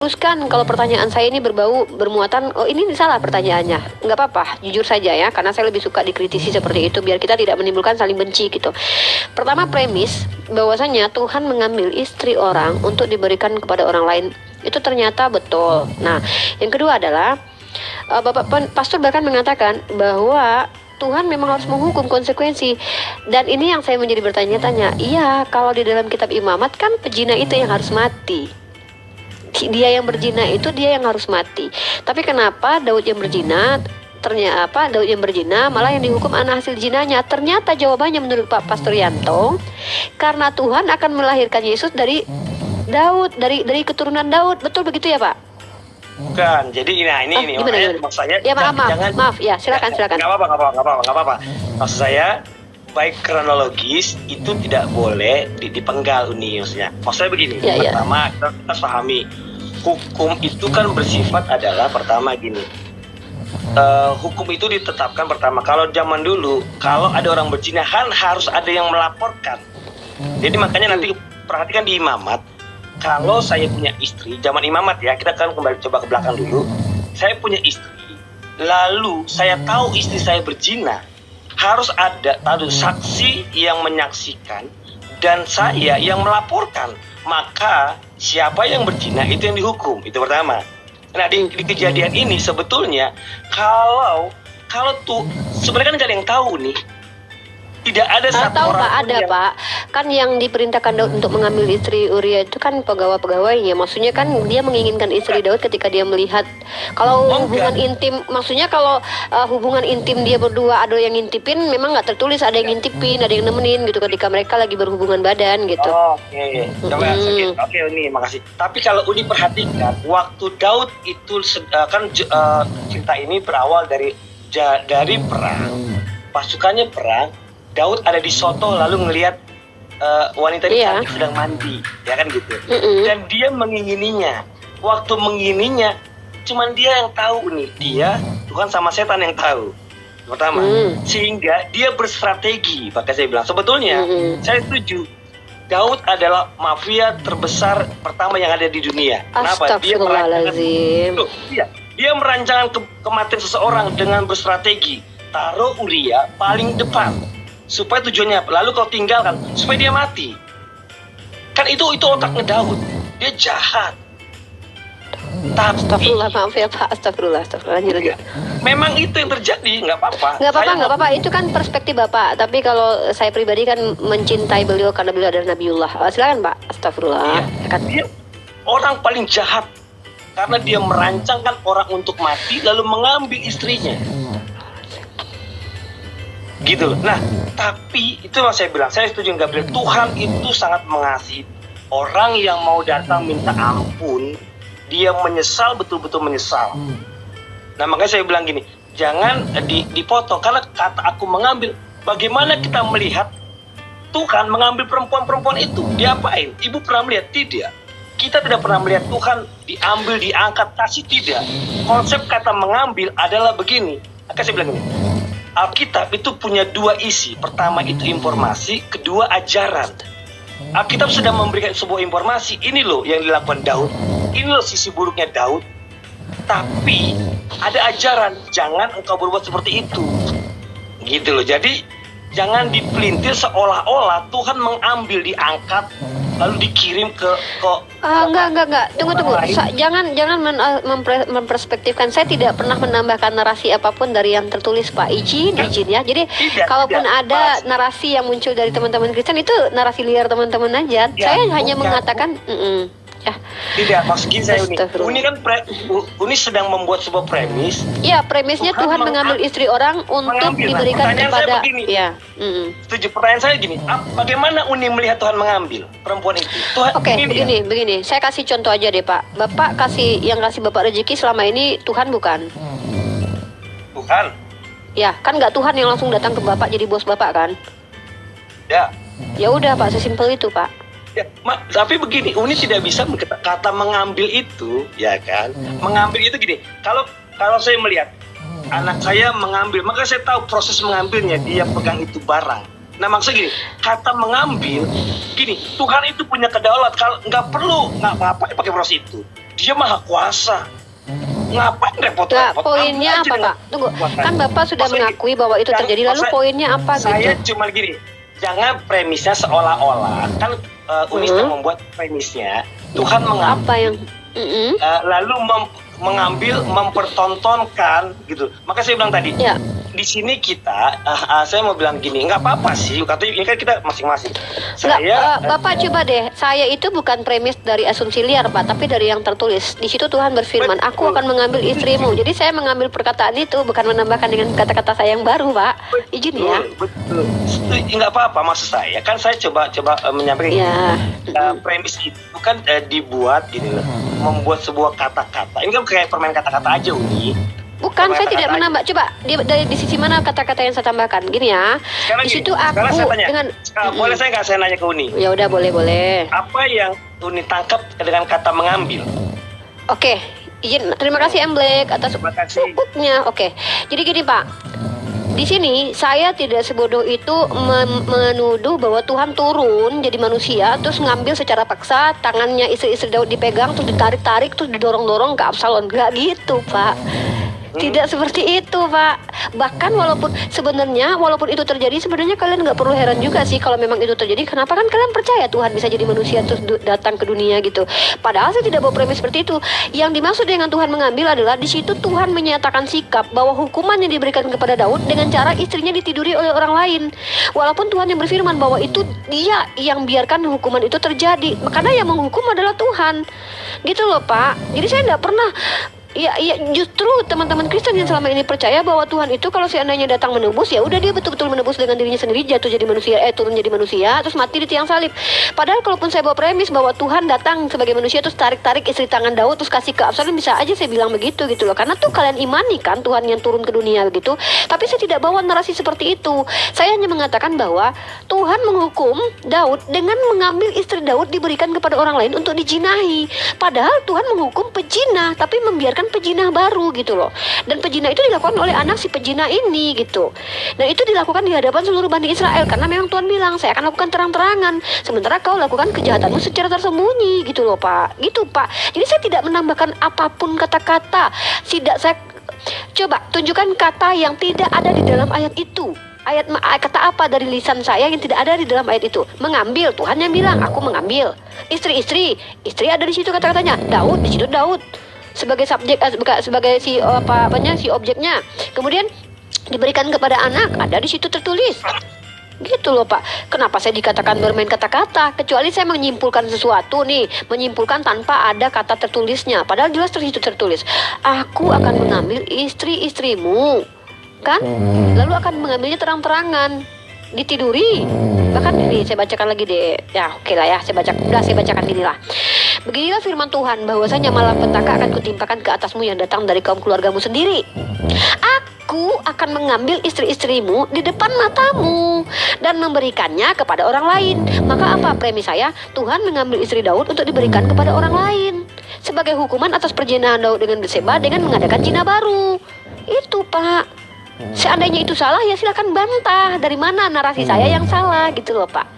Teruskan kalau pertanyaan saya ini berbau bermuatan, oh ini salah pertanyaannya, nggak apa-apa, jujur saja ya, karena saya lebih suka dikritisi seperti itu biar kita tidak menimbulkan saling benci gitu. Pertama, premis bahwasanya Tuhan mengambil istri orang untuk diberikan kepada orang lain itu ternyata betul. Nah, yang kedua adalah Bapak Pastor bahkan mengatakan bahwa Tuhan memang harus menghukum konsekuensi. Dan ini yang saya menjadi bertanya-tanya. Iya, kalau di dalam kitab Imamat kan pezina itu yang harus mati. Dia yang berzina itu dia yang harus mati. Tapi kenapa Daud yang berzina Daud yang berzina malah yang dihukum anak hasil zinanya? Ternyata jawabannya menurut Pak Pastor Yanto, karena Tuhan akan melahirkan Yesus dari Daud, dari keturunan Daud. Betul begitu ya, Pak? Bukan. Jadi ini gimana? maksud saya ya maaf ya, silakan. Nggak apa-apa. Maksud saya baik kronologis itu tidak boleh dipenggal maksudnya. Maksudnya begini, pertama kita harus pahami hukum itu kan bersifat adalah pertama gini. Hukum itu ditetapkan pertama kalau zaman dulu kalau ada orang berzina kan harus ada yang melaporkan. Jadi makanya nanti perhatikan di Imamat, kalau saya punya istri zaman Imamat ya, kita kan kembali coba ke belakang dulu. Saya punya istri, lalu saya tahu istri saya berzina, harus ada saksi yang menyaksikan dan saya yang melaporkan. Maka siapa yang berzina itu yang dihukum, itu pertama. Nah di kejadian ini sebetulnya kalau tuh sebenarnya kan nggak ada yang tahu nih, tidak ada satu tahu orang Pak, ada yang... Pak. Kan yang diperintahkan Daud untuk mengambil istri Uria itu kan pegawai-pegawainya. Maksudnya kan dia menginginkan istri Daud ketika dia melihat kalau hubungan intim, maksudnya kalau hubungan intim dia berdua ada yang ngintipin, memang nggak tertulis ada yang ngintipin, ada yang nemenin gitu ketika mereka lagi berhubungan badan gitu. Oke. Coba sedikit. Oke, Uni, makasih. Tapi kalau Uni perhatikan, waktu Daud itu kan cerita ini berawal dari perang, pasukannya perang. Daud ada di soto lalu ngelihat wanita ini sedang mandi, ya kan gitu. Dan dia mengingininya. Waktu mengingininya, cuman dia yang tahu nih. Dia, Tuhan sama setan yang tahu. Pertama, sehingga dia berstrategi. Maka saya bilang sebetulnya saya setuju. Daud adalah mafia terbesar pertama yang ada di dunia. Kenapa? Dia merancangkan kematian seseorang dengan berstrategi. Taruh Uria paling depan. Supaya tujuannya apa? Lalu kau tinggalkan supaya dia mati. Kan itu otaknya Daud. Dia jahat. Astagfirullah, maaf ya Pak. Astagfirullah. Lanjut. Memang itu yang terjadi, nggak apa-apa. Nggak apa-apa. Itu kan perspektif Bapak. Tapi kalau saya pribadi kan mencintai beliau karena beliau adalah Nabiullah. Silakan Pak. Astagfirullah. Iya. Dia orang paling jahat karena dia merancangkan orang untuk mati lalu mengambil istrinya. Gitu. Nah, tapi itu yang saya bilang, saya setuju dengan Gabriel. Tuhan itu sangat mengasihi orang yang mau datang minta ampun, dia menyesal, betul-betul menyesal. Nah, makanya saya bilang gini, jangan dipotong karena kata aku mengambil. Bagaimana kita melihat Tuhan mengambil perempuan-perempuan itu? Diapain? Ibu pernah melihat? Tidak. Kita tidak pernah melihat Tuhan diambil, diangkat, kasih, tidak. Konsep kata mengambil adalah begini. Maka saya bilang gini, Alkitab itu punya dua isi. Pertama itu informasi, kedua ajaran. Alkitab sedang memberikan sebuah informasi. Ini loh yang dilakukan Daud. Ini loh sisi buruknya Daud. Tapi ada ajaran. Jangan engkau berbuat seperti itu. Gitu loh. Jadi jangan dipelintir seolah-olah Tuhan mengambil, diangkat, lalu dikirim ke enggak. Tunggu. Jangan memperspektifkan. Saya tidak pernah menambahkan narasi apapun dari yang tertulis Pak. Izin ya. Jadi kalaupun ada narasi yang muncul dari teman-teman Kristen itu narasi liar teman-teman aja. Saya hanya mengatakan tidak, maksudnya saya Uni kan Uni sedang membuat sebuah premis. Iya, premisnya Tuhan mengambil istri orang untuk diberikan kepada. Ya. Setuju. Pertanyaan saya gini, bagaimana Uni melihat Tuhan mengambil perempuan itu? Oke, begini. Saya kasih contoh aja deh Pak. Bapak yang kasih Bapak rezeki selama ini Tuhan bukan? Bukan. Ya, kan nggak Tuhan yang langsung datang ke Bapak jadi bos Bapak kan? Ya. Ya udah Pak, sesimpel itu Pak. Ya, tapi begini, Uni tidak bisa kata mengambil itu, ya kan? Mengambil itu gini. Kalau saya melihat anak saya mengambil, maka saya tahu proses mengambilnya. Dia pegang itu barang. Nah maksudnya gini, kata mengambil, gini, Tuhan itu punya kedaulatan. Kalau nggak apa-apa pakai proses itu. Dia maha kuasa. Ngapain Nah, repot-repot? poinnya Ambil apa, aja Pak? Tunggu. kekuatan. Kan Bapak sudah Maksudnya mengakui bahwa itu yang- terjadi, lalu masa- poinnya apa Saya gitu? cuma gini, jangan premisnya seolah-olah kan Unis yang membuat premisnya Tuhan mengambil Apa yang lalu mengambil mempertontonkan gitu. Maka saya bilang tadi ya. di sini kita saya mau bilang gini, nggak apa-apa sih, katanya ini kan kita masing-masing. Nggak, Saya Bapak coba deh, saya itu bukan premis dari asumsi liar, Pak, tapi dari yang tertulis. Di situ Tuhan berfirman, aku akan mengambil istrimu. Jadi saya mengambil perkataan itu, bukan menambahkan dengan kata-kata saya yang baru, Pak. Izin ya. betul. Nggak apa-apa, maksud saya kan saya coba menyampaikan Ya. premis itu kan dibuat gini loh, membuat sebuah kata-kata. Ini kan kayak permain kata-kata aja, Uni. Bukan, saya tidak Kata-kata menambah. Coba di sisi mana kata-kata yang saya tambahkan? Gini ya. Sekarang Di gini, situ aku sekarang saya tanya, dengan boleh saya nggak saya nanya ke Uni? Ya udah, boleh. Apa yang Uni tangkap dengan kata mengambil? Oke, izin. Terima kasih Black atas Terima kasih. inputnya. Oke. Jadi gini, Pak. Di sini saya tidak sebodoh itu menuduh bahwa Tuhan turun jadi manusia terus ngambil secara paksa, tangannya istri-istri Daud dipegang terus ditarik-tarik terus didorong-dorong ke Absalom. Gak gitu, Pak. Tidak seperti itu, Pak. Bahkan walaupun itu terjadi, sebenarnya kalian nggak perlu heran juga sih kalau memang itu terjadi. Kenapa? Kan kalian percaya Tuhan bisa jadi manusia terus datang ke dunia gitu. Padahal saya tidak bawa premis seperti itu. Yang dimaksud dengan Tuhan mengambil adalah di situ Tuhan menyatakan sikap bahwa hukuman yang diberikan kepada Daud dengan cara istrinya ditiduri oleh orang lain. Walaupun Tuhan yang berfirman bahwa itu Dia yang biarkan hukuman itu terjadi. Karena yang menghukum adalah Tuhan. Gitu loh, Pak. Jadi saya nggak pernah. Ya, justru teman-teman Kristen yang selama ini percaya bahwa Tuhan itu kalau seandainya datang menebus, ya udah dia betul-betul menebus dengan dirinya sendiri, jatuh jadi manusia, turun jadi manusia, terus mati di tiang salib. Padahal kalaupun saya bawa premis bahwa Tuhan datang sebagai manusia terus tarik-tarik istri tangan Daud terus kasih ke Absalom, bisa aja saya bilang begitu gitu loh. Karena tuh kalian imani kan Tuhan yang turun ke dunia gitu. Tapi saya tidak bawa narasi seperti itu. Saya hanya mengatakan bahwa Tuhan menghukum Daud dengan mengambil istri Daud diberikan kepada orang lain untuk dijinahi. Padahal Tuhan menghukum pejina tapi membiarkan pejinah baru gitu loh. Dan pejinah itu dilakukan oleh anak si pejinah ini gitu. Nah, itu dilakukan di hadapan seluruh Bani Israel karena memang Tuhan bilang, saya akan lakukan terang-terangan, sementara kau lakukan kejahatanmu secara tersembunyi gitu loh, Pak. Gitu, Pak. Jadi saya tidak menambahkan apapun kata-kata. Saya coba tunjukkan kata yang tidak ada di dalam ayat itu. Kata apa dari lisan saya yang tidak ada di dalam ayat itu? Mengambil, Tuhan yang bilang, aku mengambil. Istri ada di situ kata-katanya. Daud, di situ Daud sebagai subjek, sebagai si si objeknya. Kemudian diberikan kepada anak, ada di situ tertulis. Gitu loh, Pak. Kenapa saya dikatakan bermain kata-kata? Kecuali saya menyimpulkan sesuatu nih, menyimpulkan tanpa ada kata tertulisnya. Padahal jelas itu tertulis. Aku akan mengambil istri-istrimu, kan? Lalu akan mengambilnya terang-terangan, ditiduri. Bahkan ini saya bacakan lagi deh. Ya, oke lah ya, saya bacakan inilah. Beginilah firman Tuhan, bahwasanya malapetaka akan kutimpakan ke atasmu yang datang dari kaum keluargamu sendiri. Aku akan mengambil istri-istrimu di depan matamu dan memberikannya kepada orang lain. Maka apa premis saya? Tuhan mengambil istri Daud untuk diberikan kepada orang lain sebagai hukuman atas perjinahan Daud dengan Batseba dengan mengadakan zina baru. Itu, Pak. Seandainya itu salah, ya silakan bantah. Dari mana narasi saya yang salah gitu loh, Pak.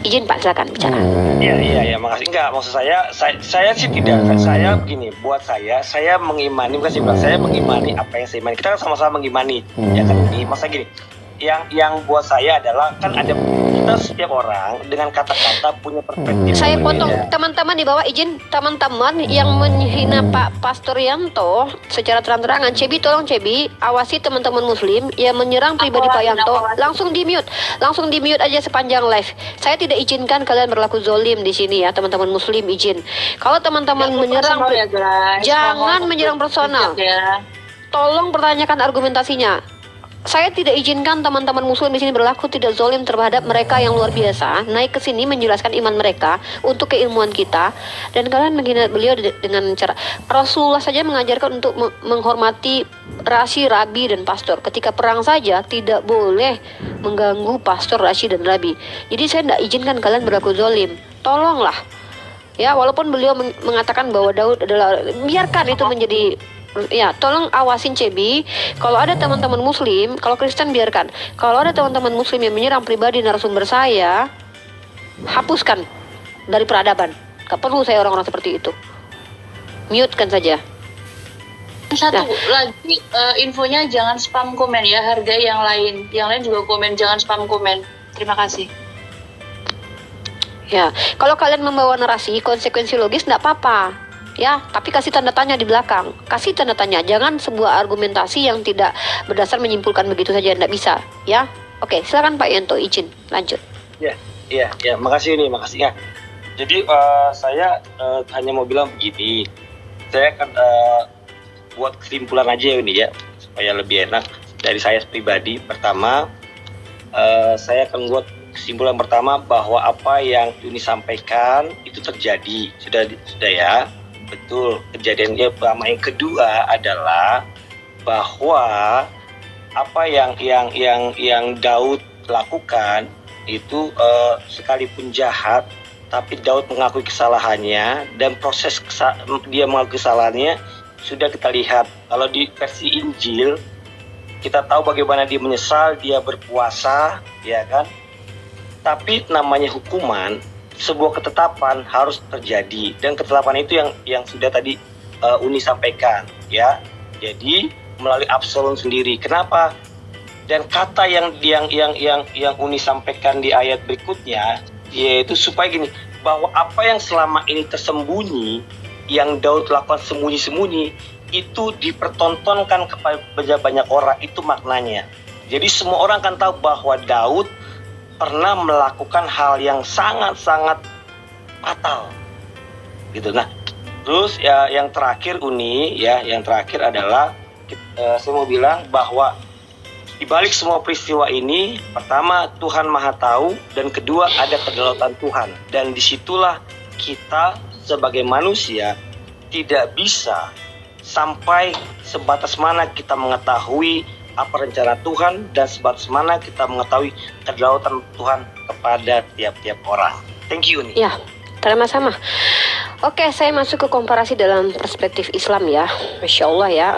Izin, Pak, silakan bicara. Iya, makasih. Enggak, maksud saya sih tidak. Saya begini, buat saya mengimani, bukan sih, saya mengimani apa yang saya imani. Kita kan sama-sama mengimani, ya kan? Masa gini, yang buat saya adalah kan ada kita setiap orang dengan kata-kata punya perspektif. Saya yang potong berbeda. teman-teman di bawah, izin teman-teman yang menghina Pak Pastor Yanto secara terang-terangan. Cebi, tolong Cebi awasi teman-teman Muslim yang menyerang pribadi Pak Yanto. Langsung di mute aja sepanjang live. Saya tidak izinkan kalian berlaku zolim di sini ya, teman-teman Muslim, izin. Kalau teman-teman menyerang, jangan menyerang personal. Tolong pertanyakan argumentasinya. Saya tidak izinkan teman-teman Muslim di sini berlaku tidak zolim terhadap mereka yang luar biasa, naik ke sini menjelaskan iman mereka untuk keilmuan kita, dan kalian menghina beliau dengan cara Rasulullah saja mengajarkan untuk menghormati rasi, rabi, dan pastor. Ketika perang saja tidak boleh mengganggu pastor, rasi, dan rabi. Jadi saya tidak izinkan kalian berlaku zolim. Tolonglah. Ya, walaupun beliau mengatakan bahwa Daud adalah, biarkan itu menjadi. Ya, tolong awasin Cebi. Kalau ada teman-teman Muslim, kalau Kristen biarkan. Kalau ada teman-teman Muslim yang menyerang pribadi narasumber saya, hapuskan dari peradaban. Gak perlu saya orang-orang seperti itu. Mute kan saja. Satu lagi infonya jangan spam komen ya, hargai yang lain juga komen, jangan spam komen. Terima kasih. Ya, kalau kalian membawa narasi konsekuensi logis enggak apa-apa. Ya, tapi kasih tanda tanya di belakang. Kasih tanda tanya, jangan sebuah argumentasi yang tidak berdasar menyimpulkan begitu saja, enggak bisa, ya. Oke, silakan Pak Yanto, izin lanjut. Ya, makasih ya. Jadi saya hanya mau bilang begini. Saya akan buat kesimpulan aja ini ya, supaya lebih enak dari saya pribadi. Pertama, saya akan buat kesimpulan pertama bahwa apa yang Uni sampaikan itu terjadi, sudah ya, betul kejadiannya. Pertama, yang kedua adalah bahwa apa yang Daud lakukan itu sekalipun jahat, tapi Daud mengakui kesalahannya, dan proses dia mengakui kesalahannya sudah kita lihat. Kalau di versi Injil kita tahu bagaimana dia menyesal, dia berpuasa, ya kan. Tapi namanya hukuman, sebuah ketetapan harus terjadi, dan ketetapan itu yang sudah tadi Uni sampaikan, ya. Jadi melalui Absalom sendiri. Kenapa? Dan kata yang Uni sampaikan di ayat berikutnya, yaitu supaya gini, bahwa apa yang selama ini tersembunyi, yang Daud lakukan sembunyi-sembunyi, itu dipertontonkan kepada banyak orang. Itu maknanya. Jadi semua orang akan tahu bahwa Daud pernah melakukan hal yang sangat-sangat fatal, gitu. Nah, terus ya yang terakhir Uni, ya yang terakhir adalah saya mau bilang bahwa di balik semua peristiwa ini, pertama Tuhan Maha Tahu, dan kedua ada kedaulatan Tuhan. Dan disitulah kita sebagai manusia tidak bisa sampai sebatas mana kita mengetahui apa rencana Tuhan, dan sebatas mana kita mengetahui kedaulatan Tuhan kepada tiap-tiap orang. Thank you, Uni. Ya, sama-sama. Oke, saya masuk ke komparasi dalam perspektif Islam ya. Masya Allah ya,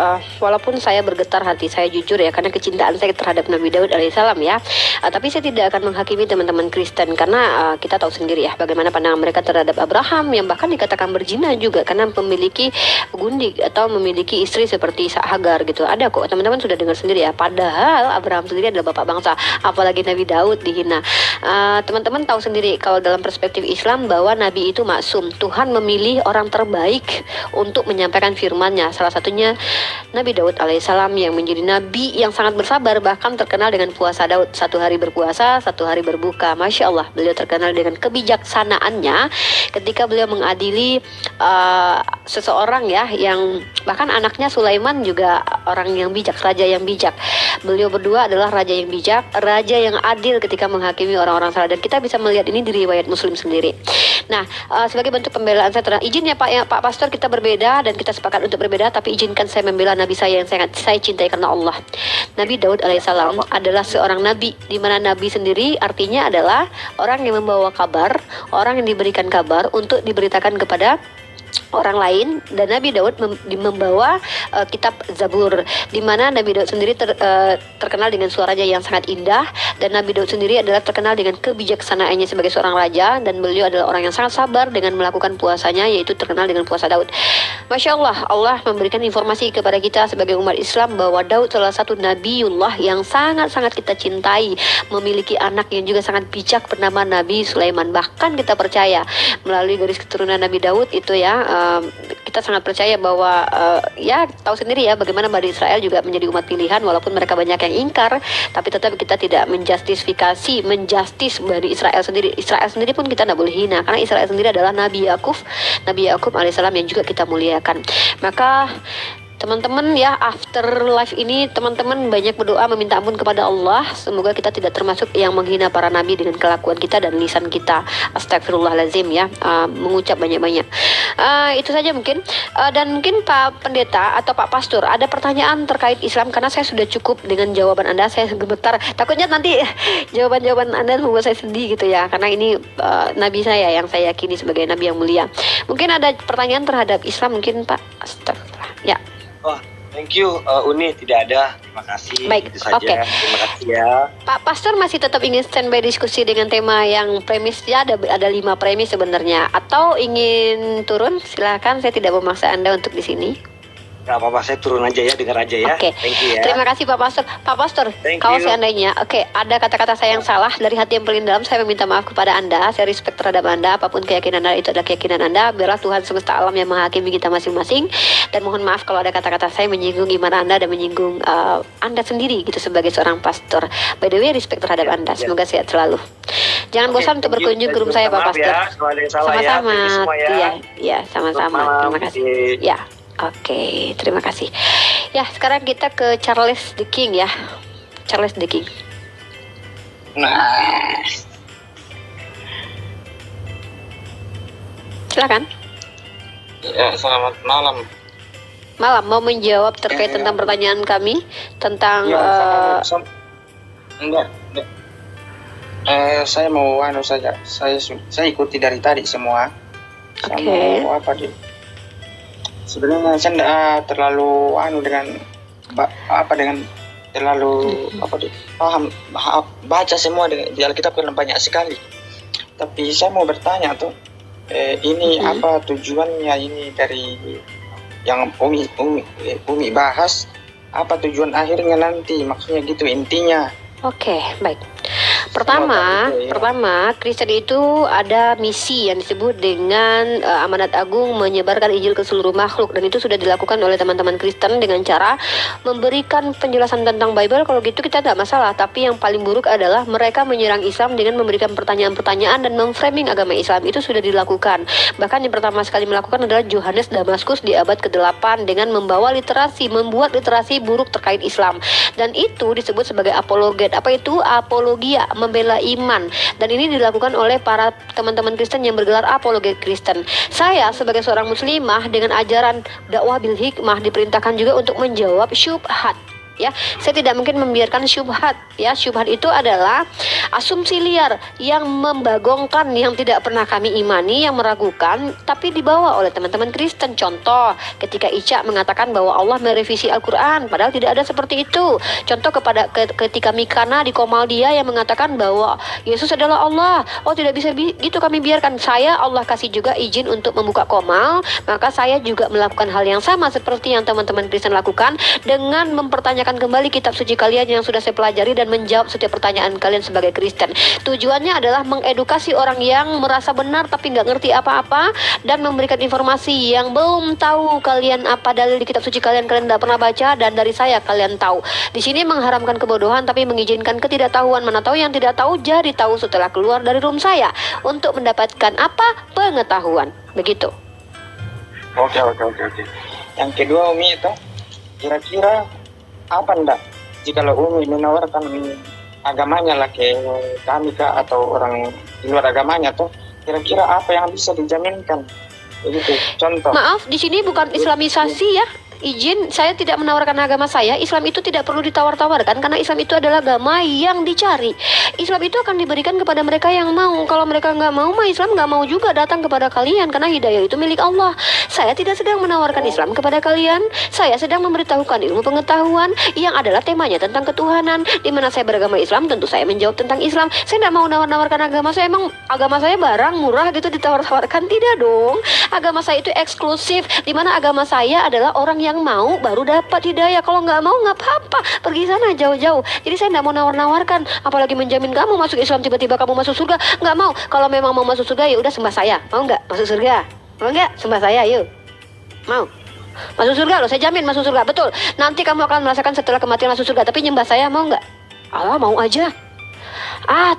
walaupun saya bergetar hati, saya jujur ya, karena kecintaan saya terhadap Nabi Daud alaihissalam ya. Tapi saya tidak akan menghakimi teman-teman Kristen, karena kita tahu sendiri ya bagaimana pandangan mereka terhadap Abraham, yang bahkan dikatakan berzina juga karena memiliki gundik atau memiliki istri seperti Hagar gitu. Ada kok, teman-teman sudah dengar sendiri ya. Padahal Abraham sendiri adalah bapak bangsa, apalagi Nabi Daud dihina. Teman-teman tahu sendiri kalau dalam perspektif Islam bahwa Nabi itu maksum. Tuhan memilih orang terbaik untuk menyampaikan firman-Nya. Salah satunya Nabi Daud alaihissalam yang menjadi nabi yang sangat bersabar, bahkan terkenal dengan puasa Daud. 1 hari berpuasa, 1 hari berbuka. Masya Allah, beliau terkenal dengan kebijaksanaannya ketika beliau mengadili seseorang ya, yang bahkan anaknya Sulaiman juga orang yang bijak, raja yang bijak. Beliau berdua adalah raja yang bijak, raja yang adil ketika menghakimi orang-orang salah, dan kita bisa melihat ini di riwayat Muslim sendiri. Nah, sebagai bentuk pembelaan saya, izin ya Pak Pastor, kita berbeda dan kita sepakat untuk berbeda, tapi izinkan saya membela Nabi saya yang sangat saya cintai karena Allah. Nabi Daud alaihissalam adalah seorang nabi, di mana nabi sendiri artinya adalah orang yang membawa kabar, orang yang diberikan kabar untuk diberitakan kepada orang lain. Dan Nabi Daud membawa kitab Zabur, di mana Nabi Daud sendiri terkenal dengan suaranya yang sangat indah, dan Nabi Daud sendiri adalah terkenal dengan kebijaksanaannya sebagai seorang raja, dan beliau adalah orang yang sangat sabar dengan melakukan puasanya, yaitu terkenal dengan puasa Daud. Masya Allah, Allah memberikan informasi kepada kita sebagai umat Islam bahwa Daud salah satu Nabiullah yang sangat-sangat kita cintai, memiliki anak yang juga sangat bijak bernama Nabi Sulaiman. Bahkan kita percaya melalui garis keturunan Nabi Daud itu ya, kita sangat percaya bahwa ya tahu sendiri ya bagaimana Bani Israel juga menjadi umat pilihan, walaupun mereka banyak yang ingkar, tapi tetap kita tidak menjustis Bani Israel sendiri. Israel sendiri pun kita tidak boleh hina, karena Israel sendiri adalah Nabi Yakub alaihissalam yang juga kita muliakan. Maka teman-teman ya, after live ini teman-teman banyak berdoa meminta ampun kepada Allah. Semoga kita tidak termasuk yang menghina para nabi dengan kelakuan kita dan lisan kita. Astagfirullahaladzim ya, mengucap banyak-banyak. Itu saja mungkin. Dan mungkin Pak Pendeta atau Pak Pastor ada pertanyaan terkait Islam, karena saya sudah cukup dengan jawaban Anda. Saya gemetar, takutnya nanti jawaban-jawaban Anda membuat saya sedih gitu ya, karena ini nabi saya yang saya yakini sebagai nabi yang mulia. Mungkin ada pertanyaan terhadap Islam mungkin Pak. Astagfirullah. Ya. Thank you, Uni, tidak ada. Terima kasih. Baik, Itu saja. oke. Terima kasih ya. Pak Pastor masih tetap ingin standby diskusi dengan tema yang premisnya ada 5 premis sebenarnya, atau ingin turun? Silakan, saya tidak memaksa Anda untuk di sini. Gak apa-apa, saya turun aja ya, dengar aja ya. Oke. Thank you ya. Terima kasih Pak Pastor. Pak Pastor, Thank kalau you. seandainya, ada kata-kata saya yang salah dari hati yang paling dalam, saya meminta maaf kepada Anda. Saya respect terhadap Anda, apapun keyakinan Anda itu adalah keyakinan Anda. Biarlah Tuhan semesta alam yang menghakimi kita masing-masing. Dan mohon maaf kalau ada kata-kata saya menyinggung iman Anda dan menyinggung Anda sendiri gitu sebagai seorang pastor. By the way, respect terhadap Anda. Semoga sehat selalu. Jangan Oke, bosan untuk thank you. berkunjung ke room saya, Pak Maaf Pastor. ya, kalau ada yang salah ya. Sama-sama. Thank you semua ya. Iya, sama-sama. Selamat malam. Terima kasih. Oke. Ya, oke, terima kasih. Ya, sekarang kita ke Charles the King ya. Charles the King. Nah, Silakan. ya, selamat malam. Malam mau menjawab terkait tentang pertanyaan kami tentang Ya, enggak. Saya mau saja. Saya ikuti dari tadi semua. Saya Oke. mau sebenarnya saya enggak terlalu dengan dengan terlalu paham baca semua di Alkitab karena banyak sekali. Tapi saya mau bertanya tuh, ini apa tujuannya ini dari yang Umi bahas, apa tujuan akhirnya nanti, maksudnya gitu intinya. Oke, baik. Pertama, Kristen itu ada misi yang disebut dengan amanat agung menyebarkan Injil ke seluruh makhluk, dan itu sudah dilakukan oleh teman-teman Kristen dengan cara memberikan penjelasan tentang Bible. Kalau gitu kita tidak masalah, tapi yang paling buruk adalah mereka menyerang Islam dengan memberikan pertanyaan-pertanyaan dan memframing agama Islam. Itu sudah dilakukan. Bahkan yang pertama sekali melakukan adalah Yohanes Damaskus di abad ke-8 dengan membuat literasi buruk terkait Islam. Dan itu disebut sebagai apologet. Apa itu? Apologia, membela iman. Dan ini dilakukan oleh para teman-teman Kristen yang bergelar apologet Kristen. Saya sebagai seorang muslimah dengan ajaran dakwah bil hikmah diperintahkan juga untuk menjawab syubhat. Ya, saya tidak mungkin membiarkan syubhat. Ya, syubhat itu adalah asumsi liar yang membagongkan, yang tidak pernah kami imani, yang meragukan, tapi dibawa oleh teman-teman Kristen. Contoh, ketika Ica mengatakan bahwa Allah merevisi Al-Quran, padahal tidak ada seperti itu. Contoh ketika Mikana di Komaldia yang mengatakan bahwa Yesus adalah Allah. Oh, tidak bisa gitu kami biarkan. Allah kasih juga izin untuk membuka Komal, maka saya juga melakukan hal yang sama seperti yang teman-teman Kristen lakukan dengan mempertanyakan kembali kitab suci kalian yang sudah saya pelajari dan menjawab setiap pertanyaan kalian sebagai Kristen. Tujuannya adalah mengedukasi orang yang merasa benar tapi nggak ngerti apa-apa, dan memberikan informasi yang belum tahu kalian apa dalil di kitab suci kalian tidak pernah baca, dan dari saya kalian tahu. Di sini mengharamkan kebodohan tapi mengizinkan ketidaktahuan. Mana tahu yang tidak tahu jadi tahu setelah keluar dari room saya untuk mendapatkan apa? Pengetahuan. Begitu. Oke. Yang kedua, Umi itu kira-kira apa ndak jika Umi menawarkan agamanya lah ke kami kah atau orang di luar agamanya tuh, kira-kira apa yang bisa dijaminkan begitu? Contoh, Maaf, di sini bukan Islamisasi ya. Izin, saya tidak menawarkan agama saya. Islam itu tidak perlu ditawar-tawarkan karena Islam itu adalah agama yang dicari. Islam itu akan diberikan kepada mereka yang mau. Kalau mereka nggak mau, Islam nggak mau juga datang kepada kalian karena hidayah itu milik Allah. Saya tidak sedang menawarkan Islam kepada kalian. Saya sedang memberitahukan ilmu pengetahuan yang adalah temanya tentang ketuhanan. Di mana saya beragama Islam, tentu saya menjawab tentang Islam. Saya tidak mau nawar-nawarkan agama saya. Emang agama saya barang murah gitu ditawar-tawarkan? Tidak dong. Agama saya itu eksklusif. Di mana agama saya adalah orang yang mau baru dapat hidayah. Kalau nggak mau nggak apa-apa, pergi sana jauh-jauh. Jadi saya nggak mau nawar-nawarkan, apalagi menjamin kamu masuk Islam tiba-tiba kamu masuk surga. Nggak mau. Kalau memang mau masuk surga ya udah sembah saya. Mau nggak masuk surga? Mau nggak sembah saya? Yuk. Mau masuk surga loh, saya jamin masuk surga, betul. Nanti kamu akan merasakan setelah kematian masuk surga. Tapi nyembah saya mau nggak? Allah mau aja.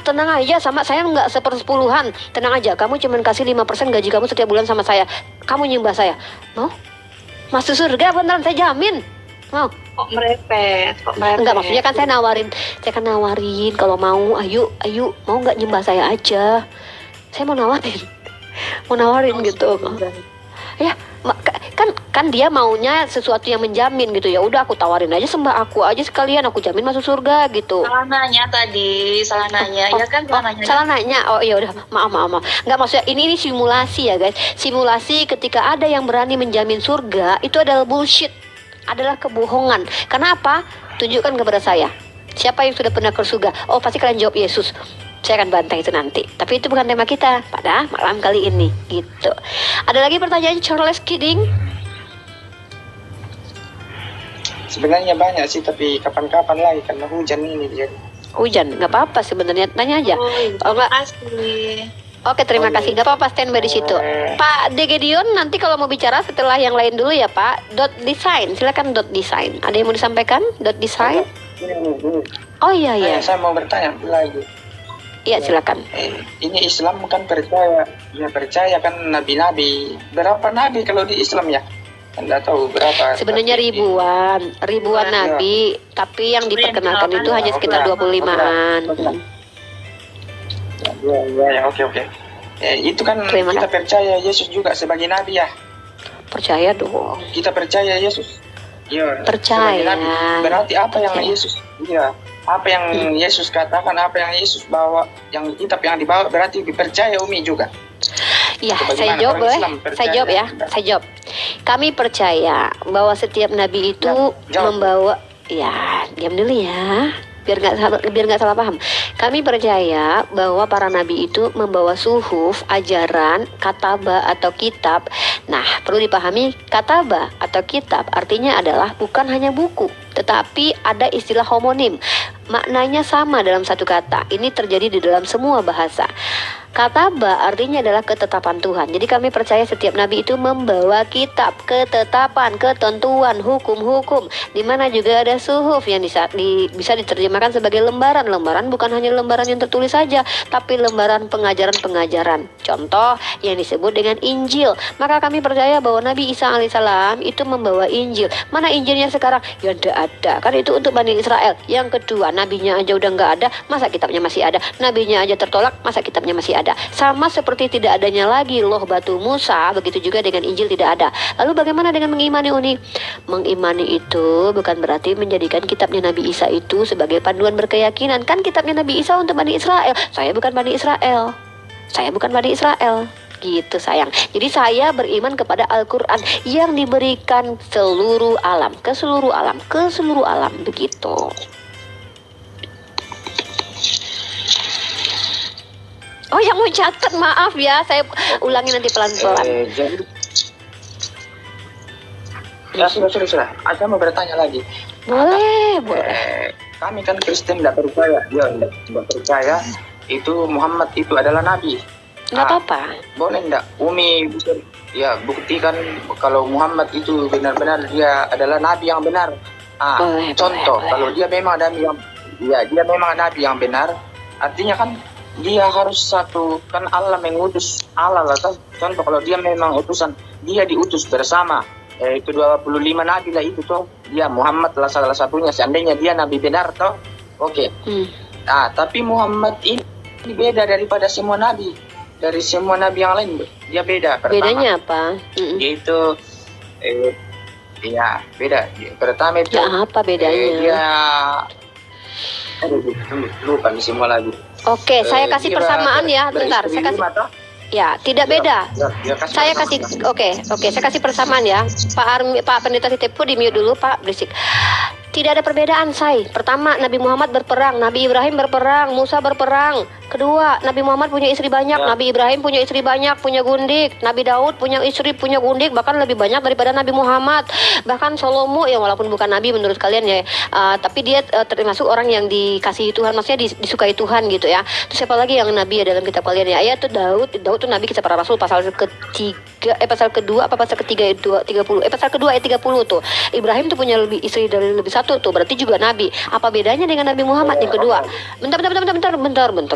Tenang aja, sama saya nggak 1/10. Tenang aja, kamu cuma kasih 5% gaji kamu setiap bulan sama saya. Kamu nyembah saya. Mau? Masuk surga beneran, saya jamin. Mau? Kok merepet? Enggak, maksudnya kan saya kan nawarin kalau mau, ayo, mau nggak nyembah saya aja. Saya mau nawarin gitu. Ya, kan dia maunya sesuatu yang menjamin gitu. Ya udah aku tawarin aja, sembah aku aja sekalian, aku jamin masuk surga gitu. Salah nanya tadi, salah nanya. Ya kan salah nanya. Salah nanya. Oh iya udah, maaf. Enggak, maksudnya ini simulasi ya guys. Simulasi ketika ada yang berani menjamin surga itu adalah bullshit. adalah kebohongan. Karena apa? Tunjukkan kepada saya. Siapa yang sudah pernah ke surga? Oh, pasti kalian jawab Yesus. Saya akan bantah itu nanti. Tapi itu bukan tema kita pada malam kali ini. Gitu. Ada lagi pertanyaan Charles Kidding? Sebenarnya banyak sih, tapi kapan-kapan lagi karena hujan ini jadi. Hujan, nggak apa-apa sebenarnya. Tanya aja. Oh, nggak. Kasih. Oke, terima kasih. Nggak apa-apa, standby di situ. Pak De Gedeon, nanti kalau mau bicara setelah yang lain dulu ya Pak. Dot design, silakan dot design. Ada yang mau disampaikan? Dot design? Oh iya iya. Saya mau bertanya lagi. Iya silakan. Ini Islam kan percaya, ya percaya kan nabi-nabi. Berapa nabi kalau di Islam ya? Anda tahu berapa? Sebenarnya ribuan nabi, tapi yang diperkenalkan itu hanya sekitar 25-an. Ya, oke. Itu kan Terima kita kasih. percaya Yesus juga sebagai nabi ya. Percaya dong. Kita percaya Yesus. Iya. Percaya. sebagai nabi. Berarti apa yang Percaya. Yesus? Iya. Apa yang Yesus katakan, apa yang Yesus bawa, yang kitab yang dibawa berarti dipercaya Umi juga. Iya, Bagaimana saya jawab orang boleh? Islam Saya percaya? jawab ya. Saya jawab. Kami percaya bahwa setiap nabi itu Jawab. membawa, ya diam dulu ya. Biar nggak salah paham. Kami percaya bahwa para nabi itu membawa suhuf, ajaran, kataba atau kitab. Nah, perlu dipahami kataba atau kitab artinya adalah bukan hanya buku, tetapi ada istilah homonim. Maknanya sama dalam satu kata. Ini terjadi di dalam semua bahasa. Kataba artinya adalah ketetapan Tuhan. Jadi kami percaya setiap nabi itu membawa kitab, ketetapan, ketentuan, hukum-hukum. Di mana juga ada suhuf yang bisa diterjemahkan sebagai lembaran. Lembaran bukan hanya lembaran yang tertulis saja, tapi lembaran pengajaran-pengajaran. Contoh yang disebut dengan Injil. Maka kami percaya bahwa Nabi Isa alaihissalam itu membawa Injil. Mana Injilnya sekarang? Ya tidak ada. Kan itu untuk Bani Israel. Yang kedua, nabinya aja udah nggak ada, masa kitabnya masih ada? Nabinya aja tertolak, masa kitabnya masih ada? Sama seperti tidak adanya lagi loh batu Musa, begitu juga dengan Injil tidak ada. Lalu bagaimana dengan mengimani Uni? Mengimani itu bukan berarti menjadikan kitabnya Nabi Isa itu sebagai panduan berkeyakinan. Kan kitabnya Nabi Isa untuk Bani Israel. Saya bukan Bani Israel. Gitu sayang. Jadi saya beriman kepada Al-Quran yang diberikan ke seluruh alam. Begitu. Oh, yang mau catat, maaf ya, saya ulangi nanti pelan-pelan. Jadi ya sudah. Saya mau bertanya lagi. Boleh. Kami kan Kristen tidak percaya, tidak percaya itu Muhammad itu adalah nabi. Nggak apa-apa. Boleh enggak Umi bisa ya buktikan kalau Muhammad itu benar-benar dia adalah nabi yang benar. Boleh, Contoh boleh. kalau dia memang nabi yang benar, artinya kan dia harus satu, kan Allah mengutus Allah lah kan. Contoh kalau dia memang utusan, dia diutus bersama itu 25 nabi lah itu toh. Dia Muhammad lah salah satunya, seandainya dia nabi benar toh. Oke. Tapi Muhammad ini beda daripada semua nabi. Dari semua nabi yang lain dia beda. Pertama, Bedanya apa? yaitu beda. Pertama itu Ya apa bedanya? dia lupa semua lagi. Oke, saya kasih dia persamaan ya, bentar. beristri Saya kasih. lima, toh? Ya, tidak beda. Dia Saya kasih, oke, saya kasih persamaan ya. Pak Pendeta Titepu di mute dulu, Pak, berisik. Tidak ada perbedaan, Say. Pertama, Nabi Muhammad berperang, Nabi Ibrahim berperang, Musa berperang. Kedua, Nabi Muhammad punya istri banyak, Nabi Ibrahim punya istri banyak, punya gundik. Nabi Daud punya istri, punya gundik, bahkan lebih banyak daripada Nabi Muhammad. Bahkan Salomo, ya walaupun bukan Nabi menurut kalian ya, tapi dia termasuk orang yang dikasihi Tuhan, maksudnya disukai Tuhan gitu ya. Terus siapa lagi yang Nabi ya dalam kitab kalian ya? Ayat tuh Daud tuh Nabi kisah para Rasul pasal ketiga, pasal kedua ayat 30 tuh. Ibrahim tuh punya istri dari lebih satu tuh, berarti juga Nabi. Apa bedanya dengan Nabi Muhammad? Yang kedua, bentar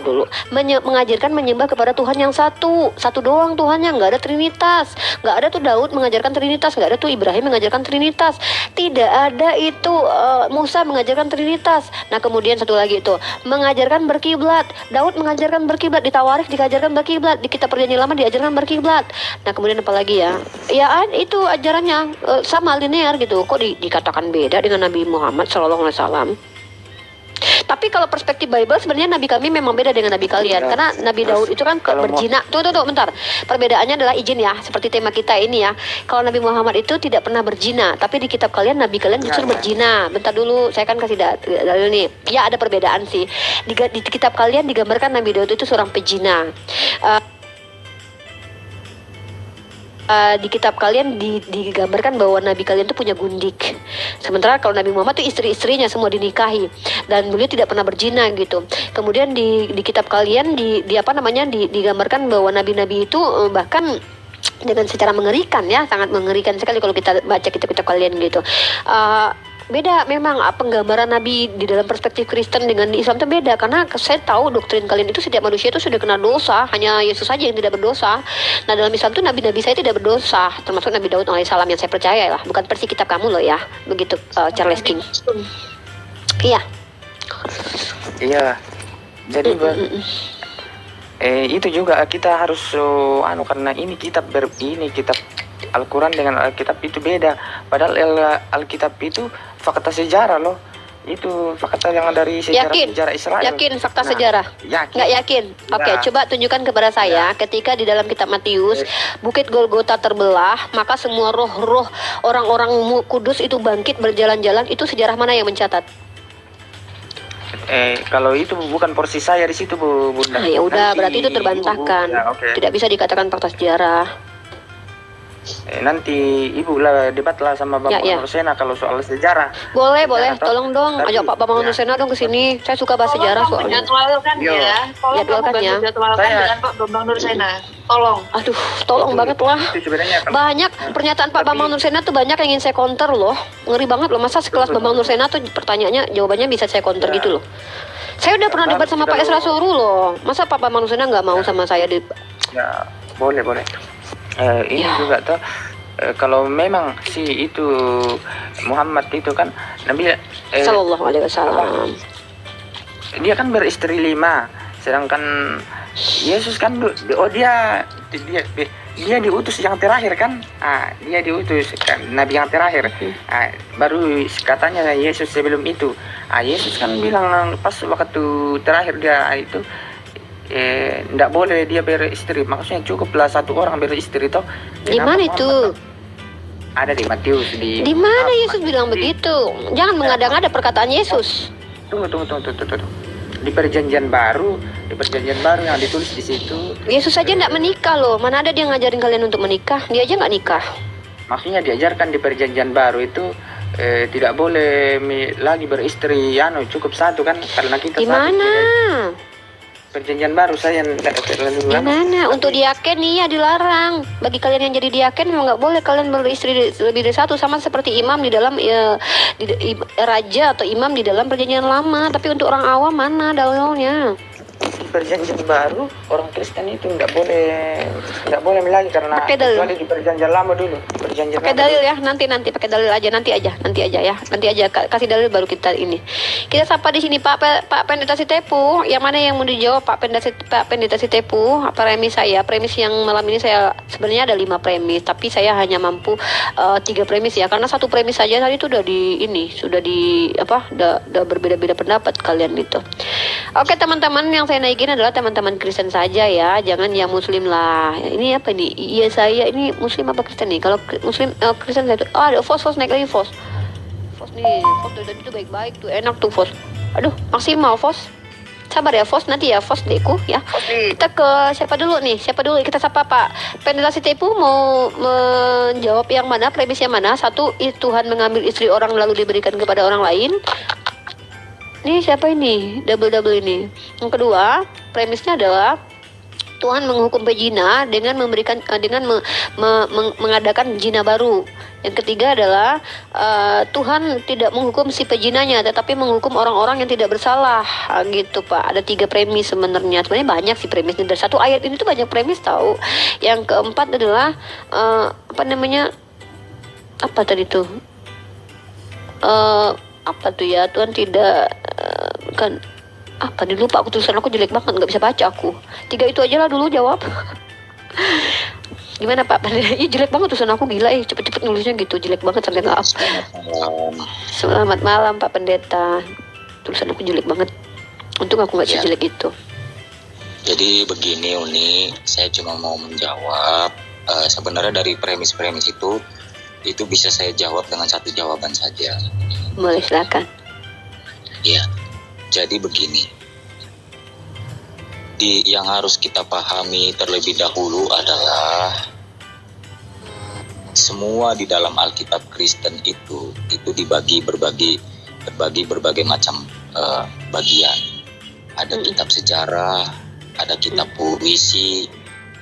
dulu. Mengajarkan menyembah kepada Tuhan yang satu doang Tuhannya, nggak ada Trinitas, nggak ada tuh Daud mengajarkan Trinitas, nggak ada tuh Ibrahim mengajarkan Trinitas, tidak ada itu Musa mengajarkan Trinitas. Nah kemudian satu lagi itu mengajarkan berkiblat, Daud mengajarkan berkiblat, di Tawarikh diajarkan berkiblat, di kitab Perjanjian Lama diajarkan berkiblat. Nah kemudian apa lagi ya? Itu ajarannya sama linear gitu. Kok dikatakan beda dengan Nabi Muhammad SAW? Tapi kalau perspektif Bible sebenarnya nabi kami memang beda dengan nabi kalian. Ya. Karena Nabi Daud itu kan kalau berzina. Tuh, bentar. Perbedaannya adalah izin ya, seperti tema kita ini ya. Kalau Nabi Muhammad itu tidak pernah berzina, tapi di kitab kalian nabi kalian justru Ya. berzina. Bentar dulu, saya kan kasih dalil nih. Ya ada perbedaan sih. Di kitab kalian digambarkan Nabi Daud itu seorang pezina. Di kitab kalian digambarkan bahwa nabi kalian itu punya gundik. Sementara kalau Nabi Muhammad itu istri-istrinya semua dinikahi dan beliau tidak pernah berzina gitu. Kemudian di kitab kalian digambarkan bahwa nabi-nabi itu bahkan dengan secara mengerikan ya, sangat mengerikan sekali kalau kita baca kitab-kitab kalian gitu. Beda memang penggambaran Nabi di dalam perspektif Kristen dengan di Islam itu beda, karena saya tahu doktrin kalian itu setiap manusia itu sudah kena dosa, hanya Yesus saja yang tidak berdosa. Nah dalam Islam itu nabi-nabi saya tidak berdosa, termasuk Nabi Daud alaihissalam yang saya percaya lah, bukan versi kitab kamu loh ya, begitu Charles King. Iya. Iya. Jadi itu juga kita harus karena ini kitab Al-Quran dengan Alkitab itu beda. Padahal Alkitab itu fakta sejarah loh. Itu fakta yang dari sejarah Israel. Yakin fakta sejarah? Yakin. Nggak yakin? Oke, coba tunjukkan kepada saya ketika di dalam kitab Matius Bukit Golgota terbelah, maka semua roh-roh orang-orang kudus itu bangkit berjalan-jalan. Itu sejarah mana yang mencatat? Kalau itu bukan porsi saya di situ, Bunda. Nah, ya udah, berarti itu terbantahkan. Ya, okay. Tidak bisa dikatakan fakta sejarah. Nanti Ibu lah debatlah sama Bapak Nursena kalau soal sejarah. Boleh. Tolong dong, ajak Pak Bambang Nursena dong ke sini. Saya suka bahas sejarah soalnya. Jadwalkan ya. Tolong Jadwalkan ya. Jadwalkan dengan Pak Bambang Nursena. Tolong. Aduh, tolong banget lah. Itu sebenarnya Banyak pernyataan Pak Bambang Nursena tuh banyak yang ingin saya counter loh. Ngeri banget loh, masa sekelas Bambang Nursena tuh pertanyaannya, jawabannya bisa saya counter gitu loh. Saya udah pernah debat sama Pak Esra Suru loh. Masa Pak Bambang Nursena nggak mau sama saya di... Ya, boleh. Ini juga tuh kalau memang si itu Muhammad itu kan Nabi Sallallahu Alaihi Wasallam, dia kan beristri 5, sedangkan Yesus kan dia diutus yang terakhir kan. Dia diutus kan, Nabi yang terakhir. Baru katanya Yesus sebelum itu. Yesus kan bilang pas waktu terakhir dia itu tidak boleh dia beristri, maksudnya cukuplah satu orang beristri toh. Di mana itu? Ada di Matius Di mana Yesus bilang begitu? Jangan mengada-ngada perkataan Yesus. Tunggu. Di perjanjian baru yang ditulis di situ. Yesus saja tidak menikah loh. Mana ada dia ngajarin kalian untuk menikah? Dia aja nggak nikah. Maksudnya diajarkan di perjanjian baru itu tidak boleh lagi beristri, cukup satu kan, karena kita di mana? Perjanjian baru saya Gimana? Untuk diaken iya dilarang. Bagi kalian yang jadi diaken memang nggak boleh kalian beristri lebih dari satu, sama seperti imam di dalam raja atau imam di dalam perjanjian lama. Tapi untuk orang awam mana dalilnya? Perjanjian baru orang Kristen itu nggak boleh lagi karena kecuali di perjanjian lama dulu. Pakai dalil ya, nanti pakai dalil aja, nanti aja kasih dalil baru kita ini. Kita sapa di sini Pak Pendeta Sitepu. Yang mana yang mau dijawab Pak Pendeta Sitepu? Premis yang malam ini saya sebenarnya ada 5 premis, tapi saya hanya mampu 3 premis ya, karena 1 premis saja tadi itu sudah berbeda-beda pendapat kalian itu. Oke teman-teman, yang saya naikin adalah teman-teman Kristen saja ya, jangan yang Muslim lah. Ini apa nih? Iya saya ini Muslim apa Kristen nih? Kalau Muslim Kristen saya tuh, ada Fos naik lagi Fos nih, Fos itu baik-baik tuh, enak tuh Fos. Aduh maksimal Fos, sabar ya Fos, nanti ya Fos deku ya. Kita ke siapa dulu? Kita sapa Pak Pendeta Sitepu. Mau menjawab yang mana, premis yang mana? 1, Tuhan mengambil istri orang lalu diberikan kepada orang lain. Ini siapa ini? Double ini. Yang kedua, premisnya adalah Tuhan menghukum pezina dengan mengadakan zina baru. Yang ketiga adalah Tuhan tidak menghukum si pezinanya, tetapi menghukum orang-orang yang tidak bersalah. Gitu Pak. Ada 3 premis sebenarnya. Sebenarnya banyak sih premisnya. Dari 1 ayat ini tuh banyak premis tahu. Yang keempat adalah apa tadi tuh? Apa tuh ya, Tuhan tidak kan apa dilupa aku, tulisan aku jelek banget, nggak bisa baca aku. 3 itu aja lah dulu jawab. Gimana Pak? Iya jelek banget tulisan aku, gila cepet-cepet nulisnya gitu, jelek banget sampai nggak up. Selamat malam Pak Pendeta. tulisan aku jelek banget. Untung aku nggak Ya. sejelek itu. Jadi begini Uni, saya cuma mau menjawab. Sebenarnya dari premis-premis itu bisa saya jawab dengan satu jawaban saja. Boleh, silakan. Iya. Jadi begini. Yang harus kita pahami terlebih dahulu adalah semua di dalam Alkitab Kristen itu dibagi berbagai macam bagian. Ada kitab sejarah, ada kitab puisi,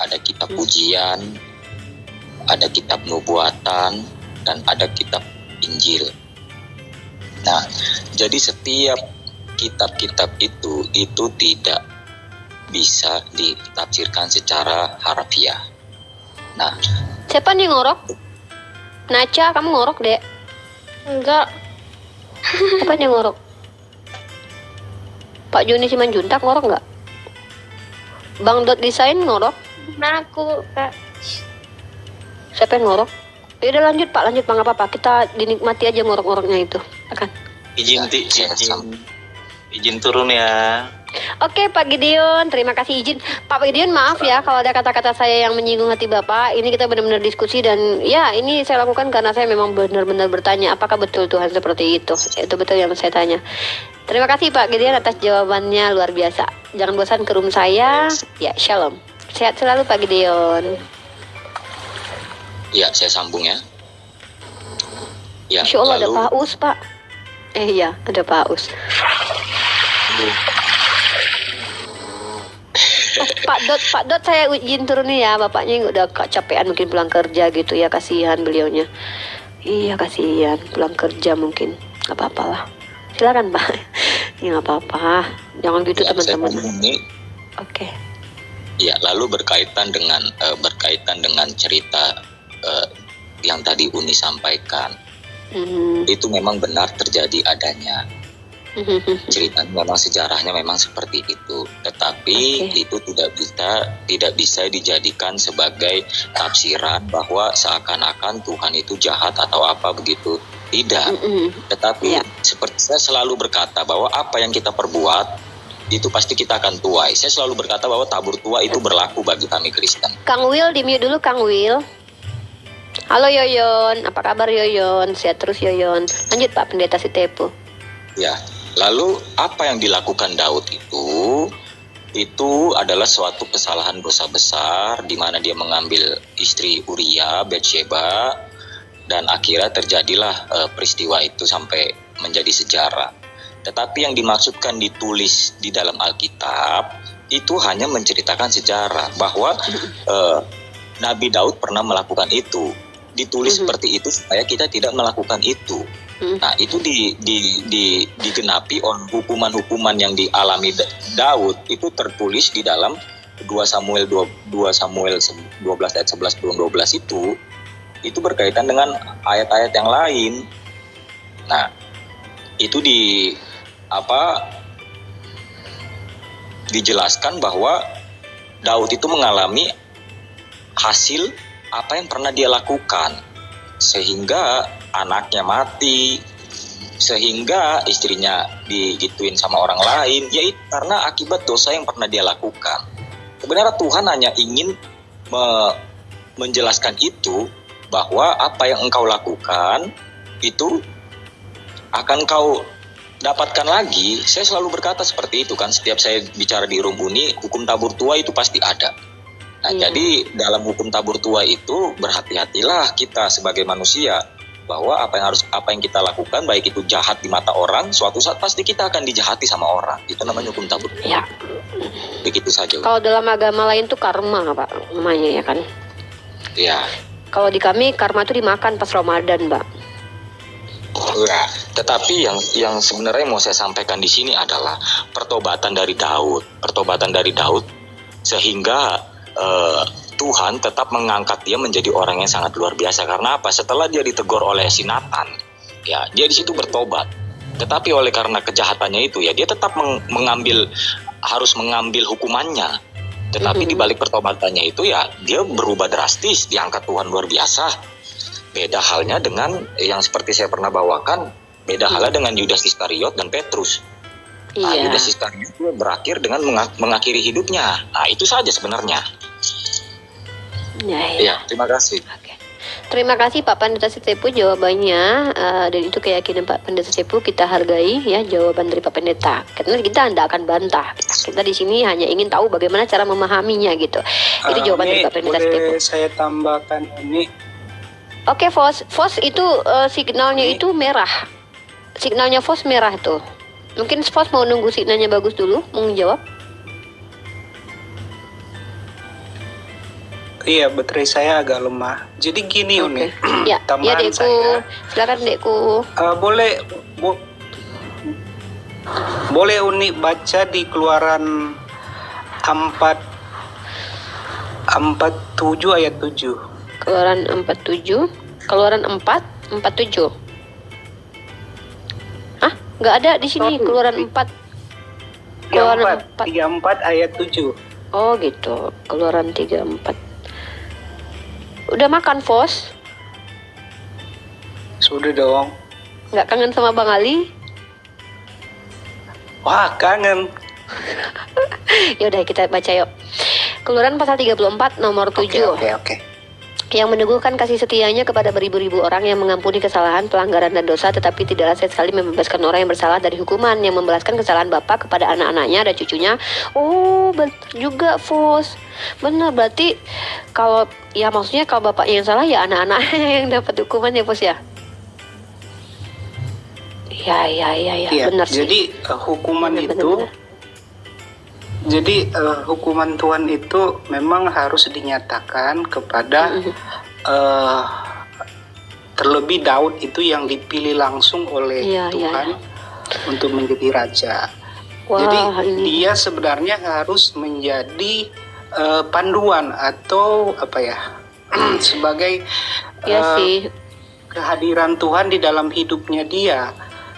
ada kitab pujian, ada kitab nubuatan, dan ada kitab Injil. Nah, jadi setiap kitab-kitab itu tidak bisa ditafsirkan secara harfiah. Nah, Siapa nih ngorok? Naca, kamu ngorok, Dek? Enggak. Siapa nih ngorok? Pak Joni Simanjuntak ngorok nggak? Bang Dot Desain ngorok? Nah, aku Kak. Siapa yang ngorok? Ya udah lanjut Pak, lanjut Pak, nggak apa-apa. Kita dinikmati aja ngorok-ngoroknya itu. Akan. Izin turun ya. Oke Pak Gideon, terima kasih izin. Pak Gideon maaf ya kalau ada kata-kata saya yang menyinggung hati Bapak. Ini kita benar-benar diskusi dan ya ini saya lakukan karena saya memang benar-benar bertanya apakah betul Tuhan seperti itu. Itu betul yang saya tanya. Terima kasih Pak Gideon atas jawabannya luar biasa. Jangan bosan ke room saya. Ya, shalom. Sehat selalu Pak Gideon. ya saya sambung ya. Ya, Insya Allah ada lalu Pak Us Pak. Iya ada Pak Us. Oh, Pak Dot saya izin turun nih ya, bapaknya udah kecapean mungkin pulang kerja gitu ya, kasihan beliaunya. Iya kasihan pulang kerja mungkin, nggak apa-apa lah. Silakan Pak. Ya nggak apa-apa, jangan gitu ya, saya teman-teman. sambung nih. Oke. Ya, lalu berkaitan dengan cerita yang tadi Uni sampaikan, itu memang benar terjadi adanya. Ceritanya memang sejarahnya memang seperti itu, tetapi itu tidak bisa dijadikan sebagai tafsiran bahwa seakan-akan Tuhan itu jahat atau apa begitu. Tidak. Tetapi seperti saya selalu berkata bahwa apa yang kita perbuat itu pasti kita akan tuai. Saya selalu berkata bahwa tabur tua itu berlaku bagi kami Kristen. Kang Will, di-mute dulu Kang Will. Halo Yoyon, apa kabar Yoyon? Sehat terus Yoyon. Lanjut Pak Pendeta Sitepu. Ya, lalu apa yang dilakukan Daud itu adalah suatu kesalahan dosa besar di mana dia mengambil istri Uria, Betsheba, dan akhirnya terjadilah peristiwa itu sampai menjadi sejarah. Tetapi yang dimaksudkan ditulis di dalam Alkitab itu hanya menceritakan sejarah bahwa Nabi Daud pernah melakukan itu. Ditulis seperti itu supaya kita tidak melakukan itu. Nah, itu digenapi oleh hukuman-hukuman yang dialami Daud itu tertulis di dalam 2 Samuel 12 ayat 11 dan 12 itu berkaitan dengan ayat-ayat yang lain. Nah, itu dijelaskan bahwa Daud itu mengalami hasil apa yang pernah dia lakukan, sehingga anaknya mati, sehingga istrinya digituin sama orang lain, yaitu karena akibat dosa yang pernah dia lakukan. Sebenarnya Tuhan hanya ingin menjelaskan itu, bahwa apa yang engkau lakukan itu akan kau dapatkan lagi. Saya selalu berkata seperti itu kan, setiap saya bicara di Room Uni, hukum tabur tua itu pasti ada. Nah, jadi dalam hukum tabur tua itu berhati-hatilah kita sebagai manusia, bahwa apa yang kita lakukan, baik itu jahat di mata orang, suatu saat pasti kita akan dijahati sama orang. Itu namanya hukum tabur tua. Ya. Begitu saja. Kalau dalam agama lain tuh karma Pak namanya ya kan. Ya. Kalau di kami karma itu dimakan pas Ramadan Mbak. Ya, tetapi yang sebenarnya mau saya sampaikan di sini adalah pertobatan dari Daud, sehingga Tuhan tetap mengangkat dia menjadi orang yang sangat luar biasa. Karena apa? Setelah dia ditegur oleh si Nathan, ya dia di situ bertobat. Tetapi oleh karena kejahatannya itu, ya dia tetap harus mengambil hukumannya. Tetapi di balik pertobatannya itu, ya dia berubah drastis, diangkat Tuhan luar biasa. Beda halnya dengan yang seperti saya pernah bawakan, beda halnya dengan Yudas Iskariot dan Petrus. Iya. Yudas Iskariot itu berakhir dengan mengakhiri hidupnya. Nah, itu saja sebenarnya. Ya, ya. Ya, terima kasih. Oke. Terima kasih Pak Pendeta Setepu jawabannya, dan itu keyakinan Pak Pendeta Setepu, kita hargai ya jawaban dari Pak Pendeta. Karena kita tidak akan bantah. Kita di sini hanya ingin tahu bagaimana cara memahaminya gitu. Itu jawaban dari Pak Pendeta Setepu. Boleh saya tambahkan ini? Oke, Fos itu signalnya itu merah. Signalnya Fos merah tuh. Mungkin Fos mau nunggu signalnya bagus dulu, mau jawab. Iya, baterai saya agak lemah. Jadi gini Uni, Ya, ya tambahan Dekku. saya. Silakan Dekku. Boleh Uni baca di Keluaran 47 ayat 7. Keluaran 47. Keluaran 47. Hah? Nggak ada di sini. Keluaran 4. Keluaran 4. 34 ayat 7. Oh gitu. Keluaran 34. Udah makan, Fos? Sudah dong. Nggak kangen sama Bang Ali? Wah, kangen. Ya udah kita baca yuk. Keluaran pasal 34 nomor 7. Oke. Yang meneguhkan kasih setianya kepada beribu-ribu orang, yang mengampuni kesalahan, pelanggaran dan dosa, tetapi tidaklah sekali membebaskan orang yang bersalah dari hukuman, yang membalaskan kesalahan bapa kepada anak-anaknya dan cucunya. Oh, betul juga, Fos. Benar, berarti kalau ya maksudnya kalau bapaknya yang salah ya anak-anaknya yang dapat hukuman ya, Fos ya. Ya, benar sih. Jadi hukuman Benar, itu benar. Jadi hukuman Tuhan itu memang harus dinyatakan kepada terlebih Daud itu yang dipilih langsung oleh Tuhan untuk menjadi raja. Wah, Jadi ini. dia sebenarnya harus menjadi panduan atau apa ya sebagai Iya sih. kehadiran Tuhan di dalam hidupnya dia.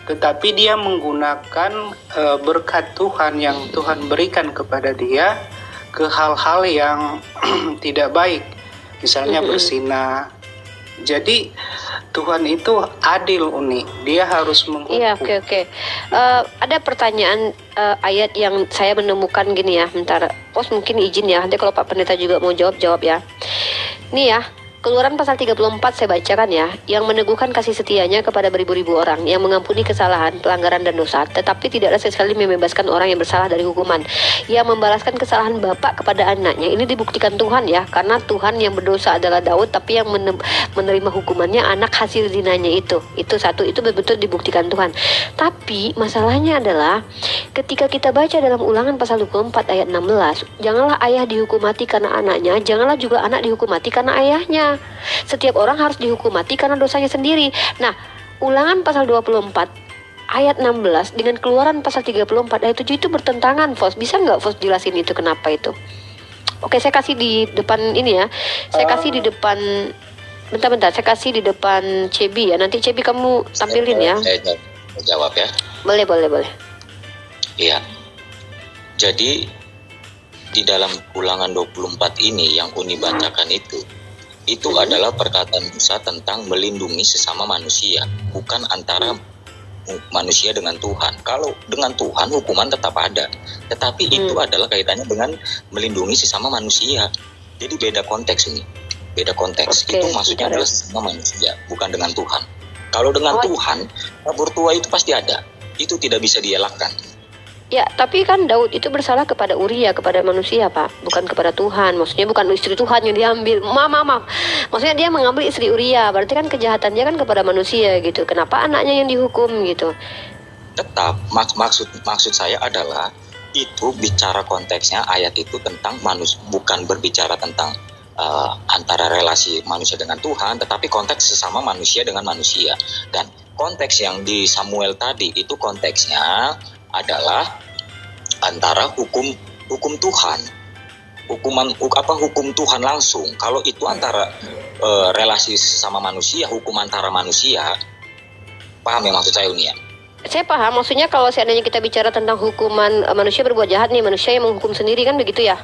Tetapi dia menggunakan berkat Tuhan yang Tuhan berikan kepada dia ke hal-hal yang tidak baik, misalnya berzina. Jadi Tuhan itu adil, Uni. Dia harus menghukum. Iya, oke. Ada pertanyaan ayat yang saya menemukan gini ya. Bentar, Pos mungkin izin ya. Nanti kalau Pak Pendeta juga mau jawab ya. Ini ya. Keluaran pasal 34 saya bacakan ya, yang meneguhkan kasih setianya kepada beribu-ribu orang, yang mengampuni kesalahan, pelanggaran dan dosa, tetapi tidaklah sekali membebaskan orang yang bersalah dari hukuman, yang membalaskan kesalahan bapak kepada anaknya. Ini dibuktikan Tuhan ya, karena Tuhan yang berdosa adalah Daud, tapi yang menerima hukumannya anak hasil zinanya itu satu, itu betul-betul dibuktikan Tuhan. Tapi masalahnya adalah ketika kita baca dalam Ulangan pasal 24 ayat 16, janganlah ayah dihukum mati karena anaknya, janganlah juga anak dihukum mati karena ayahnya. Setiap orang harus dihukum mati karena dosanya sendiri. Nah, Ulangan pasal 24 ayat 16 dengan Keluaran pasal 34 ayat 7 itu bertentangan, Fos. Bisa nggak Fos jelasin itu kenapa itu? Oke, saya kasih di depan ini ya. Saya kasih di depan, bentar, saya kasih di depan Cebi ya. Nanti Cebi kamu tampilin ya. Saya jawab ya. Boleh. Iya. Jadi di dalam Ulangan 24 ini yang Uni bacakan itu adalah perkataan Musa tentang melindungi sesama manusia, bukan antara manusia dengan Tuhan. Kalau dengan Tuhan hukuman tetap ada, tetapi itu adalah kaitannya dengan melindungi sesama manusia. Jadi beda konteks ini, beda konteks. Oke, Itu maksudnya adalah sesama manusia, bukan dengan Tuhan. Kalau dengan Tuhan, kabur tua itu pasti ada. Itu tidak bisa dielakkan. Ya, tapi kan Daud itu bersalah kepada Uria, kepada manusia, Pak, bukan kepada Tuhan. Maksudnya bukan istri Tuhan yang diambil. Maaf. Maksudnya dia mengambil istri Uria, berarti kan kejahatannya kan kepada manusia gitu. Kenapa anaknya yang dihukum gitu? Tetap maksud saya adalah itu bicara konteksnya ayat itu tentang manusia, bukan berbicara tentang antara relasi manusia dengan Tuhan, tetapi konteks sesama manusia dengan manusia. Dan konteks yang di Samuel tadi itu konteksnya adalah antara hukum Tuhan, hukum Tuhan langsung. Kalau itu antara relasi sama manusia, hukum antara manusia, paham ya maksud saya, Uni ya? Saya paham, maksudnya kalau seandainya kita bicara tentang hukuman manusia berbuat jahat nih, manusia yang menghukum sendiri kan begitu ya?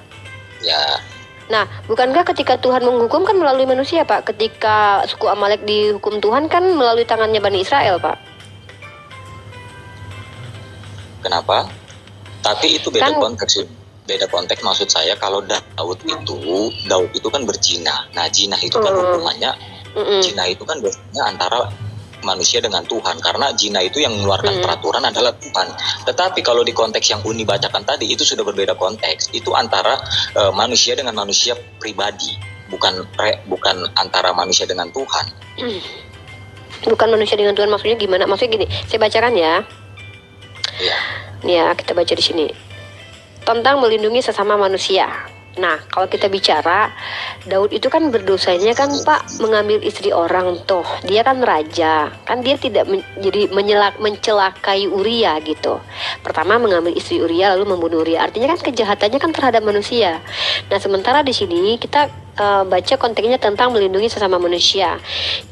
Ya. Nah, bukankah ketika Tuhan menghukum kan melalui manusia, Pak? Ketika suku Amalek dihukum Tuhan kan melalui tangannya Bani Israel, Pak? Kenapa? Tapi itu beda Kan- konteks. Beda konteks maksud saya kalau Daud itu kan berzina. Nah, zina itu kan hukumannya, zina itu kan biasanya antara manusia dengan Tuhan, karena zina itu yang mengeluarkan peraturan adalah Tuhan. Tetapi kalau di konteks yang Uni bacakan tadi itu sudah berbeda konteks. Itu antara manusia dengan manusia pribadi, bukan antara manusia dengan Tuhan. Bukan manusia dengan Tuhan, maksudnya gimana? Maksudnya gini, saya bacakan ya. Iya. Nih ya, kita baca di sini. Tentang melindungi sesama manusia. Nah, kalau kita bicara, Daud itu kan berdosanya kan Pak mengambil istri orang tuh. Dia kan raja, kan dia tidak mencelakai Uria gitu. Pertama mengambil istri Uria lalu membunuh Uria. Artinya kan kejahatannya kan terhadap manusia. Nah, sementara di sini kita baca konteksnya tentang melindungi sesama manusia.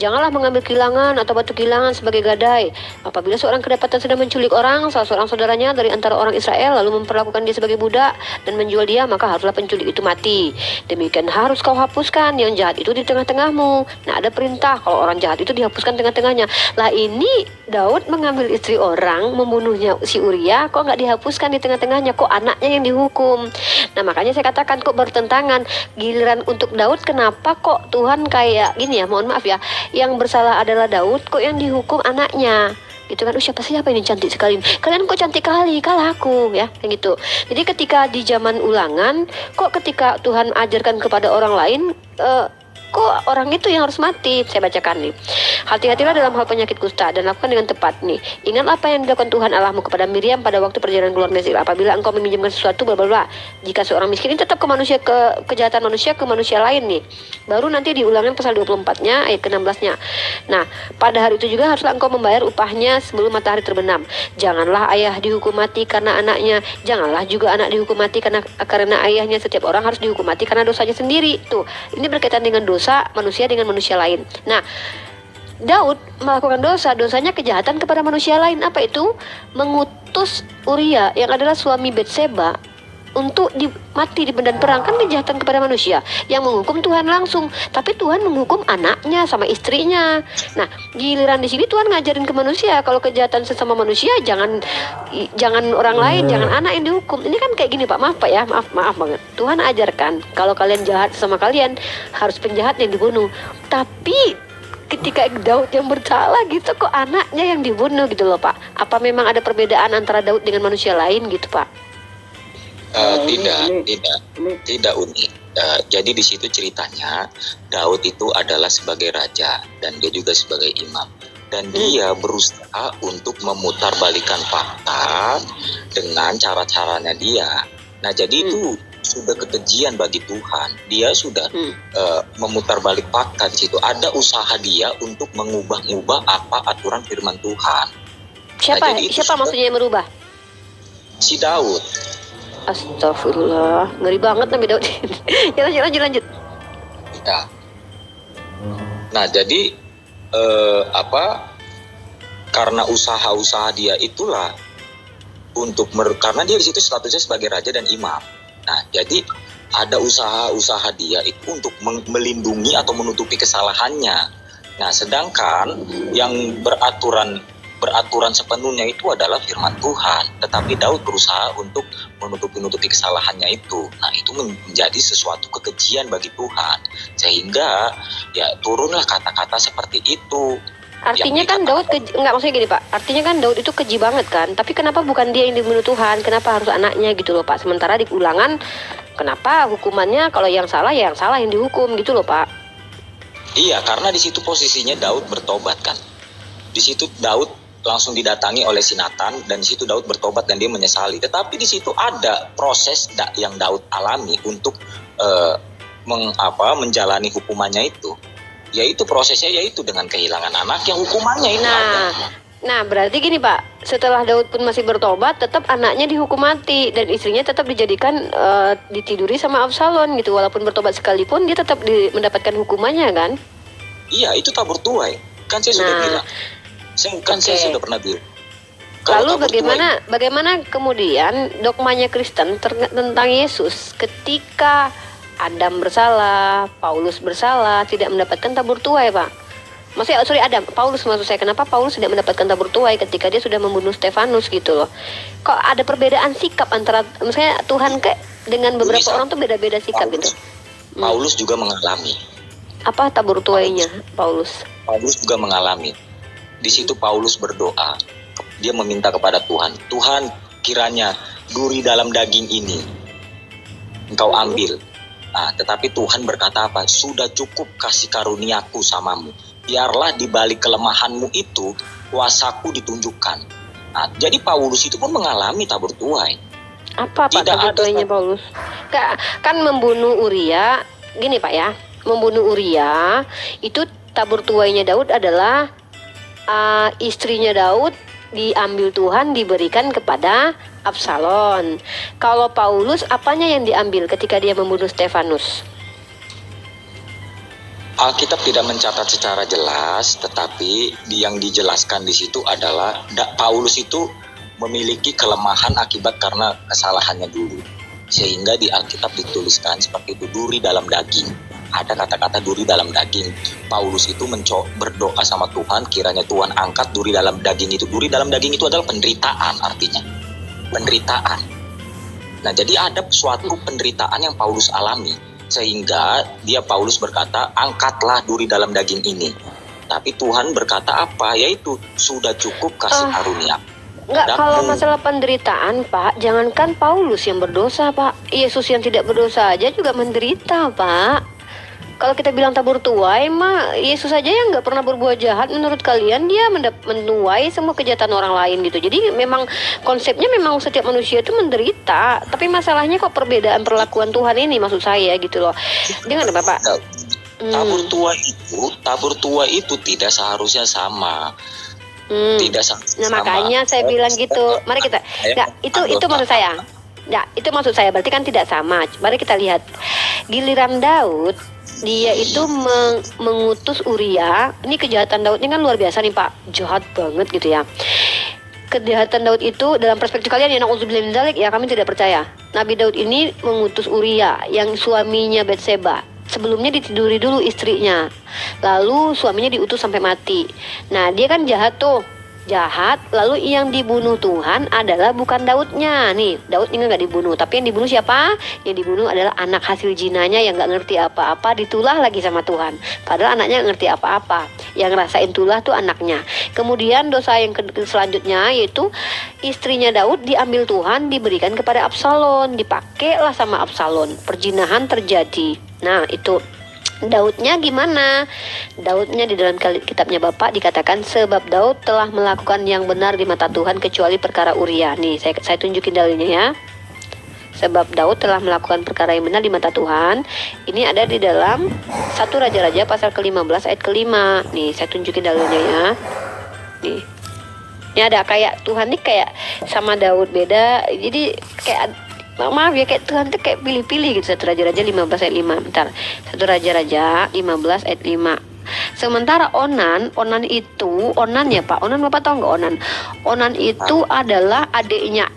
Janganlah mengambil kilangan atau batu kilangan sebagai gadai. Apabila seorang kedapatan sedang menculik orang, salah seorang saudaranya dari antara orang Israel, lalu memperlakukan dia sebagai budak dan menjual dia, maka haruslah penculik itu mati. Demikian harus kau hapuskan yang jahat itu di tengah-tengahmu. Nah, ada perintah kalau orang jahat itu dihapuskan tengah-tengahnya. Lah ini Daud mengambil istri orang, membunuhnya si Uria, kok nggak dihapuskan di tengah-tengahnya? Kok anaknya yang dihukum? Nah, makanya saya katakan kok bertentangan. Giliran untuk Daud, kenapa kok Tuhan kayak gini ya, mohon maaf ya, yang bersalah adalah Daud, kok yang dihukum anaknya gitu kan. Siapa ini cantik sekali, kalian kok cantik kali, kalah aku ya, kayak gitu. Jadi ketika di zaman ulangan, kok ketika Tuhan ajarkan kepada orang lain, kok orang itu yang harus mati. Saya bacakan nih. Hati-hatilah dalam hal penyakit kusta dan lakukan dengan tepat nih. Ingat apa yang dilakukan Tuhan Allahmu kepada Miriam pada waktu perjalanan keluar Mesir. Apabila engkau meminjamkan sesuatu, bla bla bla. Jika seorang miskin ini tetap ke manusia, ke kejahatan manusia ke manusia lain nih. Baru nanti di Ulangan pasal 24-nya ayat ke-16-nya. Nah, pada hari itu juga haruslah engkau membayar upahnya sebelum matahari terbenam. Janganlah ayah dihukum mati karena anaknya. Janganlah juga anak dihukum mati karena ayahnya. Setiap orang harus dihukum mati karena dosanya sendiri. Tuh, ini berkaitan dengan dosa manusia dengan manusia lain. Nah, Daud melakukan dosanya kejahatan kepada manusia lain. Apa itu? Mengutus Uria yang adalah suami Betseba untuk mati di medan perang, kan kejahatan kepada manusia. Yang menghukum Tuhan langsung, tapi Tuhan menghukum anaknya sama istrinya. Nah, giliran di sini Tuhan ngajarin ke manusia kalau kejahatan sesama manusia jangan orang lain, jangan anak yang dihukum. Ini kan kayak gini Pak, maaf Pak ya, maaf banget. Tuhan ajarkan kalau kalian jahat sama kalian harus penjahat yang dibunuh. Tapi ketika Daud yang bersalah gitu, kok anaknya yang dibunuh gitu loh Pak. Apa memang ada perbedaan antara Daud dengan manusia lain gitu Pak? Tidak Uni. Jadi di situ ceritanya Daud itu adalah sebagai raja dan dia juga sebagai imam, dan dia berusaha untuk memutarbalikkan fakta dengan cara-caranya dia. Nah, jadi itu sudah kekejian bagi Tuhan. Dia sudah memutarbalik fakta di situ. Ada usaha dia untuk mengubah-ubah apa aturan firman Tuhan. Siapa? Nah, Siapa maksudnya yang merubah? Si Daud. Astagfirullah, ngeri banget Nabi Daud. lanjut. Ya. Nah, jadi karena usaha-usaha dia itulah karena dia di situ statusnya sebagai raja dan imam. Nah, jadi ada usaha-usaha dia itu untuk melindungi atau menutupi kesalahannya. Nah, sedangkan yang beraturan sepenuhnya itu adalah firman Tuhan. Tetapi Daud berusaha untuk menutupi kesalahannya itu. Nah, itu menjadi sesuatu kekejian bagi Tuhan. Sehingga ya turunlah kata-kata seperti itu. Artinya kan Daud enggak, maksudnya gini Pak. Artinya kan Daud itu keji banget kan. Tapi kenapa bukan dia yang dibunuh Tuhan? Kenapa harus anaknya gitu loh Pak? Sementara di Ulangan, kenapa hukumannya kalau yang salah ya yang salah yang dihukum gitu loh Pak? Iya, karena di situ posisinya Daud bertobat kan. Di situ Daud langsung didatangi oleh si Nathan, dan di situ Daud bertobat dan dia menyesali. Tetapi di situ ada proses yang Daud alami untuk menjalani hukumannya itu. Yaitu prosesnya yaitu dengan kehilangan anak yang hukumannya itu ada. Nah, berarti gini Pak, setelah Daud pun masih bertobat, tetap anaknya dihukum mati dan istrinya tetap dijadikan ditiduri sama Absalom gitu. Walaupun bertobat sekalipun dia tetap mendapatkan hukumannya kan? Iya, itu tabur tuai. Kan saya sudah bilang. Saya sudah pernah bilang. Lalu bagaimana kemudian dogmanya Kristen tentang Yesus ketika Adam bersalah, Paulus bersalah, tidak mendapatkan tabur tuai Pak? Maksudnya sorry Adam, Paulus maksud saya, kenapa Paulus tidak mendapatkan tabur tuai ketika dia sudah membunuh Stefanus gitu loh. Kok ada perbedaan sikap antara misalnya Tuhan dengan beberapa Bisa. orang tuh beda-beda sikap gitu. Paulus juga mengalami. Apa tabur tuainya Paulus? Paulus juga mengalami. Di situ Paulus berdoa. Dia meminta kepada Tuhan, Tuhan kiranya duri dalam daging ini Engkau ambil. Nah, tetapi Tuhan berkata apa? Sudah cukup kasih karuniaku samamu. Biarlah di balik kelemahanmu itu kuasaku ditunjukkan. Nah, jadi Paulus itu pun mengalami tabur tuai. Apa Pak Tidak tabur ada tuainya Paulus? Kan membunuh Uria, gini Pak ya, membunuh Uria itu tabur tuainya Daud adalah istrinya Daud diambil Tuhan diberikan kepada Absalom. Kalau Paulus apanya yang diambil ketika dia membunuh Stefanus? Alkitab tidak mencatat secara jelas, tetapi yang dijelaskan di situ adalah Paulus itu memiliki kelemahan akibat karena kesalahannya dulu. Sehingga di Alkitab dituliskan seperti itu, duri dalam daging. Ada kata-kata duri dalam daging. Paulus itu berdoa sama Tuhan, kiranya Tuhan angkat duri dalam daging itu. Duri dalam daging itu adalah penderitaan artinya. Penderitaan. Nah, jadi ada suatu penderitaan yang Paulus alami. Sehingga Paulus berkata, angkatlah duri dalam daging ini. Tapi Tuhan berkata apa? Yaitu sudah cukup kasih karunia. Enggak, kalau masalah penderitaan Pak, jangankan Paulus yang berdosa Pak, Yesus yang tidak berdosa aja juga menderita Pak. Kalau kita bilang tabur tuai mah Yesus saja yang nggak pernah berbuat jahat, menurut kalian dia menuai semua kejahatan orang lain gitu. Jadi memang konsepnya memang setiap manusia itu menderita. Tapi masalahnya kok perbedaan perlakuan Tuhan ini maksud saya gitu loh. Dengan apa Pak? Tabur tua itu tidak seharusnya sama. Tidak seharusnya nah sama. Makanya saya bilang gitu. Mari kita. Nah, itu maksud saya. Ya, itu maksud saya. Berarti kan tidak sama. Mari kita lihat. Giliran Daud, dia itu mengutus Uria. Ini kejahatan Daud ini kan luar biasa nih Pak, jahat banget gitu ya. Kejahatan Daud itu dalam perspektif kalian ya, na'udzubillah min dzalik ya, kami tidak percaya. Nabi Daud ini mengutus Uria yang suaminya Batseba. Sebelumnya ditiduri dulu istrinya, lalu suaminya diutus sampai mati. Nah dia kan jahat tuh, jahat. Lalu yang dibunuh Tuhan adalah bukan Daudnya nih. Daud ini nggak dibunuh, tapi yang dibunuh siapa? Yang dibunuh adalah anak hasil jinanya yang nggak ngerti apa-apa, ditulah lagi sama Tuhan. Padahal anaknya nggak ngerti apa-apa. Yang ngerasain tulah tuh anaknya. Kemudian dosa yang selanjutnya yaitu istrinya Daud diambil Tuhan, diberikan kepada Absalom, dipakailah sama Absalom. Perjinahan terjadi. Nah itu. Daudnya gimana? Daudnya di dalam kitabnya Bapak dikatakan sebab Daud telah melakukan yang benar di mata Tuhan kecuali perkara Uria. Nih saya tunjukin dalilnya ya. Sebab Daud telah melakukan perkara yang benar di mata Tuhan. Ini ada di dalam 1 Raja-Raja pasal ke-15 ayat ke-5. Nih saya tunjukin dalilnya ya. Nih. Ini ada kayak Tuhan nih kayak sama Daud beda. Jadi kayak maaf ya, kayak Tuhan tuh kayak pilih-pilih gitu. 1 Raja-Raja 15 ayat 5. Bentar. 1 Raja-Raja 15 ayat 5. Sementara Onan ya Pak. Onan Bapak tahu nggak Onan? Onan itu adalah adiknya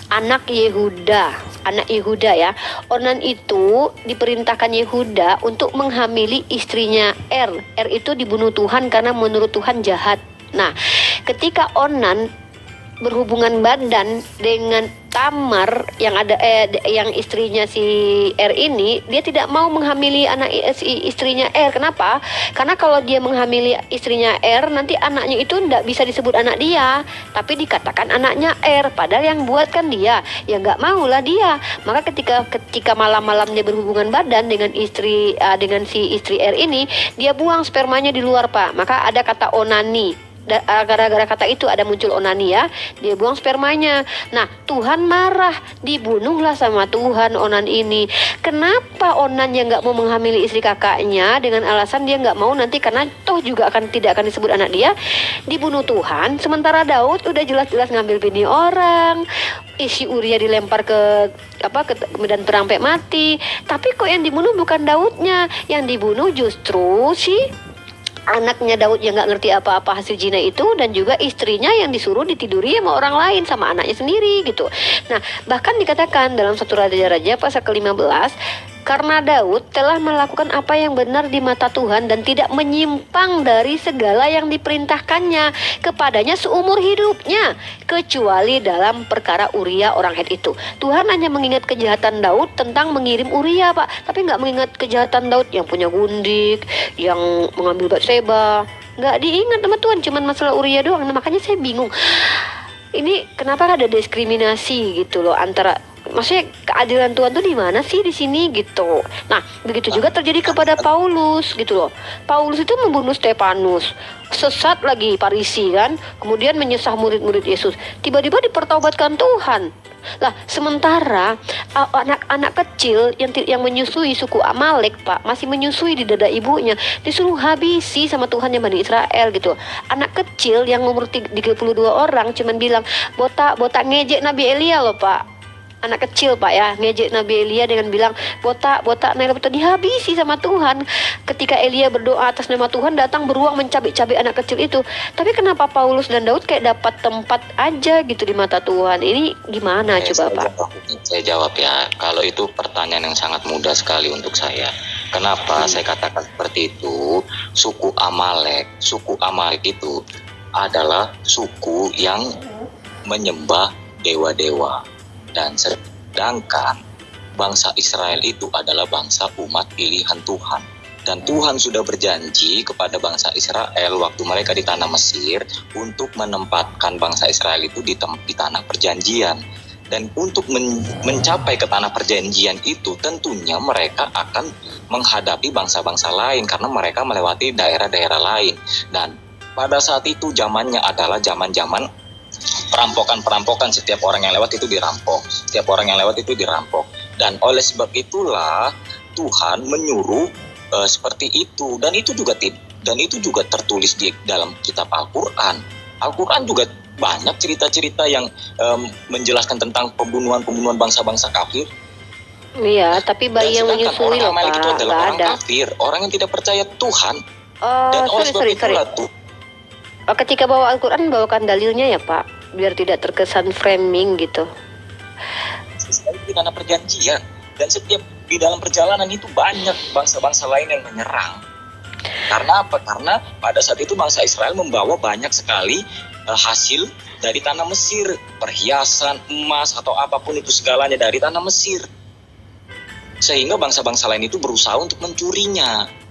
anak Yehuda ya. Onan itu diperintahkan Yehuda untuk menghamili istrinya itu dibunuh Tuhan karena menurut Tuhan jahat. Nah, ketika Onan berhubungan badan dengan Tamar yang istrinya si ini, dia tidak mau menghamili anak istrinya Kenapa? Karena kalau dia menghamili istrinya nanti anaknya itu tidak bisa disebut anak dia, tapi dikatakan anaknya padahal yang buat kan dia. Ya nggak maulah dia. Maka ketika malam-malam dia berhubungan badan dengan si istri ini, dia buang spermanya di luar Pak. Maka ada kata onani. Gara-gara kata itu ada muncul onani ya, dia buang spermanya. Nah Tuhan marah, dibunuhlah sama Tuhan Onan ini. Kenapa Onan yang nggak mau menghamili istri kakaknya dengan alasan dia nggak mau nanti karena toh juga tidak akan disebut anak dia, dibunuh Tuhan. Sementara Daud udah jelas-jelas ngambil bini orang, isi Uria dilempar ke medan perang sampai mati. Tapi kok yang dibunuh bukan Daudnya, yang dibunuh justru si anaknya Daud yang nggak ngerti apa-apa hasil zina itu, dan juga istrinya yang disuruh ditiduri sama orang lain, sama anaknya sendiri gitu. Nah bahkan dikatakan dalam 1 Raja-Raja pasal ke-15, Karena Daud telah melakukan apa yang benar di mata Tuhan dan tidak menyimpang dari segala yang diperintahkannya kepadanya seumur hidupnya, kecuali dalam perkara Uria orang Het itu. Tuhan hanya mengingat kejahatan Daud tentang mengirim Uria, Pak, tapi nggak mengingat kejahatan Daud yang punya gundik, yang mengambil Batseba. Nggak diingat sama Tuhan, cuman masalah Uria doang. Nah, makanya saya bingung. Ini kenapa ada diskriminasi gitu loh antara, maksudnya keadilan Tuhan tuh di mana sih di sini gitu. Nah, begitu juga terjadi kepada Paulus gitu loh. Paulus itu membunuh Stefanus, sesat lagi Farisi kan, kemudian menyesah murid-murid Yesus. Tiba-tiba dipertaubatkan Tuhan. Lah, sementara anak-anak kecil yang menyusui suku Amalek, Pak, masih menyusui di dada ibunya, disuruh habisi sama Tuhan yang Bani Israel gitu. Anak kecil yang umur 32 orang cuman bilang, botak ngejek Nabi Elia loh, Pak. Anak kecil, Pak, ya, ngejek Nabi Elia dengan bilang botak dihabisi sama Tuhan. Ketika Elia berdoa atas nama Tuhan, datang beruang mencabik-cabik anak kecil itu. Tapi kenapa Paulus dan Daud kayak dapat tempat aja gitu di mata Tuhan? Ini gimana coba, Pak? Saya jawab ya. Kalau itu pertanyaan yang sangat mudah sekali untuk saya. Kenapa saya katakan seperti itu? Suku Amalek itu adalah suku yang menyembah dewa-dewa. Dan sedangkan bangsa Israel itu adalah bangsa umat pilihan Tuhan. Dan Tuhan sudah berjanji kepada bangsa Israel waktu mereka di tanah Mesir untuk menempatkan bangsa Israel itu di tanah perjanjian. Dan untuk mencapai ke tanah perjanjian itu tentunya mereka akan menghadapi bangsa-bangsa lain karena mereka melewati daerah-daerah lain. Dan pada saat itu zamannya adalah zaman-zaman perampokan, setiap orang yang lewat itu dirampok, dan oleh sebab itulah Tuhan menyuruh seperti itu, dan itu juga tertulis di dalam kitab Al-Quran juga banyak cerita-cerita yang menjelaskan tentang pembunuhan bangsa-bangsa kafir. Iya, tapi bayi yang menyusui loh, Pak, itu adalah orang kafir, orang yang tidak percaya Tuhan. Dan oleh sebab itulah tuh, ketika bawa Al-Quran, bawakan dalilnya ya, Pak, biar tidak terkesan framing gitu. Di tanah perjanjian, dan setiap di dalam perjalanan itu banyak bangsa-bangsa lain yang menyerang. Karena apa? Karena pada saat itu bangsa Israel membawa banyak sekali hasil dari tanah Mesir, perhiasan, emas, atau apapun itu segalanya dari tanah Mesir. Sehingga bangsa-bangsa lain itu berusaha untuk mencurinya.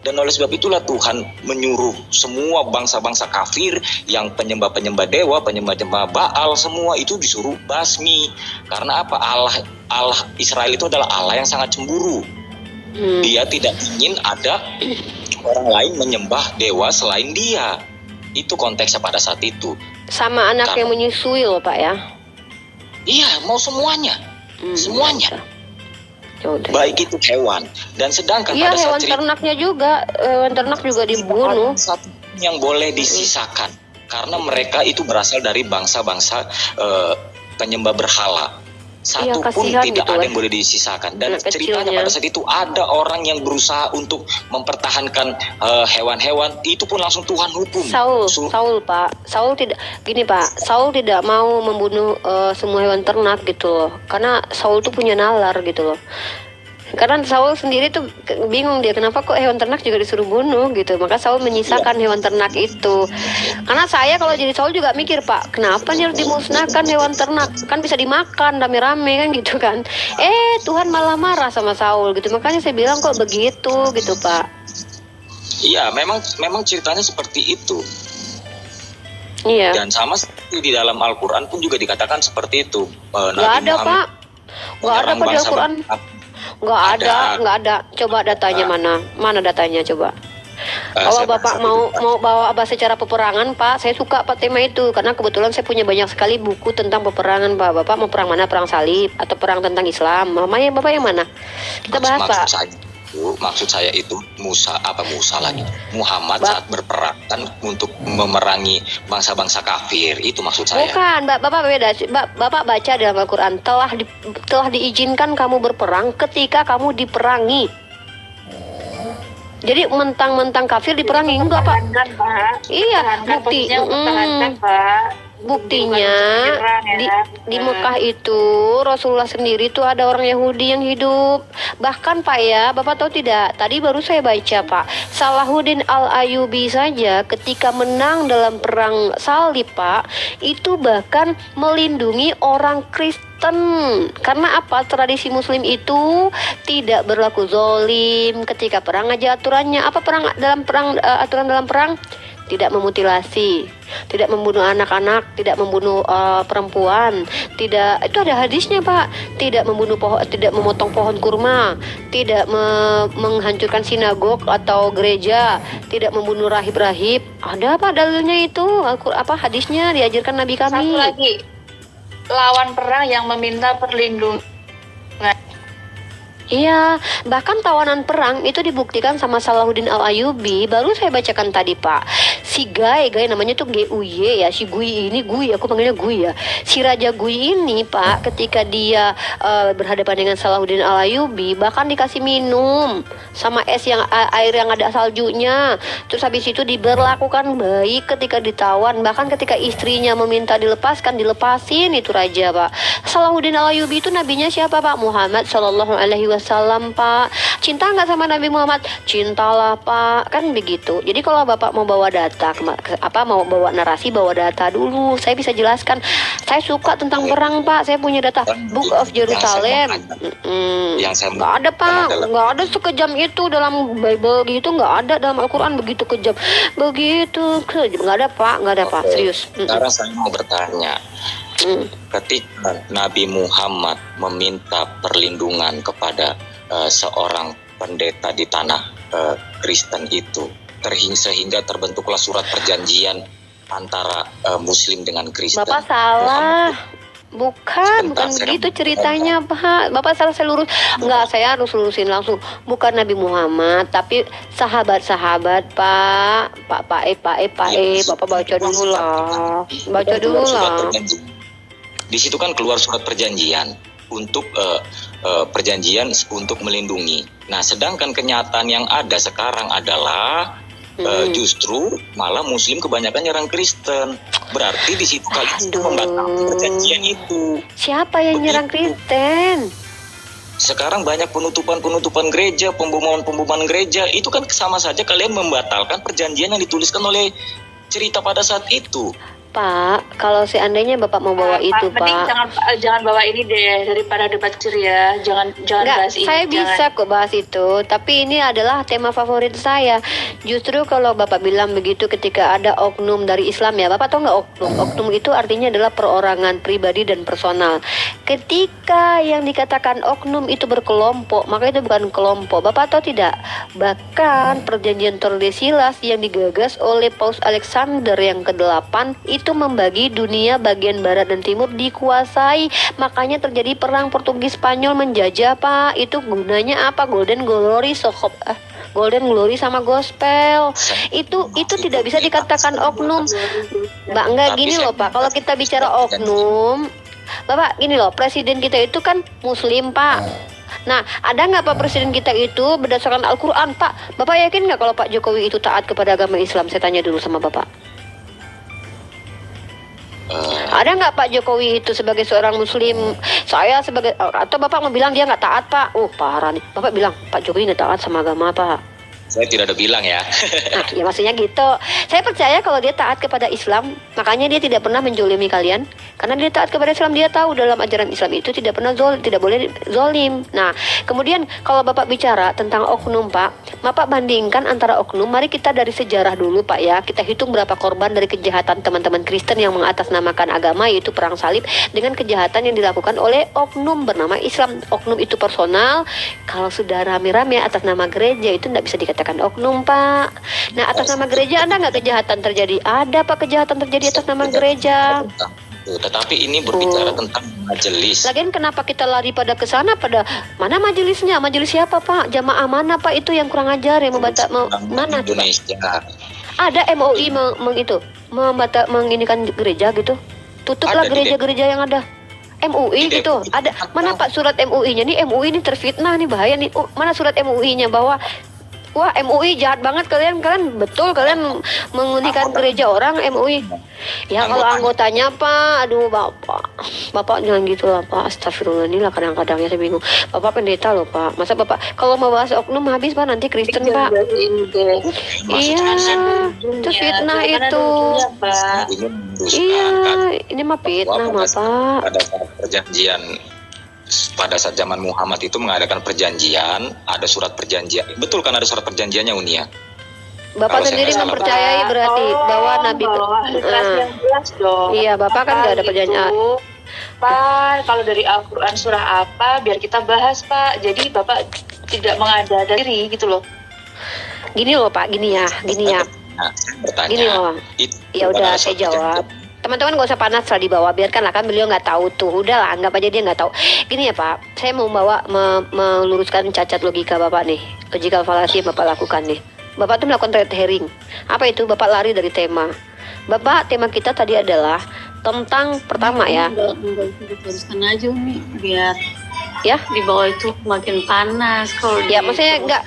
Dan oleh sebab itulah Tuhan menyuruh semua bangsa-bangsa kafir yang penyembah-penyembah dewa, penyembah-penyembah Baal, semua itu disuruh basmi. Karena apa? Allah Israel itu adalah Allah yang sangat cemburu. Dia tidak ingin ada orang lain menyembah dewa selain dia. Itu konteksnya pada saat itu. Sama anak yang menyusui loh, Pak, ya? Iya, mau semuanya. Semuanya. Baik itu hewan, dan sedangkan pada saat hewan ternaknya juga, hewan ternak juga dibunuh. Satu yang boleh disisakan karena mereka itu berasal dari bangsa-bangsa penyembah berhala. Satu pun tidak ada yang boleh disisakan. Dan ceritanya pada saat itu ada orang yang berusaha untuk mempertahankan hewan-hewan, itu pun langsung Tuhan hukum. Saul, Pak. Saul tidak mau membunuh semua hewan ternak gitu loh. Karena Saul tuh punya nalar gitu loh. Karena Saul sendiri tuh bingung dia kenapa kok hewan ternak juga disuruh bunuh gitu. Maka Saul menyisakan hewan ternak itu. Karena saya kalau jadi Saul juga mikir, Pak, kenapa nih harus dimusnahkan hewan ternak? Kan bisa dimakan rame-rame kan gitu kan. Tuhan malah marah sama Saul gitu. Makanya saya bilang kok begitu gitu, Pak. Iya, memang ceritanya seperti itu. Iya. Dan sama seperti di dalam Al-Quran pun juga dikatakan seperti itu. Nggak ada, Pak. Nggak ada pada Al-Quran. Nggak ada. Coba datanya mana datanya coba. Kalau Bapak mau bawa bahasa secara peperangan, Pak, saya suka Pak tema itu karena kebetulan saya punya banyak sekali buku tentang peperangan, Pak. Bapak mau perang mana? Perang salib atau perang tentang Islam? Bapak yang mana? Kita bahas, Pak. Maksud saya itu Muhammad saat berperang kan untuk memerangi bangsa-bangsa kafir, itu maksud saya. Bukan, Bapak beda. Bapak baca dalam Al-Quran telah diizinkan kamu berperang ketika kamu diperangi. Jadi mentang-mentang kafir diperangi enggak Pak? Mempertahankan, Pak. Iya, Mempertahankan, bukti posisinya mempertahankan, Pak. buktinya Menyerang, ya. di Mekah itu Rasulullah sendiri tuh ada orang Yahudi yang hidup. Bahkan Pak ya, Bapak tahu tidak? Tadi baru saya baca Pak, Salahuddin Al-Ayyubi saja ketika menang dalam perang salib Pak, itu bahkan melindungi orang Kristen. Karena apa? Tradisi Muslim itu tidak berlaku zolim ketika perang aja aturannya. Apa perang dalam perang aturan dalam perang? Tidak memutilasi, tidak membunuh anak-anak, tidak membunuh perempuan, tidak, itu ada hadisnya Pak, tidak membunuh pohon, tidak memotong pohon kurma, tidak menghancurkan sinagog atau gereja, tidak membunuh rahib-rahib. Ada apa dalilnya itu? Apa hadisnya diajarkan Nabi kami? Satu lagi, lawan perang yang meminta perlindungan. Iya, bahkan tawanan perang itu dibuktikan sama Salahuddin Al-Ayyubi. Baru saya bacakan tadi Pak. Si Gai namanya tuh Guy ya. Si Guy ini, Guy, aku panggilnya Guy ya. Si Raja Guy ini Pak, ketika dia berhadapan dengan Salahuddin Al-Ayyubi, bahkan dikasih minum sama es yang air yang ada saljunya. Terus habis itu diberlakukan baik ketika ditawan. Bahkan ketika istrinya meminta dilepasin itu Raja Pak. Salahuddin Al-Ayyubi itu nabinya siapa Pak? Muhammad Shallallahu Alaihi Wasallam Pak. Cinta nggak sama Nabi Muhammad? Cintalah Pak, kan begitu. Jadi kalau Bapak mau bawa data, mau bawa narasi, bawa data dulu. Saya bisa jelaskan. Saya suka tentang perang Pak. Saya punya data Book of Jerusalem. Nggak ada Pak, nggak ada sekejam itu dalam Bible gitu, nggak ada dalam Al-Quran begitu kejam, nggak ada Pak, nggak ada Pak, serius. Sekarang saya mau bertanya. Ketika Nabi Muhammad meminta perlindungan kepada seorang pendeta di tanah Kristen itu, sehingga terbentuklah surat perjanjian antara Muslim dengan Kristen. Bapak salah. Bukan begitu ceritanya Pak. Bapak salah, saya lurus. Enggak, saya harus lurusin langsung. Bukan Nabi Muhammad, tapi sahabat-sahabat Pak. Pak Bapak baca dulu lah. Baca dulu lah. Di situ kan keluar surat perjanjian untuk perjanjian untuk melindungi. Nah, sedangkan kenyataan yang ada sekarang adalah justru malah Muslim kebanyakan nyerang Kristen. Berarti di situ kalian membatalkan perjanjian itu. Siapa yang nyerang Kristen? Sekarang banyak penutupan gereja, pemboman gereja. Itu kan sama saja kalian membatalkan perjanjian yang dituliskan oleh cerita pada saat itu. Pak, kalau seandainya Bapak mau bawa itu, mending Pak. jangan bawa ini deh, daripada debat ceria. Jangan bahas ini. Saya bisa kok bahas itu, tapi ini adalah tema favorit saya. Justru kalau Bapak bilang begitu ketika ada oknum dari Islam ya, Bapak tahu nggak oknum? Oknum itu artinya adalah perorangan pribadi dan personal. Ketika yang dikatakan oknum itu berkelompok, maka itu bukan kelompok. Bapak tahu tidak? Bahkan perjanjian Tordesillas yang digagas oleh Paus Alexander yang ke-8 itu membagi dunia bagian barat dan timur dikuasai. Makanya terjadi perang Portugis Spanyol menjajah Pak. Itu gunanya apa? Golden Glory sama gospel. Itu tidak bisa dikatakan oknum. Mbak, enggak gini loh Pak. Kalau kita bicara oknum, Bapak gini loh, presiden kita itu kan Muslim Pak. Nah, ada nggak Pak presiden kita itu berdasarkan Al-Quran Pak? Bapak yakin nggak kalau Pak Jokowi itu taat kepada agama Islam? Saya tanya dulu sama Bapak. Ada nggak Pak Jokowi itu sebagai seorang Muslim? Saya sebagai, atau Bapak mau bilang dia nggak taat Pak? Oh parah nih. Bapak bilang Pak Jokowi nggak taat sama agama Pak. Saya tidak ada bilang ya. Nah, ya maksudnya gitu. Saya percaya kalau dia taat kepada Islam, makanya dia tidak pernah menjolimi kalian. Karena dia taat kepada Islam, dia tahu dalam ajaran Islam itu tidak boleh zolim. Nah, kemudian kalau Bapak bicara tentang oknum Pak, Bapak bandingkan antara oknum. Mari kita dari sejarah dulu Pak ya. Kita hitung berapa korban dari kejahatan teman-teman Kristen yang mengatasnamakan agama, yaitu perang salib, dengan kejahatan yang dilakukan oleh oknum bernama Islam. Oknum itu personal. Kalau sudah rame-rame atas nama gereja itu tidak bisa dikatakan oknum Pak. Nah, atas nama gereja ada nggak kejahatan terjadi? Ada Pak, kejahatan terjadi atas nama gereja. Tetapi ini berbicara tentang majelis. Lagian kenapa kita lari pada ke sana? Pada mana majelisnya? Majelis siapa Pak? Jamaah mana Pak itu yang kurang ajar yang mana? Indonesia. Ada MUI menginikan gereja gitu. Tutuplah gereja-gereja yang ada. MUI gitu. Ada mana Pak surat MUI-nya? Nih MUI ini terfitnah nih, bahaya nih. Mana surat MUI-nya bahwa Wah, MUI jahat banget kalian betul kalian menghunikan gereja orang MUI. Ya kalau anggotanya Pak, aduh Bapak jangan gitu lah Pak. Astagfirullah, inilah kadang-kadang ya saya bingung. Bapak pendeta loh Pak. Masa Bapak kalau mau bahas oknum habis Pak nanti Kristen Pak. Iya, itu fitnah itu. Iya, ini mah fitnah mah Pak. Pada saat perjanjian, pada saat zaman Muhammad itu mengadakan perjanjian, ada surat perjanjian. Betul kan ada surat perjanjiannya Unia? Bapak Kalau sendiri saya nggak salah, mempercayai berarti bahwa Nabi yang jelas dong. Iya, Bapak kan nggak ada perjanjian. Pak, kalau dari Al-Quran surah apa, biar kita bahas Pak. Jadi Bapak tidak mengada-ada diri gitu loh. Gini loh Pak, gini ya. Nah, bertanya. Gini loh. Ya udah saya jawab. Teman-teman gak usah panas lah di bawah, biarkanlah kan beliau nggak tahu tuh, udahlah anggap aja dia nggak tahu. Gini ya Pak, saya mau meluruskan cacat logika Bapak nih, logical fallacy yang Bapak lakukan nih. Bapak tuh melakukan red herring. Apa itu? Bapak lari dari tema. Bapak, tema kita tadi adalah tentang pertama ya. Teruskan aja nih biar Ya, di bawah itu makin panas kalau ya maksudnya enggak.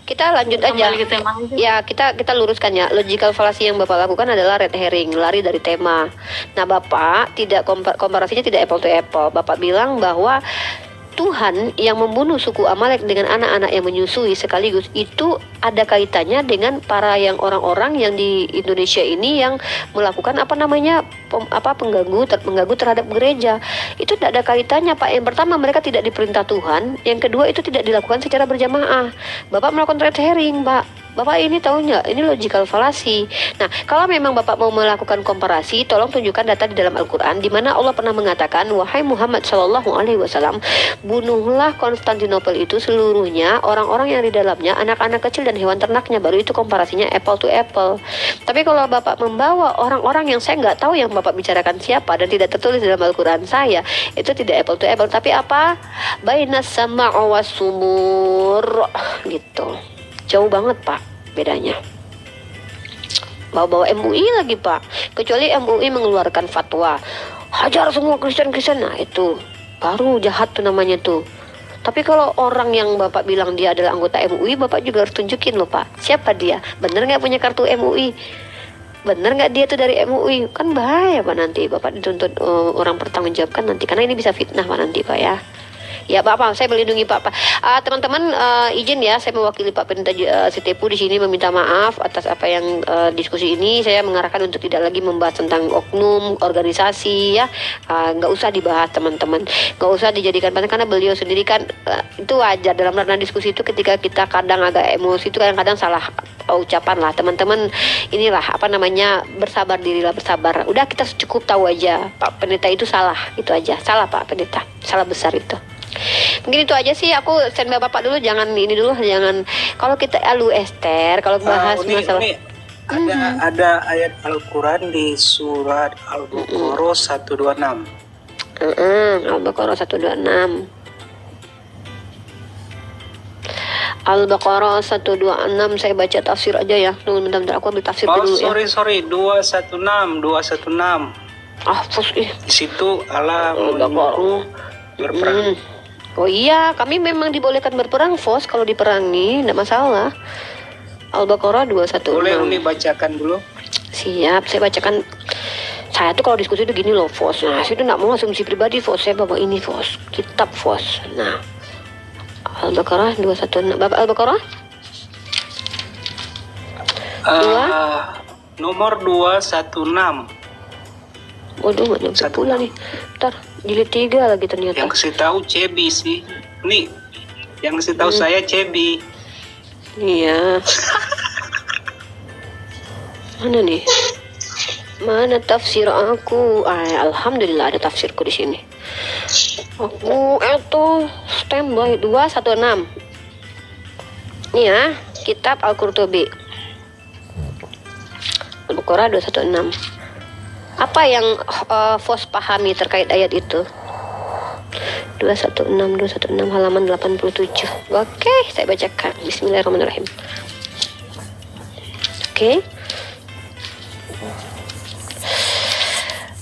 Kita lanjut aja. Kembali ke tema aja. Ya, kita luruskan ya. Logical fallacy yang Bapak lakukan adalah red herring, lari dari tema. Nah, Bapak tidak komparasinya tidak apple to apple. Bapak bilang bahwa Tuhan yang membunuh suku Amalek dengan anak-anak yang menyusui sekaligus itu ada kaitannya dengan para orang-orang yang di Indonesia ini yang melakukan pengganggu terhadap gereja. Itu tidak ada kaitannya Pak. Yang pertama, mereka tidak diperintah Tuhan. Yang kedua, itu tidak dilakukan secara berjamaah. Bapak melakukan red herring Pak. Bapak ini tahu nggak? Ini logical fallacy. Nah, kalau memang Bapak mau melakukan komparasi, tolong tunjukkan data di dalam Al-Quran di mana Allah pernah mengatakan, wahai Muhammad Shallallahu Alaihi Wasallam, bunuhlah Konstantinopel itu seluruhnya, orang-orang yang di dalamnya, anak-anak kecil dan hewan ternaknya. Baru itu komparasinya apple to apple. Tapi kalau Bapak membawa orang-orang yang saya nggak tahu yang Bapak bicarakan siapa dan tidak tertulis dalam Al-Quran saya, itu tidak apple to apple. Tapi apa? Bainas sama was sumur gitu. Jauh banget Pak bedanya. Bawa-bawa MUI lagi Pak. Kecuali MUI mengeluarkan fatwa hajar semua Kristen. Nah itu baru jahat tuh namanya tuh. Tapi kalau orang yang Bapak bilang dia adalah anggota MUI, Bapak juga harus tunjukin loh Pak, siapa dia, bener nggak punya kartu MUI, bener nggak dia tuh dari MUI. Kan bahaya Pak, nanti Bapak dituntut orang bertanggungjawabkan nanti, karena ini bisa fitnah Pak nanti Pak ya. Ya Pak, saya melindungi Pak. Teman-teman izin ya, saya mewakili Pak Pendeta Sitepu di sini meminta maaf atas apa yang diskusi ini. Saya mengarahkan untuk tidak lagi membahas tentang oknum, organisasi ya. Nggak usah dibahas teman-teman, nggak usah dijadikan panjang karena beliau sendiri kan itu wajar dalam ranah diskusi itu. Ketika kita kadang agak emosi itu kadang-kadang salah ucapan lah teman-teman. Inilah bersabar dirilah, bersabar. Udah kita cukup tahu aja Pak Pendeta itu salah, itu aja. Salah Pak Pendeta, salah besar itu. Mungkin itu aja sih, aku standby Bapak dulu, jangan kalau kita Esther, kalau bahas masalah ada ayat Al-Quran di surat Al-Baqarah 126. Al-Baqarah 126. Al-Baqarah 126, saya baca tafsir aja ya. Tunggu bentar, aku ambil tafsir dulu ya. Sorry, 216. Di situ Allah menyuruh berperang. Oh iya, kami memang dibolehkan berperang, Fos. Kalau diperangi, tidak masalah. Al-Baqarah 216. Boleh Uni bacakan dulu? Siap, saya bacakan. Saya tuh kalau diskusi itu gini loh, Fos. Nah, saya tuh tidak mau asumsi pribadi, Fos. Saya bawa ini, Fos. Kitab, Fos. Nah, Al-Baqarah 216. Bapak Al-Baqarah? Nomor 216. Waduh, nggak nyampe pula nih. Ntar, jilid 3 lagi ternyata. Yang kasih tahu Cebi sih. Nih, yang kasih tahu saya Cebi. Iya. Mana nih? Mana tafsir aku? Alhamdulillah ada tafsirku di sini. Aku itu standby 216. Ini ya, kitab Al-Qurtubi. Al-Baqarah 216. Apa yang Fos pahami terkait ayat itu? 216 halaman 87. Oke, saya bacakan. Bismillahirrahmanirrahim.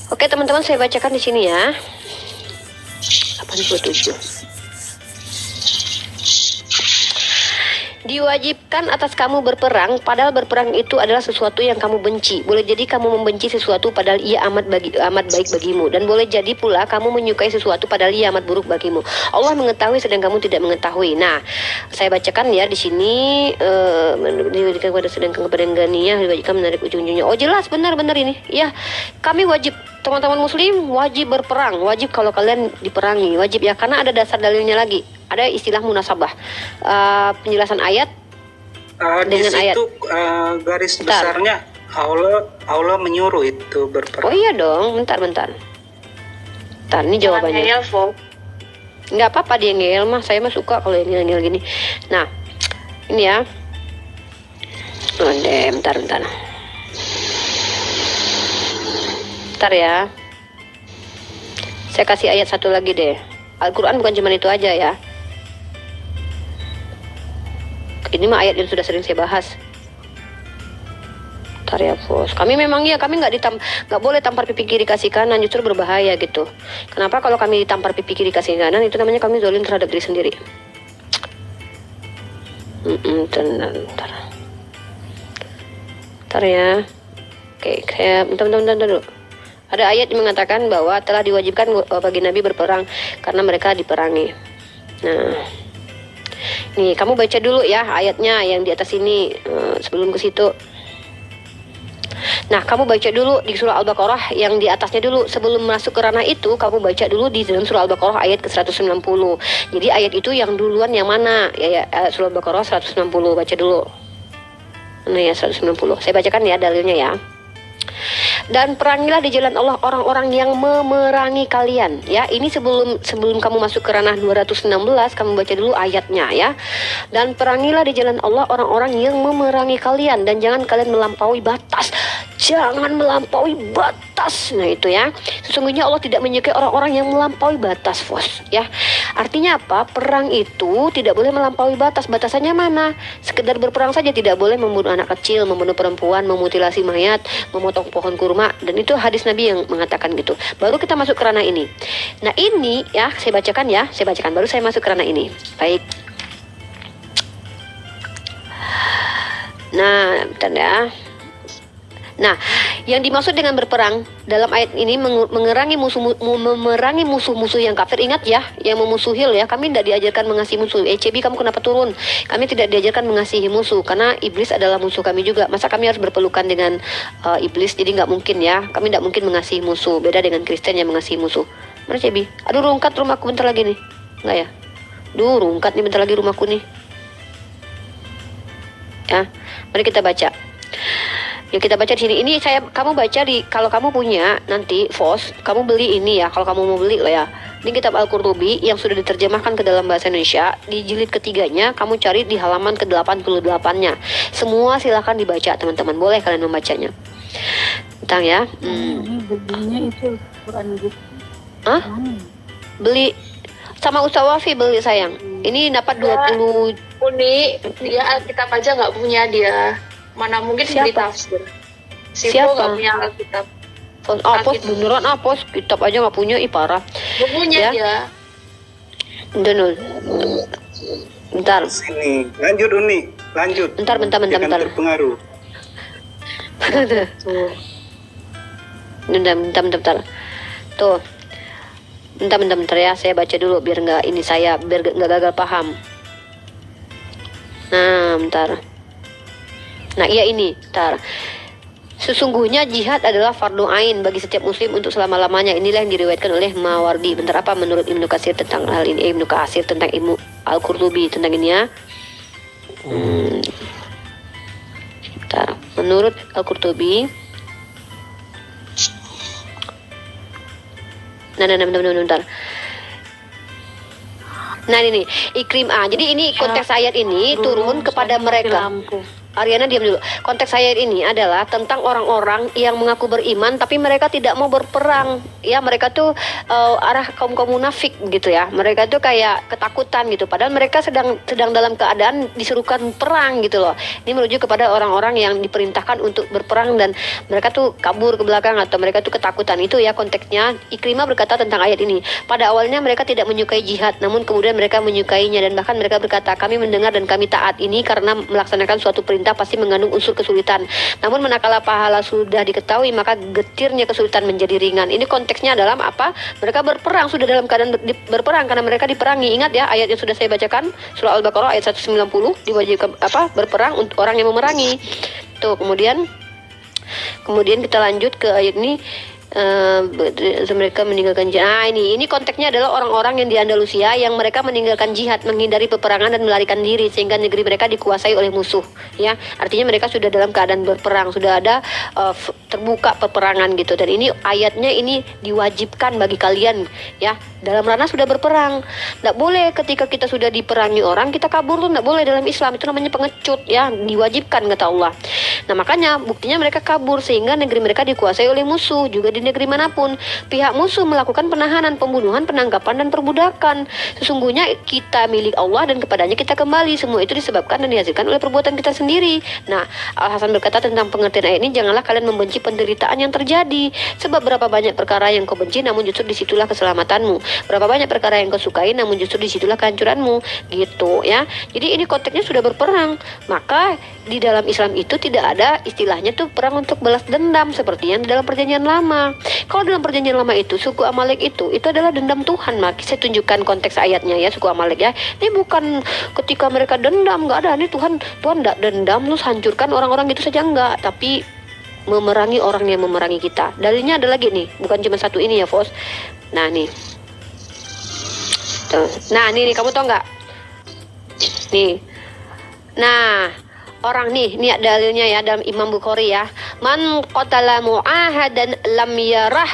Oke, teman-teman, saya bacakan di sini ya. 87. Diwajibkan atas kamu berperang, padahal berperang itu adalah sesuatu yang kamu benci. Boleh jadi kamu membenci sesuatu padahal ia amat baik bagimu, dan boleh jadi pula kamu menyukai sesuatu padahal ia amat buruk bagimu. Allah mengetahui sedang kamu tidak mengetahui. Nah, saya bacakan ya di sini, diwajibkan kepada sedangkan kepada ganiyah diwajibkan menarik ujung-ujungnya. Oh jelas, benar-benar ini. Ya, kami wajib, teman-teman muslim wajib berperang, wajib kalau kalian diperangi, wajib ya, karena ada dasar dalilnya lagi. Ada istilah munasabah, penjelasan ayat dengan ayat. Di situ garis besarnya Allah menyuruh itu berperang. Oh iya dong, bentar. Bentar, ini jawabannya. Ngeyel, Fo. Nggak apa-apa dia ngeyel mah, saya mah suka kalau yang ngeyel gini. Nah, ini ya. Bentar. Bentar ya. Saya kasih ayat satu lagi deh. Al-Quran bukan cuma itu aja ya. Ini mah ayat yang sudah sering saya bahas. Bentar ya, Bos. Kami memang ya, kami nggak boleh tampar pipi kiri kasih kanan, justru berbahaya gitu. Kenapa? Kalau kami ditampar pipi kiri kasih kanan, itu namanya kami zalim terhadap diri sendiri. Bentar ya. Oke, saya bentar dulu. Ada ayat yang mengatakan bahwa telah diwajibkan bagi Nabi berperang karena mereka diperangi. Nah, nih kamu baca dulu ya ayatnya yang di atas ini sebelum ke situ. Nah, kamu baca dulu di surah Al-Baqarah yang di atasnya dulu. Sebelum masuk ke ranah itu, kamu baca dulu di dalam surah Al-Baqarah ayat ke-190. Jadi ayat itu yang duluan yang mana? Ya, surah Al-Baqarah 160, baca dulu. Nah ya, 190. Saya bacakan ya dalilnya ya. Dan perangilah di jalan Allah orang-orang yang memerangi kalian. Ya, ini sebelum kamu masuk ke ranah 216, kamu baca dulu ayatnya ya. Dan perangilah di jalan Allah orang-orang yang memerangi kalian, dan jangan kalian melampaui batas. Jangan melampaui batas. Nah itu ya. Sesungguhnya Allah tidak menyukai orang-orang yang melampaui batas, Bos. Ya. Artinya apa? Perang itu tidak boleh melampaui batas. Batasannya mana? Sekedar berperang saja tidak boleh membunuh anak kecil, membunuh perempuan, memutilasi mayat, memotong pohon kurma, dan itu hadis Nabi yang mengatakan gitu. Baru kita masuk ke ranah ini. Nah ini ya, saya bacakan baru saya masuk ke ranah ini. Baik. Nah, bentar ya. Nah, yang dimaksud dengan berperang dalam ayat ini memerangi musuh-musuh yang kafir. Ingat ya, yang memusuhil ya. Kami tidak diajarkan mengasihi musuh. ECB kamu kenapa turun? Kami tidak diajarkan mengasihi musuh karena iblis adalah musuh kami juga. Masa kami harus berpelukan dengan iblis? Jadi nggak mungkin ya. Kami tidak mungkin mengasihi musuh. Beda dengan Kristen yang mengasihi musuh. Mana CB? Aduh, rungkat rumahku bentar lagi nih. Enggak ya? Duh, rungkat nih bentar lagi rumahku nih. Ya, mari kita baca. Yang kita baca di sini, ini kamu baca kalau kamu punya nanti Fos, kamu beli ini ya, kalau kamu mau beli lah ya. Ini kitab Al-Qurtubi yang sudah diterjemahkan ke dalam bahasa Indonesia, di jilid ketiganya kamu cari di halaman ke-88-nya. Semua silahkan dibaca teman-teman, boleh kalian membacanya. Tentang ya. Ini belinya itu Quran gitu. Hah? Beli sama Ustaz Wafi beli sayang. Ini dapat 20. Uni, dia Alkitab aja nggak punya dia. Mana mungkin beli tafsir. Siapa? Nggak punya Alkitab. Pos beneran pos kitab aja nggak punya, parah. Nggak punya ya. dia. Bentar. Sini, lanjut Uni, lanjut. Bentar. Terpengaruh. Tuh. Bentar. Tuh. Bentar ya, saya baca dulu biar nggak gagal paham. Nah, bentar. Nah, iya ini, bentar. Sesungguhnya jihad adalah fardu ain bagi setiap muslim untuk selama-lamanya. Inilah yang diriwayatkan oleh Mawardi. Bentar, apa menurut Ibnu Katsir tentang hal ini? Ibnu Katsir tentang Ibnu Al-Qurtubi tentang ini ya. Bentar. Menurut Al-Qurtubi. Bentar. Nah ini Ikrimah. Jadi ini konteks ayat ini turun kepada mereka. Ariana diam dulu. Konteks ayat ini adalah tentang orang-orang yang mengaku beriman tapi mereka tidak mau berperang. Ya, mereka tuh arah kaum munafik gitu ya. Mereka tuh kayak ketakutan gitu. Padahal mereka sedang dalam keadaan disuruhkan perang gitu loh. Ini merujuk kepada orang-orang yang diperintahkan untuk berperang dan mereka tuh kabur ke belakang atau mereka tuh ketakutan. Itu ya konteksnya. Ikrimah berkata tentang ayat ini. Pada awalnya mereka tidak menyukai jihad, namun kemudian mereka menyukainya dan bahkan mereka berkata, kami mendengar dan kami taat. Ini karena melaksanakan suatu perintah pasti mengandung unsur kesulitan. Namun manakala pahala sudah diketahui, maka getirnya kesulitan menjadi ringan. Ini konteksnya dalam apa? Mereka berperang, sudah dalam keadaan berperang karena mereka diperangi. Ingat ya ayat yang sudah saya bacakan, surah Al-Baqarah ayat 190, diwajibkan berperang untuk orang yang memerangi. Tuh, kemudian kita lanjut ke ayat ini. Mereka meninggalkan jihad. Ini konteksnya adalah orang-orang yang di Andalusia yang mereka meninggalkan jihad, menghindari peperangan dan melarikan diri sehingga negeri mereka dikuasai oleh musuh. Ya, artinya mereka sudah dalam keadaan berperang, sudah ada terbuka peperangan gitu. Dan ini ayatnya ini diwajibkan bagi kalian ya. Dalam ranah sudah berperang. Tidak boleh ketika kita sudah diperangi orang kita kabur tuh tidak boleh dalam Islam. Itu namanya pengecut ya, diwajibkan kata Allah. Nah makanya buktinya mereka kabur sehingga negeri mereka dikuasai oleh musuh. Juga di negeri manapun pihak musuh melakukan penahanan, pembunuhan, penangkapan dan perbudakan. Sesungguhnya kita milik Allah dan kepadanya kita kembali. Semua itu disebabkan dan dihasilkan oleh perbuatan kita sendiri. Nah Al-Hasan berkata tentang pengertian ayat ini, janganlah kalian membenci penderitaan yang terjadi. Sebab berapa banyak perkara yang kau benci namun justru disitulah keselamatanmu. Berapa banyak perkara yang kau sukai namun justru disitulah kehancuranmu gitu ya. Jadi ini konteksnya sudah berperang. Maka di dalam Islam itu tidak ada istilahnya tuh perang untuk balas dendam seperti yang di dalam perjanjian lama. Kalau dalam perjanjian lama itu suku Amalek itu adalah dendam Tuhan. Maka saya tunjukkan konteks ayatnya ya, suku Amalek ya. Ini bukan ketika mereka dendam, nggak ada. Ini Tuhan tidak dendam terus hancurkan orang-orang gitu saja, enggak, tapi memerangi orang yang memerangi kita. Dalilnya ada lagi nih, bukan cuma satu ini ya Fos. Nah nih tuh. Nah nih kamu tau nggak nih, nah orang nih dalilnya ya dalam Imam Bukhari ya, man qatala mu'ahadan lam yarah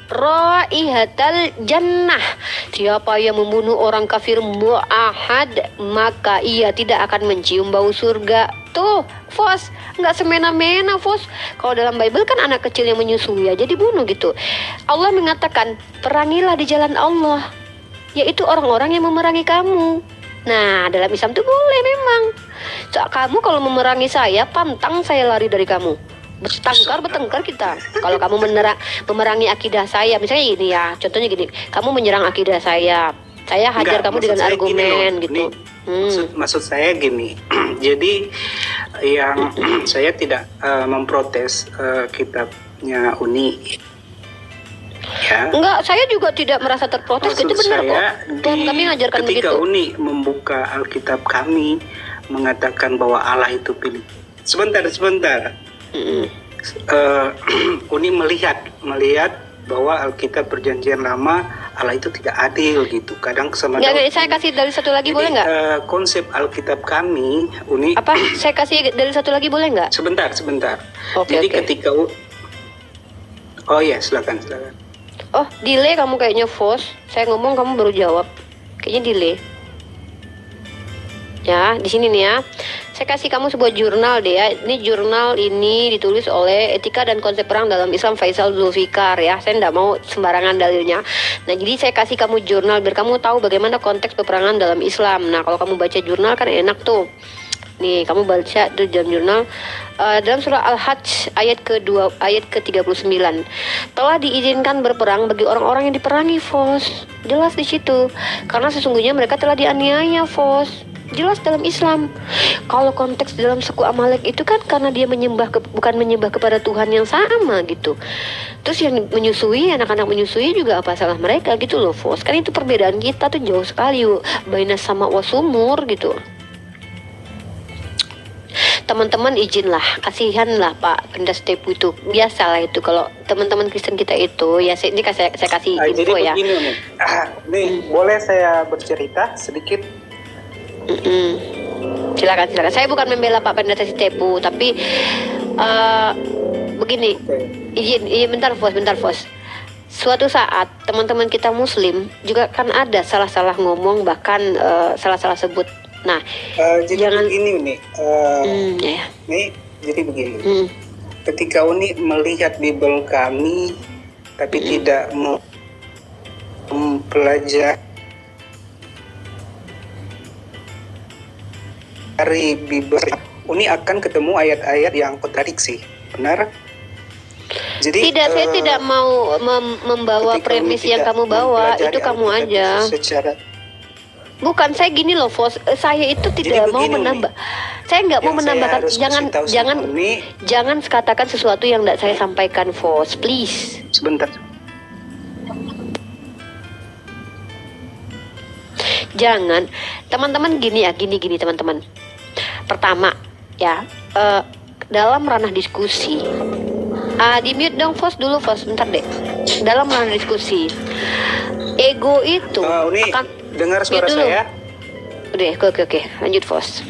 raihatal jannah. Siapa yang membunuh orang kafir mu'ahad maka ia tidak akan mencium bau surga. Tuh Fos, nggak semena-mena Fos. Kalau dalam Bible kan anak kecil yang menyusui aja dibunuh gitu. Allah mengatakan perangilah di jalan Allah, yaitu orang-orang yang memerangi kamu. Nah dalam Islam tuh boleh memang. Kamu kalau memerangi saya, pantang saya lari dari kamu. Bertengkar kita. Kalau kamu memerangi akidah saya, misalnya gini ya, contohnya gini, kamu menyerang akidah saya hajar kamu dengan argumen gitu. Maksud saya gini, jadi yang saya tidak memprotes kitabnya Uni. Ya. Enggak, saya juga tidak merasa terprotes. Itu benar kok. Tuhan kami ngajarkan begitu. Ketika Uni membuka Alkitab kami mengatakan bahwa Allah itu pilih. Sebentar. Uni melihat bahwa Alkitab Perjanjian Lama Allah itu tidak adil gitu. Kadang sama. Saya kasih dalil satu lagi. Jadi, boleh nggak? Konsep Alkitab kami Uni. Apa? Saya kasih dalil satu lagi boleh nggak? Sebentar. Jadi ketika oh ya silakan. Oh, delay kamu kayaknya Fos. Saya ngomong kamu baru jawab. Kayaknya delay. Ya, di sini nih ya. Saya kasih kamu sebuah jurnal deh ya. Ini jurnal ini ditulis oleh Etika dan Konsep Perang dalam Islam Faisal Zulfikar ya. Saya tidak mau sembarangan dalilnya. Nah, jadi saya kasih kamu jurnal biar kamu tahu bagaimana konteks peperangan dalam Islam. Nah, kalau kamu baca jurnal kan enak tuh. Nih, kamu baca tuh dalam jurnal dalam surah Al-Hajj ayat ke-39. Telah diizinkan berperang bagi orang-orang yang diperangi, Fos. Jelas di situ. Karena sesungguhnya mereka telah dianiaya, Fos. Jelas dalam Islam. Kalau konteks dalam suku Amalek itu kan karena dia bukan menyembah kepada Tuhan yang sama gitu. Terus yang menyusui, anak-anak menyusui juga apa salah mereka gitu loh, Fos. Kan itu perbedaan kita tuh jauh sekali, baina sama wasumur gitu. Teman-teman izinlah, kasihanlah Pak Pendas Tepu itu. Biasalah itu kalau teman-teman Kristen kita itu ya, saya kasih info ya. Jadi begini nih, boleh saya bercerita sedikit? Silakan. Saya bukan membela Pak Pendas Tepu, tapi begini. Izin bentar Fos. Suatu saat teman-teman kita Muslim juga kan ada salah-salah ngomong, bahkan salah-salah sebut Nah, Jadi jangan- begini nih, ya. nih jadi begini. Hmm. Ketika Uni melihat Bible kami, tapi tidak mempelajari Bible, Uni akan ketemu ayat-ayat yang kontradiksi, benar? Jadi Tidak, saya tidak mau membawa ketika Uni premis yang tidak kamu bawa, mempelajari itu kamu Alkitab aja. itu secara Bukan, saya gini loh, Fos. Saya itu tidak mau begini, Umi. menambah. Saya nggak mau yang saya menambahkan. harus Jangan, kasih tahu sama jangan, Uni, jangan katakan sesuatu yang tidak saya sampaikan, Fos. Please. sebentar. Jangan, teman-teman gini ya, gini teman-teman. Pertama, ya, dalam ranah diskusi, di mute dong, Fos dulu, Fos, bentar deh. Dalam ranah diskusi, ego itu Uni, akan dengar suara mute dulu. saya? Udah, oke, lanjut, Fos.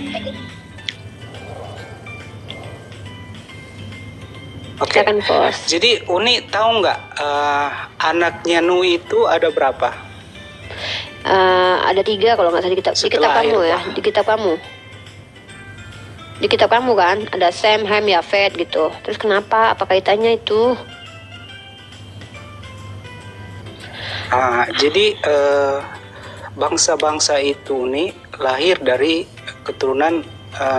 Oke. Silakan, Fos. Jadi Uni tahu nggak anaknya Nu itu ada berapa? Ada 3 kalau nggak salah di kitab Setelah kamu ya, akhir, di kitab kamu. Di kitab kamu kan ada Sem, Ham, Yafet gitu. Terus kenapa? Apa kaitannya itu? Jadi bangsa-bangsa itu nih lahir dari keturunan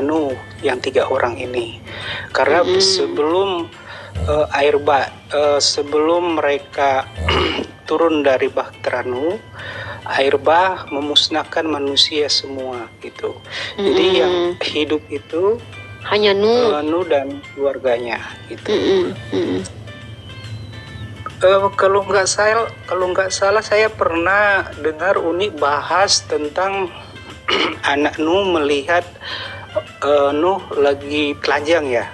Nuh yang 3 orang ini. Karena sebelum sebelum mereka turun dari bahtera Nuh, air bah memusnahkan manusia semua gitu. Jadi yang hidup itu Hanya Nuh. Nuh dan keluarganya gitu. Kalau nggak salah saya pernah dengar Uni bahas tentang anak Nuh melihat Nuh lagi telanjang ya.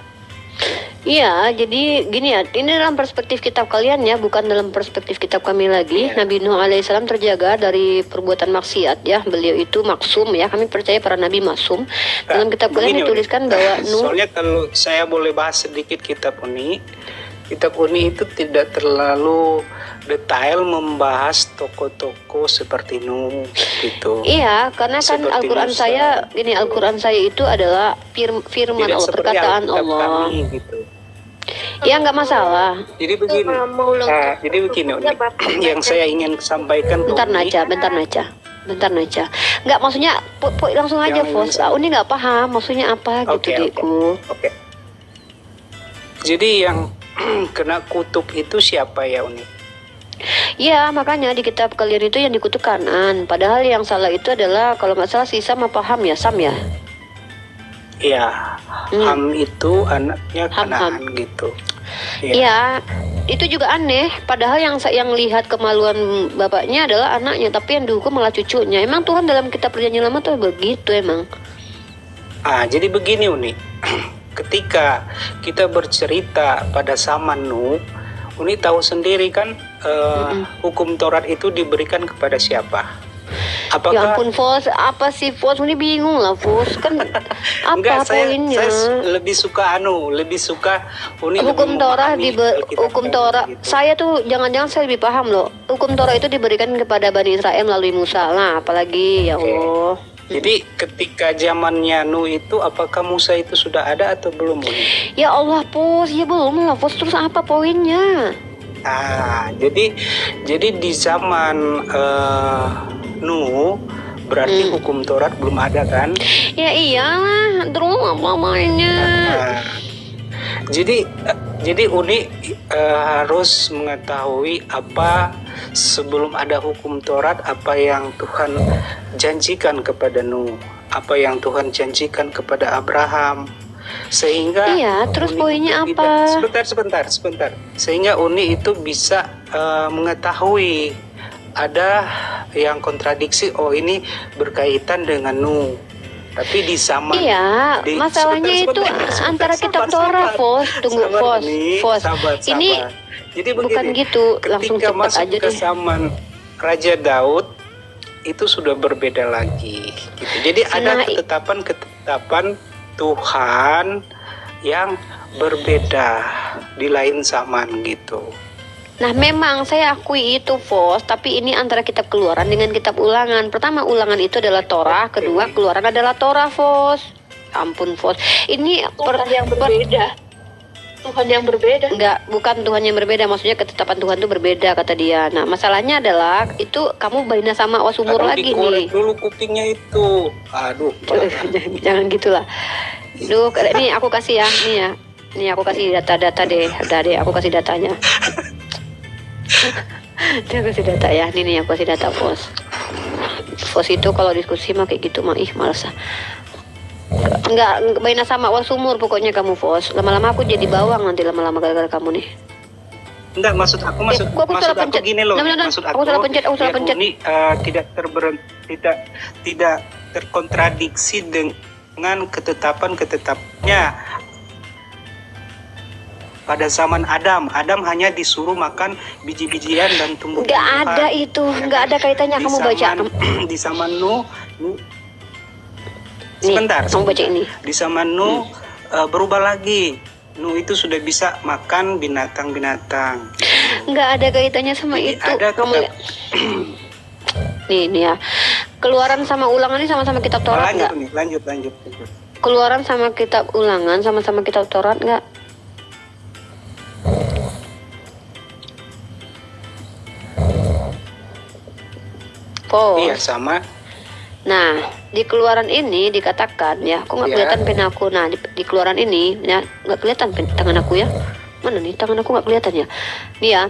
Iya, jadi gini ya, ini dalam perspektif kitab kalian ya, bukan dalam perspektif kitab kami lagi. Nabi Nuh alaihissalam terjaga dari perbuatan maksiat ya, beliau itu maksum ya, kami percaya para nabi maksum. Dalam kitab kalian Begini, dituliskan bahwa Nuh. Soalnya kalau saya boleh bahas sedikit kitab Uni itu tidak terlalu detail membahas tokoh-tokoh seperti Nuh gitu. Iya, karena kan Seperti Al-Quran Musa. saya, gini, Al-Quran saya itu adalah firman Tidak Allah, seperti perkataan Alkitab Allah. kami, gitu. Iya, nggak masalah. Jadi begini, Uni, yang saya ingin sampaikan ke Bentar Uni, Naja. Nggak, maksudnya langsung aja, Yang Fos. Uni nggak paham maksudnya apa gitu, Oke. Diku. Oke. Jadi yang kena kutuk itu siapa ya, Uni? Iya, makanya di kitab kalian itu yang dikutuk Kanan. Padahal yang salah itu adalah, kalau nggak salah, si Sam apa Ham ya? Sam ya? Iya, Ham itu anaknya Ham. Kanaan gitu. Iya, itu juga aneh. Padahal yang lihat kemaluan bapaknya adalah anaknya, tapi yang dihukum malah cucunya. Emang Tuhan dalam kitab Perjanjian Lama tuh begitu emang. Jadi begini, Uni. Ketika kita bercerita pada zaman Nuh, Uni tahu sendiri kan hukum Taurat itu diberikan kepada siapa? Ya Apakah ampun, Fos, apa sih, Fos? Uni bingung lah, Fos. Kan apa Enggak, poinnya? saya lebih suka Uni Hukum lebih Torah memahami Alkitab hukum kami, Torah gitu. saya tuh jangan-jangan saya lebih paham loh. Hukum Torah itu diberikan kepada Bani Israel melalui Musa lah, apalagi ya Oke. Allah. Jadi ketika zamannya Nuh itu apakah Musa itu sudah ada atau belum, Uni? Ya Allah, Fos, ya belum lah, Fos. Terus apa poinnya? Jadi di zaman Nuh berarti hukum Taurat belum ada kan? Ya iyalah, terus apa mainnya? Jadi Uni harus mengetahui apa sebelum ada hukum Taurat, apa yang Tuhan janjikan kepada Nuh, apa yang Tuhan janjikan kepada Abraham, sehingga Iya, terus Uni poinnya itu apa? Sebentar. Sehingga Uni itu bisa mengetahui ada yang kontradiksi. Oh, ini berkaitan dengan Nuh. Tapi di zaman masalahnya itu antara kitab Torah, Fos. Tunggu, Fos. Sabar. Ini Jadi bukan begini, gitu, langsung ketika cepat masuk aja ke deh. zaman Raja Daud itu sudah berbeda lagi gitu. Jadi ada Nah, ketetapan Tuhan yang berbeda di lain zaman gitu. Nah, memang saya akui itu, Fos, tapi ini antara kitab Keluaran dengan kitab Ulangan. Pertama, Ulangan itu adalah Torah, kedua, Keluaran adalah Torah, Fos. Ampun, Fos. Ini Tuhan yang berbeda. Tuhan yang berbeda. Enggak, bukan Tuhan yang berbeda, maksudnya ketetapan Tuhan itu berbeda, kata dia. Nah, masalahnya adalah itu kamu baina sama awas umur lagi nih. Dulu kupingnya itu. Aduh. Jangan gitulah. Duh, ini aku kasih ya, nih ya. Nih aku kasih data-data deh. Udah deh, aku kasih datanya. Dia kasih data ya. Nih aku kasih data, Fos. Fos itu kalau diskusi mah kayak gitu mah, males ah. Enggak baina sama awal sumur pokoknya kamu, Fos. Lama-lama aku jadi bawang nanti lama-lama gara-gara kamu nih. Enggak, maksud aku maksud aku gini loh. Maksud aku salah pencet. Ini tidak terkontradiksi dengan ketetapannya. Pada zaman Adam hanya disuruh makan biji-bijian dan tumbuh-tumbuhan. Enggak ada itu, enggak ada kaitannya kamu baca. Di zaman Nuh sebentar, kamu baca ini. Di zaman Nuh berubah lagi. Nuh itu sudah bisa makan binatang-binatang. Enggak ada kaitannya sama Jadi itu. ada Kamu lihat. Nih ya. Keluaran sama Ulangan ini sama-sama kitab Taurat enggak? Lanjut. Keluaran sama kitab Ulangan sama-sama kitab Taurat enggak? Iya, sama. Nah, di Keluaran ini dikatakan ya, aku nggak kelihatan pen aku. Nah, di Keluaran ini ya nggak kelihatan tangan aku ya. Mana nih tangan aku nggak kelihatan ya. Nih ya,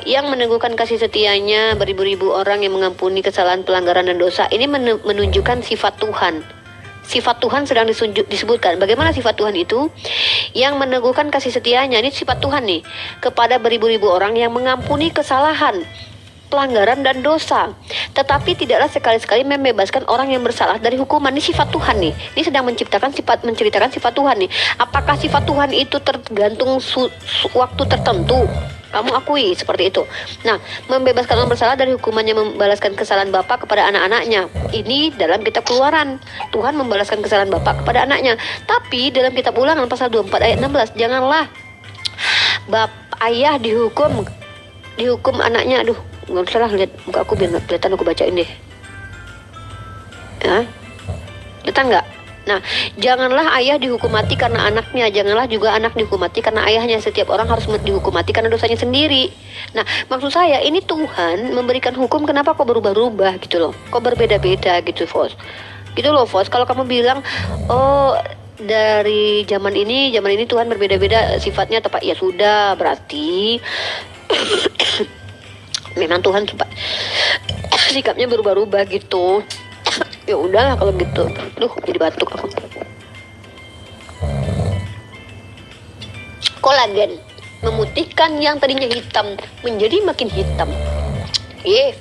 yang meneguhkan kasih setianya beribu-ribu orang yang mengampuni kesalahan, pelanggaran dan dosa. Ini menunjukkan sifat Tuhan. Sifat Tuhan sedang disebutkan. Bagaimana sifat Tuhan itu? Yang meneguhkan kasih setianya. Ini sifat Tuhan nih kepada beribu-ribu orang yang mengampuni kesalahan, pelanggaran dan dosa, tetapi tidaklah sekali-sekali membebaskan orang yang bersalah dari hukuman. Ini sifat Tuhan nih. Ini sedang menceritakan sifat Tuhan nih. Apakah sifat Tuhan itu tergantung waktu tertentu? Kamu akui seperti itu. Nah, membebaskan orang bersalah dari hukumannya, membalaskan kesalahan bapak kepada anak-anaknya. Ini dalam kitab Keluaran. Tuhan membalaskan kesalahan bapak kepada anaknya. Tapi dalam kitab Ulangan pasal 24 ayat 16, janganlah ayah dihukum anaknya. Aduh, nggak usah lah, lihat muka aku biar nggak kelihatan, aku bacain deh ya, kelihatan nggak? Nah, janganlah ayah dihukum mati karena anaknya, janganlah juga anak dihukum mati karena ayahnya. Setiap orang harus dihukum mati karena dosanya sendiri. Nah, maksud saya ini Tuhan memberikan hukum, kenapa kok berubah-ubah gitu loh, kok berbeda-beda gitu, Fos, gitu loh, Fos. Kalau kamu bilang oh dari zaman ini Tuhan berbeda-beda sifatnya, tepat, ya sudah, berarti memang Tuhan sikapnya berubah-ubah gitu. Ya udahlah kalau gitu. Duh, jadi batuk aku. Kolagen memutihkan yang tadinya hitam menjadi makin hitam.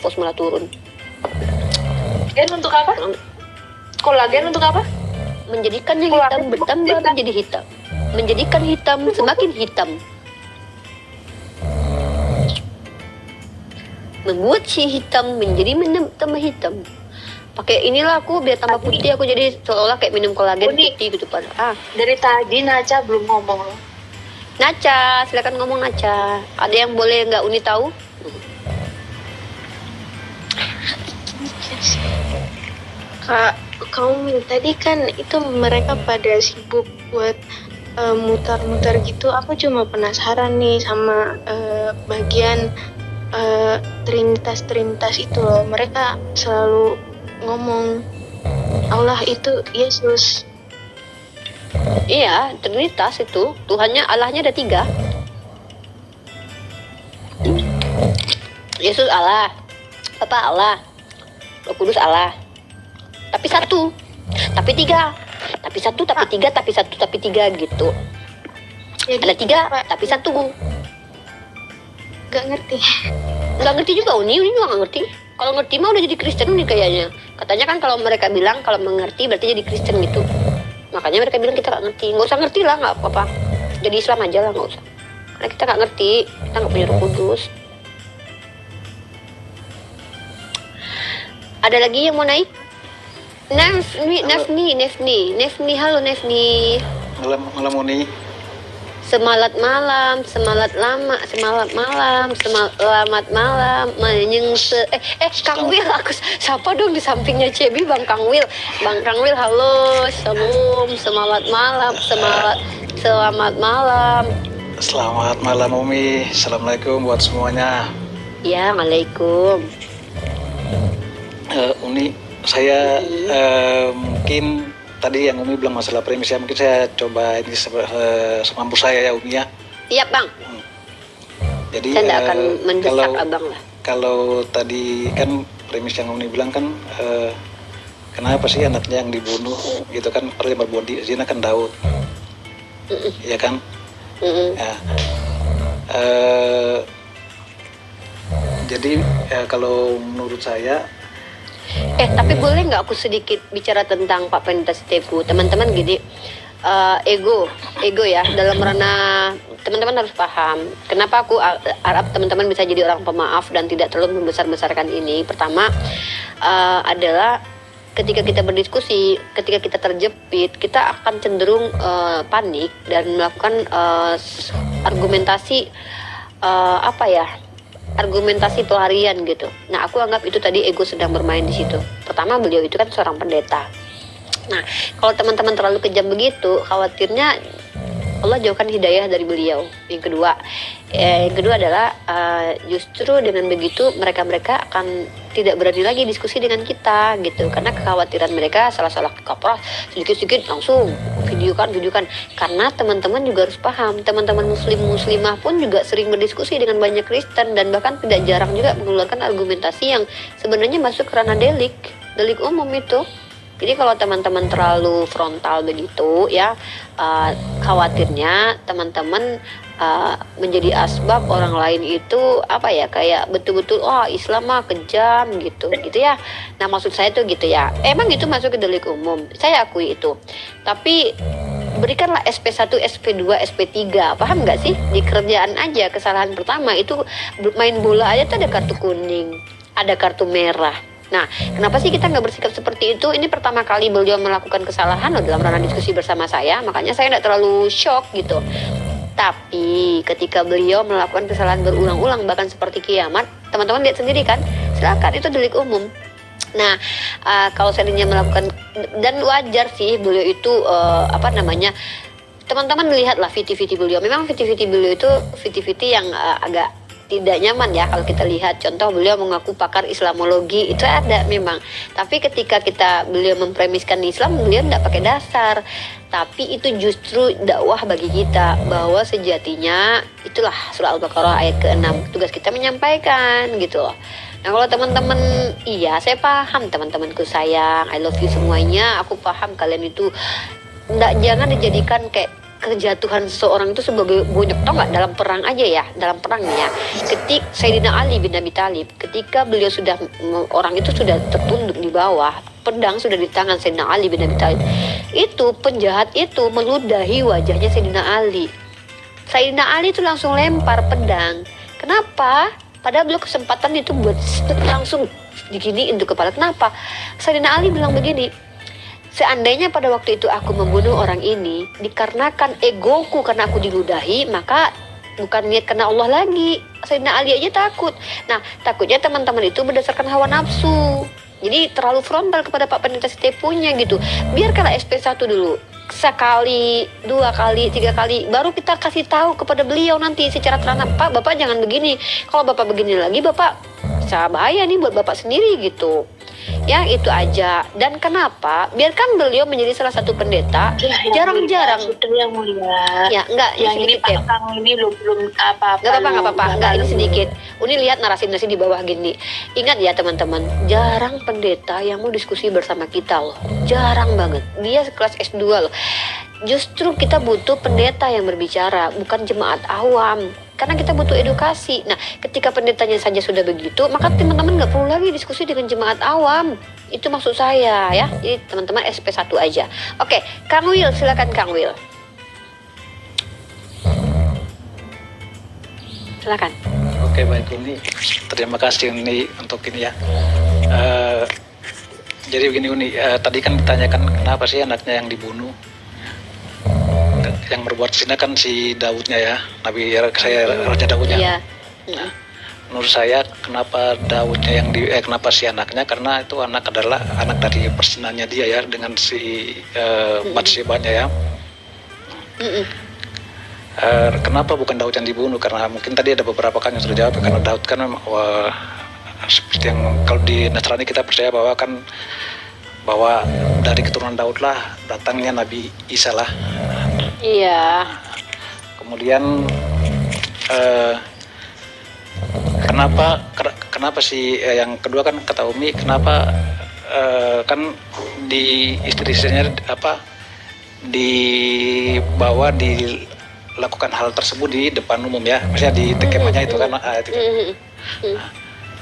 Fos malah turun. Kolagen untuk apa? Kolagen untuk apa? Menjadikan yang hitam bertambah menjadi hitam. Menjadikan hitam semakin hitam. Membuat si hitam menjadi tambah hitam. Pakai inilah aku biar tambah putih, aku jadi seolah kayak minum kolagen putih gitu pada. Dari tadi Naca belum ngomong loh. Naca, silakan ngomong Naca. Ada yang boleh nggak Uni tahu? Kak, kamu tadi kan itu mereka pada sibuk buat mutar-mutar gitu. Aku cuma penasaran nih sama bagian trinitas itu loh. Mereka selalu ngomong Allah itu Yesus. Iya, trinitas itu Tuhannya, Allahnya ada 3. Yesus Allah, Bapa Allah, Roh Kudus Allah. Tapi satu, tapi 3, tapi 1, tapi 3, tapi 1, tapi 3 gitu. Jadi, ada 3, tapi 1. Gak ngerti. Gak ngerti juga Uni juga gak ngerti. Kalau ngerti mah udah jadi Kristen Uni kayaknya. Katanya kan kalau mereka bilang kalau mengerti berarti jadi Kristen gitu. Makanya mereka bilang kita gak ngerti. Gak usah ngerti lah, gak apa-apa. Jadi Islam aja lah, gak usah. Karena kita gak ngerti, kita gak punya Roh Kudus. Ada lagi yang mau naik? Nefni, halo Nefni. Malam Uni. Semalat malam, semalat lama, semalat malam, selamat malam, Kang Wil, aku siapa dong di sampingnya Cebi, Bang Kang Wil. Bang Kang Wil, halo, shalom, semalat malam, selamat malam. Selamat malam Umi, assalamualaikum buat semuanya. Ya, waalaikum. Umi, saya mungkin tadi yang Umi bilang masalah premis ya, mungkin saya coba ini semampu saya ya Umi ya. Iya Bang. Jadi saya tidak akan mendesak Abang lah. Kalau tadi kan premis yang Umi bilang kan kenapa sih anaknya yang dibunuh gitu kan, padahal yang berbuat zina kan Daud, ya kan? Ya. Jadi kalau menurut saya tapi boleh nggak aku sedikit bicara tentang Pak Pendeta Sitepu? Teman-teman gini, ego ya, dalam ranah teman-teman harus paham kenapa aku harap teman-teman bisa jadi orang pemaaf dan tidak terlalu membesar-besarkan ini. Pertama adalah ketika kita berdiskusi, ketika kita terjepit, kita akan cenderung panik dan melakukan argumentasi argumentasi pelarian gitu. Nah, aku anggap itu tadi ego sedang bermain di situ. Pertama, beliau itu kan seorang pendeta. Nah, kalau teman-teman terlalu kejam begitu, khawatirnya Allah jauhkan hidayah dari beliau. Yang kedua adalah justru dengan begitu mereka akan tidak berani lagi diskusi dengan kita gitu, karena kekhawatiran mereka salah kaprah sedikit-sedikit langsung videokan. Karena teman-teman juga harus paham, teman-teman muslimah pun juga sering berdiskusi dengan banyak Kristen dan bahkan tidak jarang juga mengeluarkan argumentasi yang sebenarnya masuk ke ranah delik umum itu. Jadi kalau teman-teman terlalu frontal begitu ya, khawatirnya teman-teman menjadi asbab orang lain itu kayak betul-betul Islam mah kejam gitu ya. Nah, maksud saya tuh gitu ya. Emang itu masuk ke delik umum, saya akui itu. Tapi berikanlah SP1, SP2, SP3. Paham nggak sih? Di kerjaan aja kesalahan pertama itu main bola aja tuh ada kartu kuning, ada kartu merah. Nah, kenapa sih kita nggak bersikap seperti itu? Ini pertama kali beliau melakukan kesalahan dalam ranah diskusi bersama saya, makanya saya nggak terlalu shock gitu. Tapi ketika beliau melakukan kesalahan berulang-ulang bahkan seperti kiamat, teman-teman lihat sendiri kan, silakan, itu delik umum. Nah, kalau seandainya melakukan, dan wajar sih beliau itu teman-teman lihatlah viti-viti beliau. Memang viti-viti beliau itu viti-viti yang agak tidak nyaman ya kalau kita lihat. Contoh, beliau mengaku pakar Islamologi, itu ada memang. Tapi ketika beliau mempremiskan Islam, beliau tidak pakai dasar. Tapi itu justru dakwah bagi kita bahwa sejatinya itulah surah Al-Baqarah ayat ke-6. Tugas kita menyampaikan gitu loh. Nah, kalau teman-teman, iya saya paham teman-temanku sayang, I love you semuanya. Aku paham kalian itu jangan dijadikan kayak kejatuhan seseorang itu sebagai bonyok, tau nggak? Dalam perang aja ya, dalam perang ya. Ketika Sayyidina Ali bin Abi Thalib, ketika beliau orang itu sudah tertunduk di bawah, pedang sudah di tangan Sayyidina Ali bin Abi Thalib. Itu penjahat itu meludahi wajahnya Sayyidina Ali. Sayyidina Ali itu langsung lempar pedang. Kenapa? Padahal beliau kesempatan itu buat langsung diginiin tuh kepala. Kenapa? Sayyidina Ali bilang begini, seandainya pada waktu itu aku membunuh orang ini dikarenakan egoku karena aku diludahi, maka bukan niat karena Allah lagi. Sayyidina Ali aja takut. Nah, takutnya teman-teman itu berdasarkan hawa nafsu. Jadi terlalu frontal kepada Pak Pendeta Sitepunya gitu. Biarkanlah SP1 dulu. Sekali, 2 kali, 3 kali, baru kita kasih tahu kepada beliau nanti secara terang, Pak, Bapak jangan begini. Kalau Bapak begini lagi, Bapak bisa bahaya nih buat Bapak sendiri gitu. Ya, itu aja. Dan kenapa? Biarkan beliau menjadi salah satu pendeta. Jarang-jarang. Sudah yang mulia. Ya, enggak, yang ini Pak Kang ini belum apa-apa. Enggak apa-apa. Enggak, ini sedikit. Uni lihat narasi-narasi di bawah gini. Ingat ya teman-teman, jarang pendeta yang mau diskusi bersama kita loh. Jarang banget. Dia kelas S2 loh. Justru kita butuh pendeta yang berbicara, bukan jemaat awam. Karena kita butuh edukasi. Nah, ketika pendetanya saja sudah begitu, maka teman-teman nggak perlu lagi diskusi dengan jemaat awam. Itu maksud saya ya. Jadi teman-teman SP1 aja. Oke, Kang Wil, silakan Kang Wil. Silakan. Oke, baik Uni. Terima kasih Uni untuk ini ya. Jadi begini Uni, tadi kan ditanyakan kenapa sih anaknya yang dibunuh. yang berbuat zina kan si Daudnya ya, Nabi saya Raja Daudnya. Iya. Menurut saya kenapa Daudnya kenapa si anaknya, karena itu anak adalah anak dari perzinannya dia ya dengan si Batsyebanya ya. Kenapa bukan Daud yang dibunuh? Karena mungkin tadi ada beberapa kan yang sudah jawab, karena Daud kan memang seperti yang kalau di Nasrani kita percaya bahwa dari keturunan Daud lah datangnya Nabi Isa lah. Iya. Kemudian kenapa sih yang kedua kan kata Umi, kenapa kan di istri-istrinya dibawa dilakukan hal tersebut di depan umum ya, maksudnya di kemahnya itu kan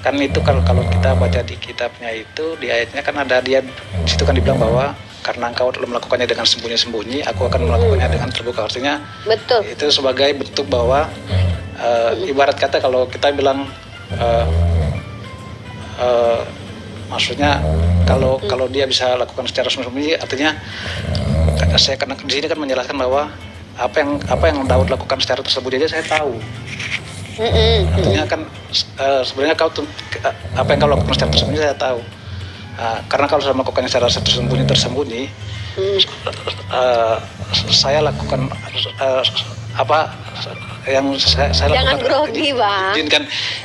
kan itu kalau kita baca di kitabnya itu di ayatnya kan ada dia di situ kan dibilang bahwa karena engkau telah melakukannya dengan sembunyi-sembunyi, aku akan melakukannya dengan terbuka. Artinya betul, itu sebagai bentuk bahwa ibarat kata kalau kita bilang maksudnya kalau dia bisa lakukan secara sembunyi, artinya saya kan di sini kan menjelaskan bahwa apa yang Daud lakukan secara tersembunyi aja saya tahu. Artinya kan sebenarnya apa yang kau lakukan secara tersembunyi saya tahu. Karena kalau saya melakukannya secara tersembunyi, saya lakukan apa yang saya jangan lakukan. grogi, Bang.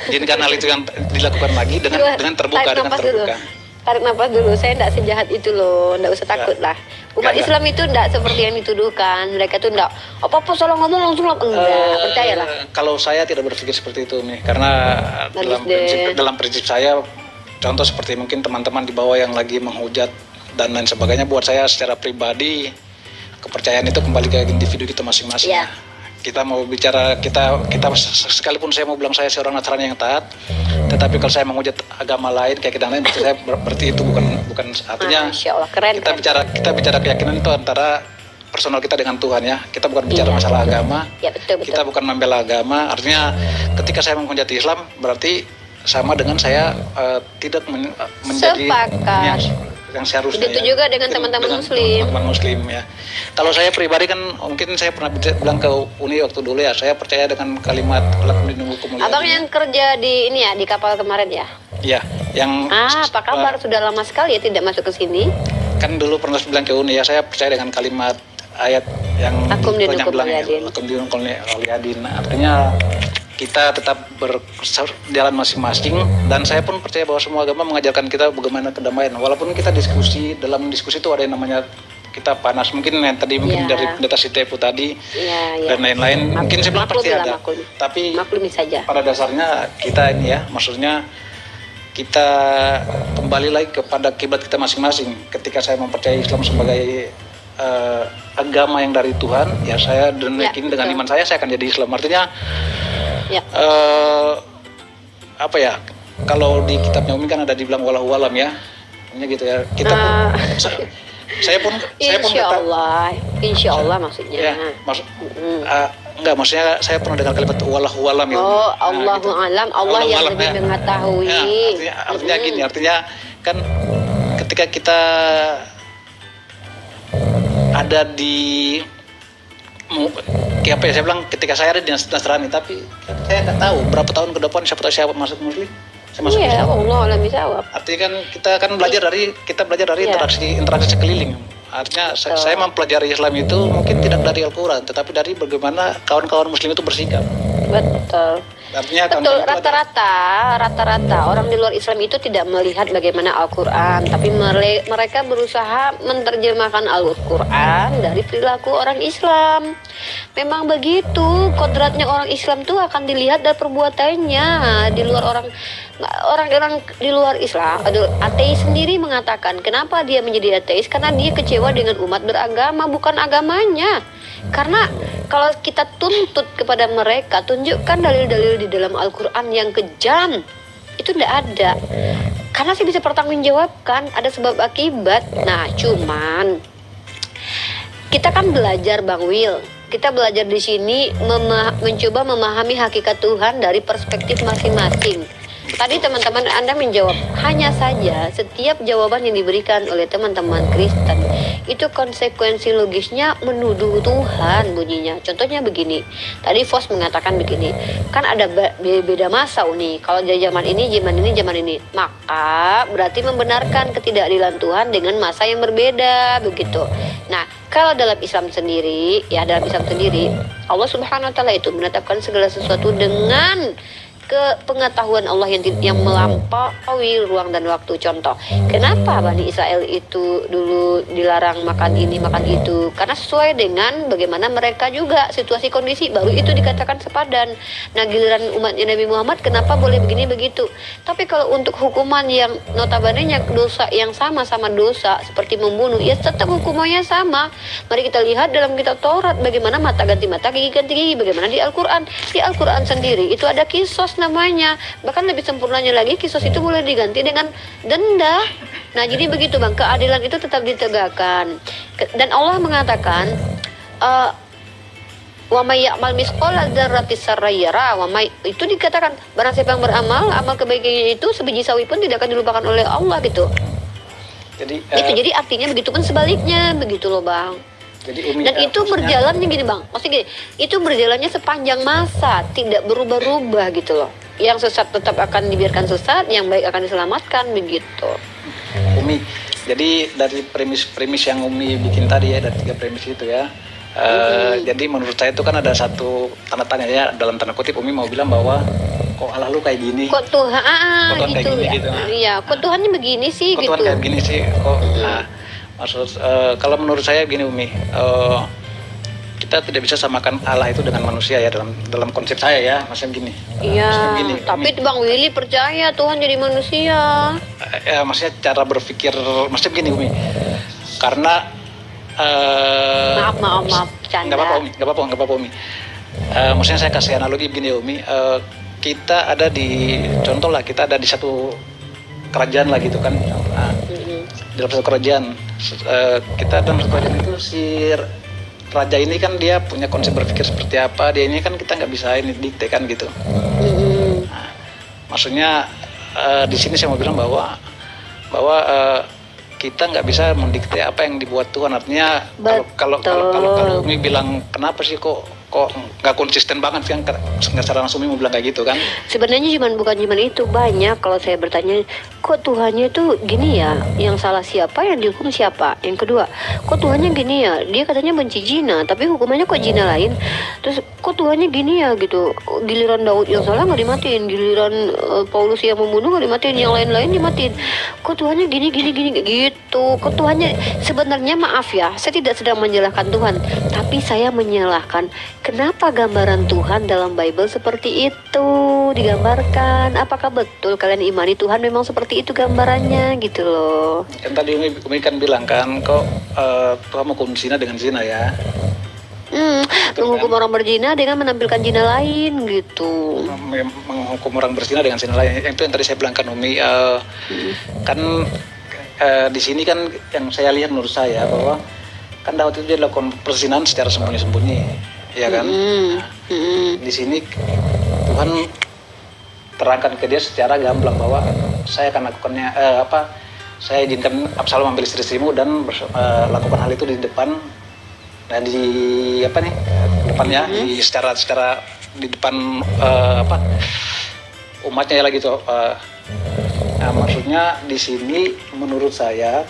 Izinkan hal itu yang dilakukan lagi dengan terbuka. Tarik nafas dulu, saya tidak sejahat itu loh, tidak usah takut lah. Umat Islam itu tidak seperti yang dituduhkan, mereka tuh tidak apa-apa salah ngomong langsung enggak, percayalah. Kalau saya tidak berpikir seperti itu nih, karena dalam prinsip saya, contoh seperti mungkin teman-teman di bawah yang lagi menghujat dan lain sebagainya, buat saya secara pribadi kepercayaan itu kembali ke individu kita masing-masing. Yeah. Kita mau bicara kita sekalipun saya mau bilang saya seorang Nasrani yang taat, tetapi kalau saya menghujat agama lain kayak kita lain, berarti itu bukan artinya. Masya Allah, keren, kita bicara keyakinan itu antara personal kita dengan Tuhan ya. Kita bukan bicara masalah agama. Ya, betul. Kita bukan membela agama. Artinya ketika saya menghujat Islam berarti sama dengan saya tidak menjadi yang seharusnya. Begitu juga dengan teman-teman Muslim. Teman-teman Muslim ya. Kalau saya pribadi kan mungkin saya pernah bilang ke Uni waktu dulu ya, saya percaya dengan kalimat lakum dinukum. Abang yang kerja di ini ya, di kapal kemarin ya? Iya, yang apa kabar? Sudah lama sekali ya tidak masuk ke sini. Kan dulu pernah bilang ke Uni ya, saya percaya dengan kalimat ayat yang lakum dinukum waliyadin. Artinya kita tetap berjalan masing-masing, dan saya pun percaya bahwa semua agama mengajarkan kita bagaimana kedamaian. Walaupun kita diskusi, dalam diskusi itu ada yang namanya kita panas, mungkin yang tadi mungkin dari pendeta Sitepu tadi dan lain-lain, mungkin saya bilang pasti ada. Tapi saja. Pada dasarnya kita ini ya, maksudnya kita kembali lagi kepada kiblat kita masing-masing. Ketika saya mempercayai Islam sebagai agama yang dari Tuhan, ya saya yakin dengan iman saya akan jadi Islam. Artinya apa ya, kalau di kitabnya Umi kan ada dibilang wallahu alam ya, gitu ya. Kita saya pun insya Allah maksudnya. Ya, enggak, maksudnya saya pernah dengar kalimat wallahu alam ya. Oh, Allahu alam, Allah yang lebih mengetahui. Ya, artinya gini, artinya kan ketika kita ada di apa ya, saya bilang ketika saya ada di Nasrani, tapi saya nggak tahu berapa tahun ke depan siapa masuk Muslim, saya masuk Islam. Allah alam bisawab. Artinya kan kita belajar dari interaksi sekeliling. Artinya saya mempelajari Islam itu mungkin tidak dari Al-Quran, tetapi dari bagaimana kawan-kawan Muslim itu bersikap. Betul. Artinya rata-rata orang di luar Islam itu tidak melihat bagaimana Al-Quran, tapi mereka berusaha menerjemahkan Al-Quran dari perilaku orang Islam. Memang begitu, kodratnya orang Islam itu akan dilihat dari perbuatannya. Di luar orang di luar Islam, ateis sendiri mengatakan kenapa dia menjadi ateis, karena dia kecewa dengan umat beragama, bukan agamanya. Karena kalau kita tuntut kepada mereka, tunjukkan dalil-dalil di dalam Al-Quran yang kejam, itu tidak ada. Karena saya bisa pertanggungjawabkan, ada sebab akibat. Nah, cuman kita kan belajar, Bang Wil. Kita belajar di sini mencoba memahami hakikat Tuhan dari perspektif masing-masing. Tadi teman-teman Anda menjawab, hanya saja setiap jawaban yang diberikan oleh teman-teman Kristen itu konsekuensi logisnya menuduh Tuhan bunyinya. Contohnya begini, tadi Vos mengatakan begini, kan ada beda masa nih, kalau dari zaman ini, zaman ini, maka berarti membenarkan ketidakadilan Tuhan dengan masa yang berbeda, begitu. Nah, kalau dalam Islam sendiri, Allah Subhanahu wa taala itu menetapkan segala sesuatu dengan kepengetahuan Allah yang melampaui ruang dan waktu. Contoh, kenapa Bani Israel itu dulu dilarang makan ini, makan itu? Karena sesuai dengan bagaimana mereka juga situasi kondisi, baru itu dikatakan sepadan. Nah, giliran umatnya Nabi Muhammad kenapa boleh begini begitu? Tapi kalau untuk hukuman yang notabene-nya dosa yang sama-sama dosa seperti membunuh, ya tetap hukumannya sama. Mari kita lihat dalam kitab Taurat bagaimana mata ganti mata, gigi ganti gigi, bagaimana di Al-Qur'an. Di Al-Qur'an sendiri itu ada kisos namanya, bahkan lebih sempurnanya lagi kisos itu boleh diganti dengan denda. Nah, jadi begitu Bang, keadilan itu tetap ditegakkan. Dan Allah mengatakan wa may ya'mal misqala dzarratin sarran yara, itu dikatakan barang siapa yang beramal amal kebaikannya itu sebiji sawi pun tidak akan dilupakan oleh Allah gitu. Jadi Jadi artinya begitu pun sebaliknya, begitu loh Bang. Jadi Umi, Dan itu berjalannya gini Bang, maksudnya gini, itu berjalannya sepanjang masa, tidak berubah-ubah gitu loh. Yang sesat tetap akan dibiarkan sesat, yang baik akan diselamatkan, begitu. Umi, jadi dari premis yang Umi bikin tadi ya, dari 3 premis itu ya, jadi menurut saya itu kan ada satu tanda tanya ya, dalam tanda kutip Umi mau bilang bahwa kok Allah lu kayak gini, Kok Tuhan, Tuhan kayak gitu gini ya. gitu. Iya, kok Tuhannya begini sih kok gitu. Tuhan kayak gini sih, kok maksud kalau menurut saya gini Umi, kita tidak bisa samakan Allah itu dengan manusia ya, dalam konsep saya ya, maksudnya gini. Iya, Maksudnya gini, tapi Bang Willy percaya Tuhan jadi manusia. maksudnya cara berpikir, maksudnya begini Umi, karena Maaf, canda. nggak apa-apa Umi. Maksudnya saya kasih analogi begini Umi, kita ada di, contoh lah, kita ada di satu kerajaan lah gitu kan. Dalam satu kerajaan, kita dalam satu kerajaan itu si raja ini kan dia punya konsep berpikir seperti apa, dia ini kan kita nggak bisa ini dikte kan gitu. Nah, maksudnya di sini saya mau bilang bahwa kita nggak bisa mendikte apa yang dibuat Tuhan. Artinya kalau Umi bilang kenapa sih kok nggak konsisten banget sih, kan nggak secara langsung Umi mau bilang kayak gitu kan. Sebenarnya bukan cuma itu, banyak kalau saya bertanya, kok Tuhannya itu gini ya, yang salah siapa, yang dihukum siapa. Yang kedua, kok Tuhannya gini ya, dia katanya benci zina, tapi hukumannya kok zina lain. Terus kok Tuhannya gini ya gitu, giliran Daud yang salah nggak dimatiin, giliran Paulus yang membunuh nggak dimatiin, yang lain-lain dimatiin. Kok Tuhannya gini gitu. Kok Tuhannya, sebenarnya maaf ya, saya tidak sedang menyalahkan Tuhan, tapi saya menyalahkan kenapa gambaran Tuhan dalam Bible seperti itu digambarkan. Apakah betul kalian imani Tuhan memang seperti itu gambarannya gitu loh. Kan tadi Umi kan bilang kan kok Tuhan menghukum zina dengan zina ya. Menghukum orang berzina dengan menampilkan zina lain gitu. Menghukum orang berzina dengan zina lain, itu yang tadi saya bilang kan Umi. Kan di sini kan yang saya lihat menurut saya bahwa kan Daud itu dia lakukan perzinahan secara sembunyi-sembunyi, ya kan. Di sini Tuhan terangkan ke dia secara gamblang bahwa saya akan lakukannya, saya izinkan Absalom ambil istri-istrimu dan lakukan hal itu di depan, dan di depannya, secara di depan umatnya ya lah gitu. Nah, maksudnya di sini menurut saya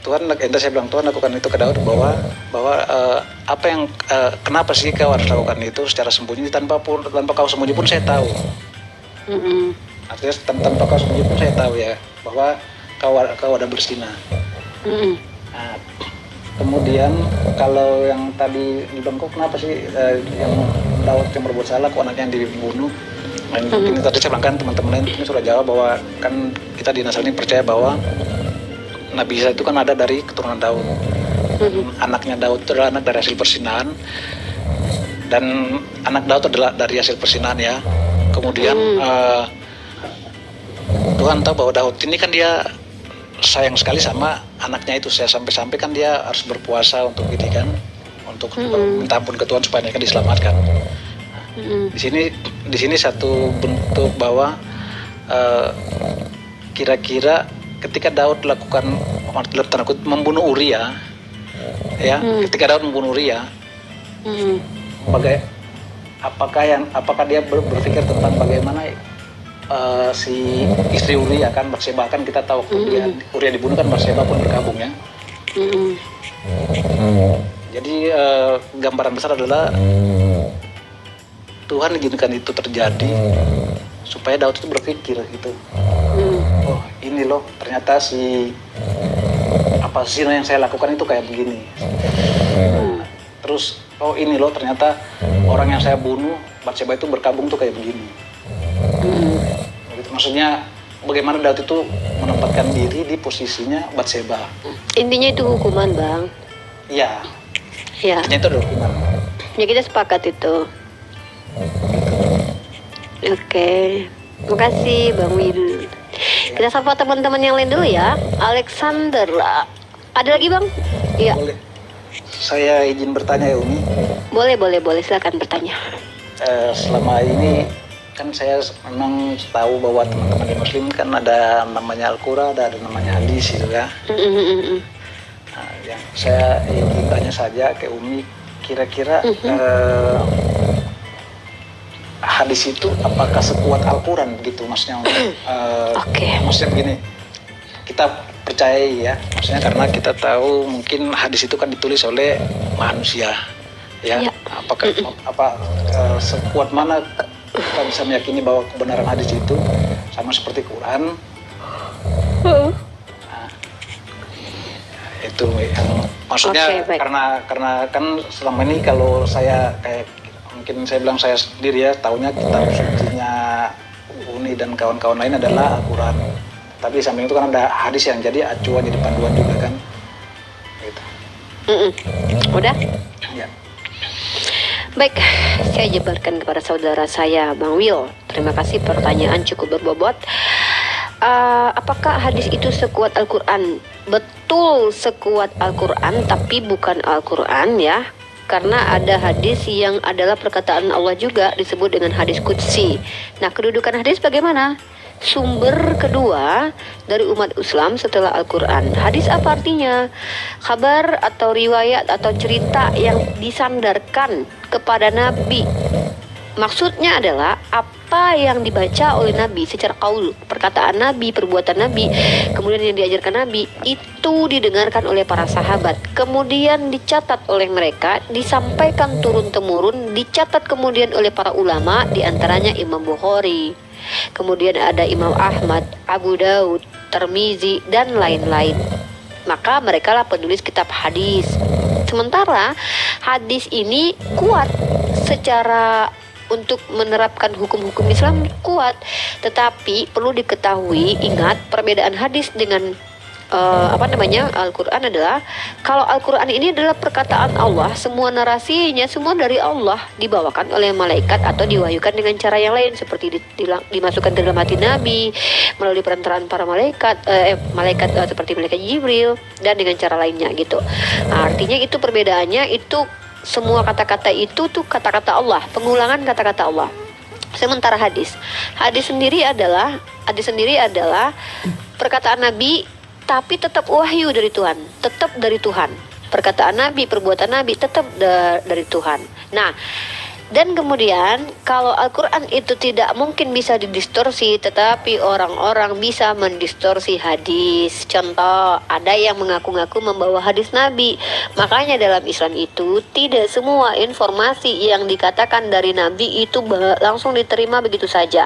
Tuhan, saya bilang Tuhan lakukan itu ke Daud bahwa apa yang kenapa sih kau harus lakukan itu secara sembunyi, tanpa kau sembunyi pun saya tahu. Artinya tanpa kau sembunyi pun saya tahu ya bahwa kau ada berzina. Nah, kemudian kalau yang tadi dibilang kok kenapa sih yang Daud yang berbuat salah kok anaknya yang dibunuh? Ini tadi saya bilang kan teman-teman ini sudah jawab bahwa kan kita di Nasrani percaya bahwa Nabi Isa itu kan ada dari keturunan Daud. Anaknya Daud itu adalah anak dari hasil persinahan, dan anak Daud adalah dari hasil persinahan ya. Kemudian Tuhan tahu bahwa Daud ini kan dia sayang sekali sama anaknya itu, saya sampai-sampai kan dia harus berpuasa untuk ini kan, untuk minta ampun ke Tuhan supaya mereka diselamatkan. Di sini satu bentuk bahwa kira-kira ketika Daud lakukan dalam tanda kutip membunuh Uria, ya, ketika Daud membunuh Uria, apakah dia berpikir tentang bagaimana si istri Uria kan Batseba, kan kita tahu waktu Uria dibunuh kan Batseba pun bergabung ya. Jadi gambaran besar adalah Tuhan izinkan itu terjadi supaya Daud itu berpikir gitu. Oh, ini loh ternyata zina yang saya lakukan itu kayak begini. Terus oh ini loh ternyata orang yang saya bunuh Batseba itu berkabung tuh kayak begini. Gitu. Maksudnya bagaimana Daud itu menempatkan diri di posisinya Batseba. Intinya itu hukuman, Bang. Iya. Ya. Intinya itu adalah hukuman. Ya kita sepakat itu. Oke. Makasih Bang Wil. Kita sapa teman-teman yang lain dulu ya. Alexander. Ada lagi, Bang? Iya. Boleh. Saya izin bertanya ya Umi. Boleh. Silakan bertanya. Selama ini kan saya memang tahu bahwa teman-teman di Muslim kan ada namanya Al-Quran, ada namanya hadis gitu ya. Nah, yang saya ingin tanya saja ke Umi, kira-kira hadis itu apakah sekuat Al-Quran begitu maksudnya? Maksudnya begini, kita percaya ya, maksudnya karena kita tahu mungkin hadis itu kan ditulis oleh manusia, ya. Apakah sekuat mana kita bisa meyakini bahwa kebenaran hadis itu sama seperti Quran? Nah, itu yang maksudnya karena kan selama ini kalau saya kayak mungkin saya bilang saya sendiri ya tahunya kitab sucinya Uni dan kawan-kawan lain adalah Al-Quran, tapi di samping itu kan ada hadis yang jadi acuan, jadi panduan juga kan gitu. Udah? Ya. Baik, saya jabarkan kepada saudara saya Bang Wil. Terima kasih, pertanyaan cukup berbobot. Apakah hadis itu sekuat Al-Quran? Betul sekuat Al-Quran, tapi bukan Al-Quran ya. Karena ada hadis yang adalah perkataan Allah juga disebut dengan hadis qudsi. Nah, kedudukan hadis bagaimana? Sumber kedua dari umat Islam setelah Al-Quran. Hadis apa artinya? Kabar atau riwayat atau cerita yang disandarkan kepada Nabi. Maksudnya adalah apa yang dibaca oleh Nabi secara qaul, perkataan Nabi, perbuatan Nabi, kemudian yang diajarkan Nabi, itu didengarkan oleh para sahabat, kemudian dicatat oleh mereka, disampaikan turun-temurun, dicatat kemudian oleh para ulama, diantaranya Imam Bukhari, kemudian ada Imam Ahmad, Abu Daud, Tirmizi, dan lain-lain. Maka mereka lah penulis kitab hadis. Sementara hadis ini kuat secara untuk menerapkan hukum-hukum Islam kuat, tetapi perlu diketahui, ingat perbedaan hadis dengan Al-Quran adalah kalau Al-Quran ini adalah perkataan Allah, semua narasinya semua dari Allah, dibawakan oleh malaikat atau diwahyukan dengan cara yang lain seperti dimasukkan dalam hati Nabi melalui perantaraan para malaikat, seperti malaikat Jibril dan dengan cara lainnya gitu. Nah, artinya itu perbedaannya, itu semua kata-kata itu tuh kata-kata Allah, pengulangan kata-kata Allah. Sementara hadis sendiri adalah perkataan Nabi, tapi tetap wahyu dari Tuhan, tetap dari Tuhan. Perkataan Nabi, perbuatan Nabi tetap dari Tuhan. Nah, dan kemudian kalau Al-Quran itu tidak mungkin bisa didistorsi, tetapi orang-orang bisa mendistorsi hadis. Contoh, ada yang mengaku-ngaku membawa hadis Nabi. Makanya dalam Islam itu tidak semua informasi yang dikatakan dari Nabi itu langsung diterima begitu saja.